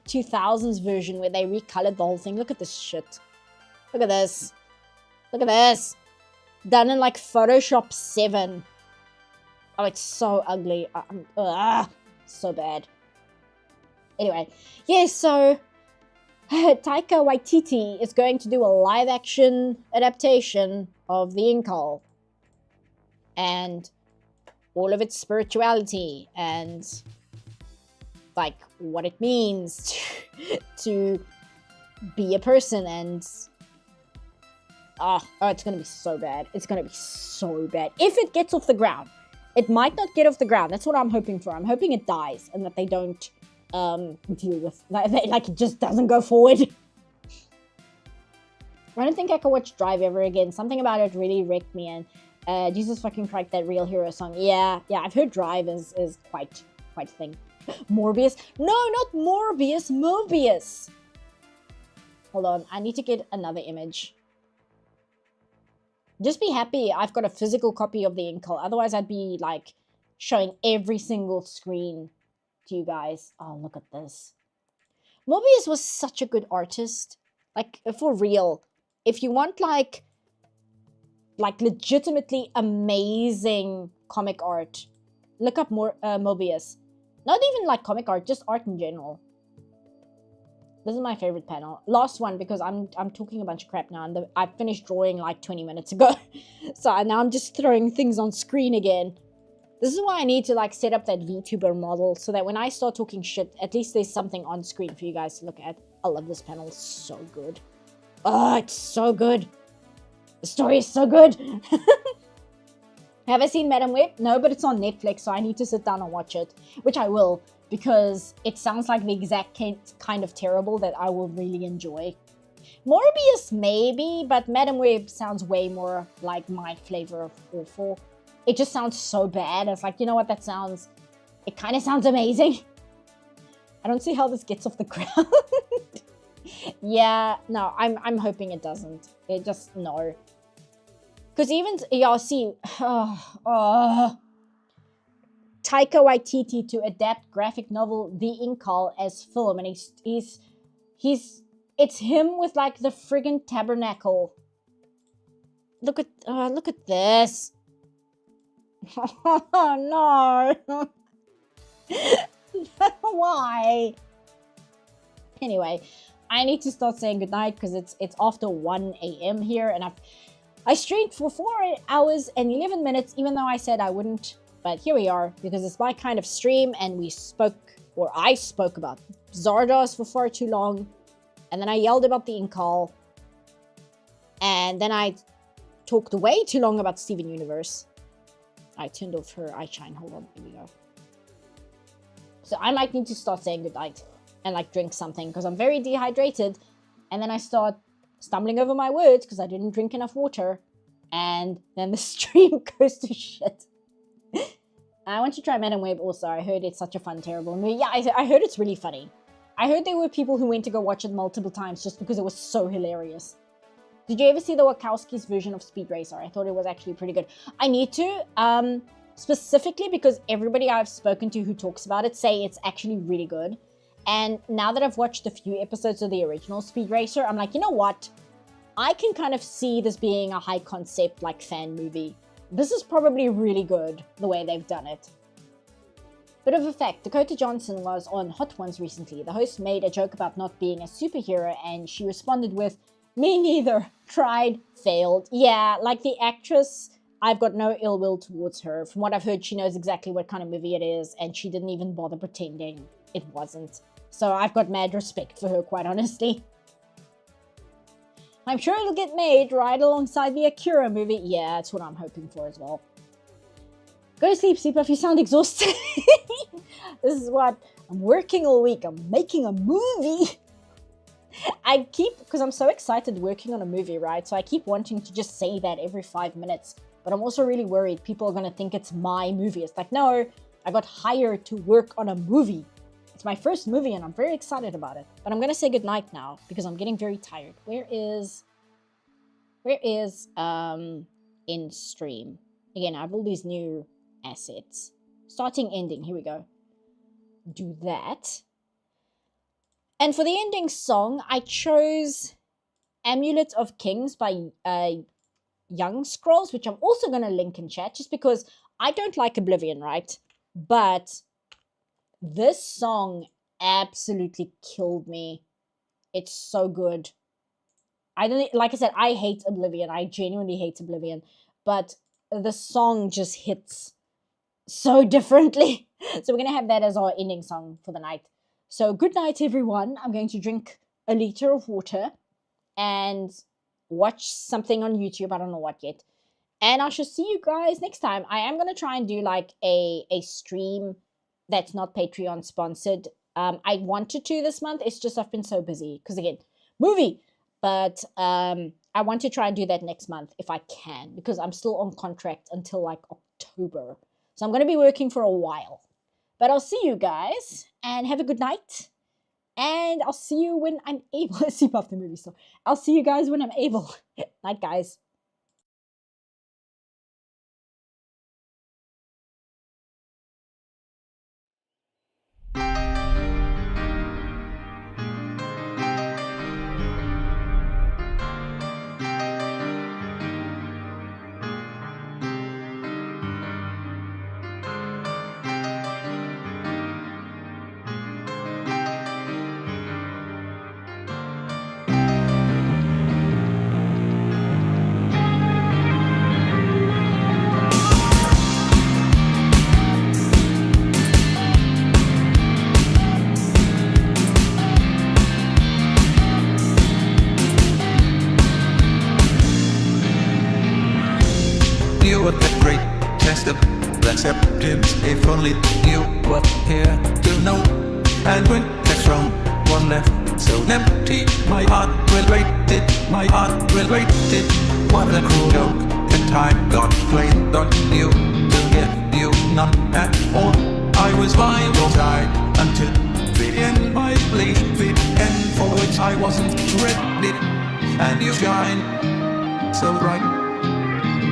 2000s version where they recolored the whole thing. Look at this shit. Look at this. Look at this. Done in like Photoshop 7. Oh, it's so ugly. So bad. Anyway, yeah, so Taika Waititi is going to do a live action adaptation of The Inkle and all of its spirituality and like what it means to be a person. And oh, it's gonna be so bad. It's gonna be so bad if it gets off the ground. It might not get off the ground. That's what I'm hoping for. I'm hoping it dies and that they don't deal with like it just doesn't go forward. I don't think I can watch Drive ever again. Something about it really wrecked me. And Jesus fucking Christ, that Real Hero song. Yeah, I've heard Drive is quite a thing. Morbius? No, not Morbius. Mobius. Hold on, I need to get another image. Just be happy I've got a physical copy of The Inkle. Otherwise, I'd be like showing every single screen to you guys. Oh, look at this. Mobius was such a good artist. Like, for real. If you want like legitimately amazing comic art, look up more Mobius. Not even like comic art, just art in general. This is my favorite panel. Last one, because I'm talking a bunch of crap now, and I finished drawing like 20 minutes ago. So now I'm just throwing things on screen again. This is why I need to like set up that VTuber model, so that when I start talking shit, at least there's something on screen for you guys to look at. I love this panel. It's so good. Oh, it's so good. The story is so good. Have I seen Madam Web? No, but it's on Netflix, so I need to sit down and watch it, which I will, because it sounds like the exact kind of terrible that I will really enjoy. Morbius, maybe, but Madam Web sounds way more like my flavor of awful. It just sounds so bad. It's like, you know what, that sounds... It kind of sounds amazing. I don't see how this gets off the ground. Yeah, no, I'm hoping it doesn't. It just, no. Because even, y'all see... Taika Waititi to adapt graphic novel The Inkal as film, and he's it's him with like the friggin' tabernacle. Look at this. Oh no. Why? Anyway, I need to start saying goodnight because it's after 1 a.m. here, and I streamed for 4 hours and 11 minutes, even though I said I wouldn't. But here we are, because it's my kind of stream, and I spoke about Zardoz for far too long, and then I yelled about the Inkal, and then I talked way too long about Steven Universe. I turned off her eye shine. Hold on, here we go. So I might need to start saying goodnight and like drink something, because I'm very dehydrated, and then I start stumbling over my words because I didn't drink enough water, and then the stream goes to shit. I want to try Madam Web also. I heard it's such a fun, terrible movie. Yeah, I heard it's really funny. I heard there were people who went to go watch it multiple times just because it was so hilarious. Did you ever see the Wachowskis' version of Speed Racer? I thought it was actually pretty good. I need to, specifically because everybody I've spoken to who talks about it say it's actually really good. And now that I've watched a few episodes of the original Speed Racer, I'm like, you know what? I can kind of see this being a high concept, like, fan movie. This is probably really good, the way they've done it. Bit of a fact, Dakota Johnson was on Hot Ones recently. The host made a joke about not being a superhero, and she responded with, "Me neither. Tried, failed." Yeah, like the actress, I've got no ill will towards her. From what I've heard, she knows exactly what kind of movie it is, and she didn't even bother pretending it wasn't. So I've got mad respect for her, quite honestly. I'm sure it'll get made right alongside the Akira movie. Yeah, that's what I'm hoping for as well. Go to sleep, Sleep, if you sound exhausted. This is what I'm working all week. I'm making a movie. Because I'm so excited working on a movie, right? So I keep wanting to just say that every 5 minutes. But I'm also really worried people are going to think it's my movie. It's like, no, I got hired to work on a movie. It's my first movie and I'm very excited about it. But I'm going to say goodnight now because I'm getting very tired. Where is end stream? Again, I have all these new assets. Starting, ending. Here we go. Do that. And for the ending song, I chose Amulet of Kings by Young Scrolls, which I'm also going to link in chat just because I don't like Oblivion, right? But this song absolutely killed me. It's so good. Like I said, I hate Oblivion. I genuinely hate Oblivion. But the song just hits so differently. So we're going to have that as our ending song for the night. So good night, everyone. I'm going to drink a liter of water and watch something on YouTube. I don't know what yet. And I shall see you guys next time. I am going to try and do like a stream that's not Patreon sponsored. I wanted to this month. It's just I've been so busy because, again, movie. But I want to try and do that next month if I can, because I'm still on contract until like October. So I'm going to be working for a while. But I'll see you guys and have a good night. And I'll see you when I'm able. Let's see about the movie. So I'll see you guys when I'm able. Night, guys. acceptance if only you were here to know. And when next round one left so empty, my heart will wait it, my heart will wait it. What a cruel joke, and time got played on you to get you none at all. I was fine all right until the end, my plea, the end for which I wasn't ready. And you shine so bright,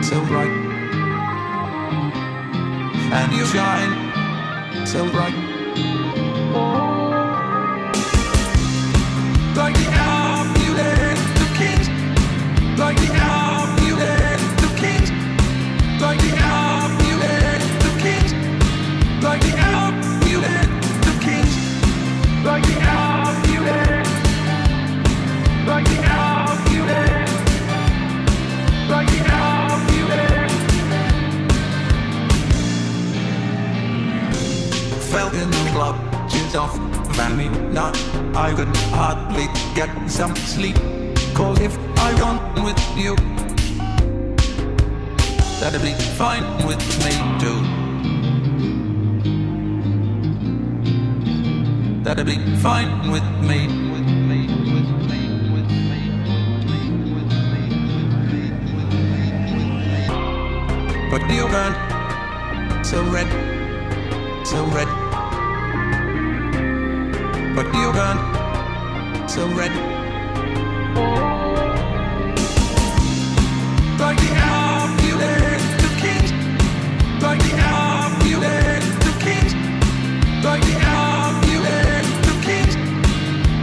so bright. And you shine so bright. Like the amulet of kings, like the amulet of kings, like the amulet of kings, like the amulet of kings, like the amulet, like the amulet, like the amulet. Felt in the club, juice off, ran me not. I could hardly get some sleep. Cause if I gone with you, that'd be fine with me too. That'd be fine with me. But you burn so red, so red. But you burn so red. Like the amulet of kings, like the amulet of kings, like the amulet of kings,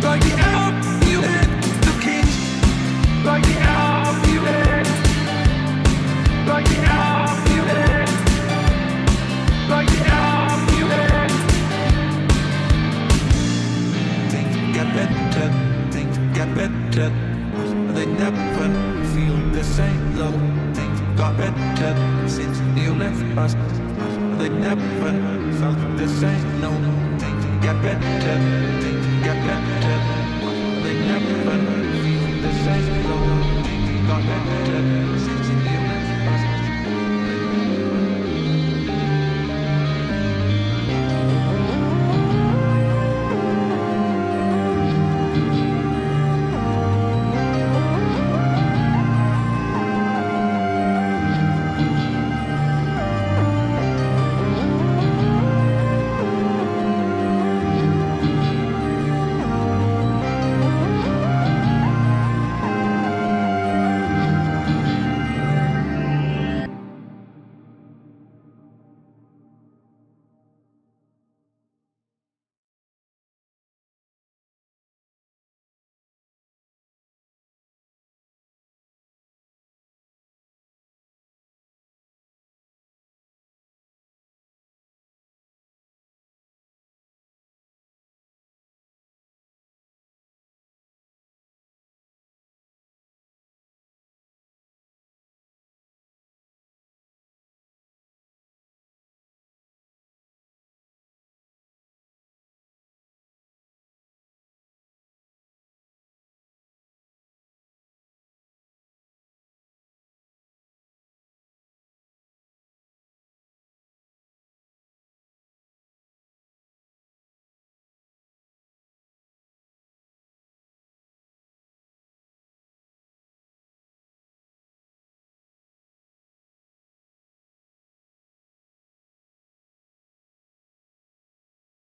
like the amulet of kings, like the amulet, like the amulet, like the amulet. Things get better, things get better. They never feel the same love. Things got better since you left us. They never felt the same. No, things get better, things get better. They never feel the same love. Things got better since you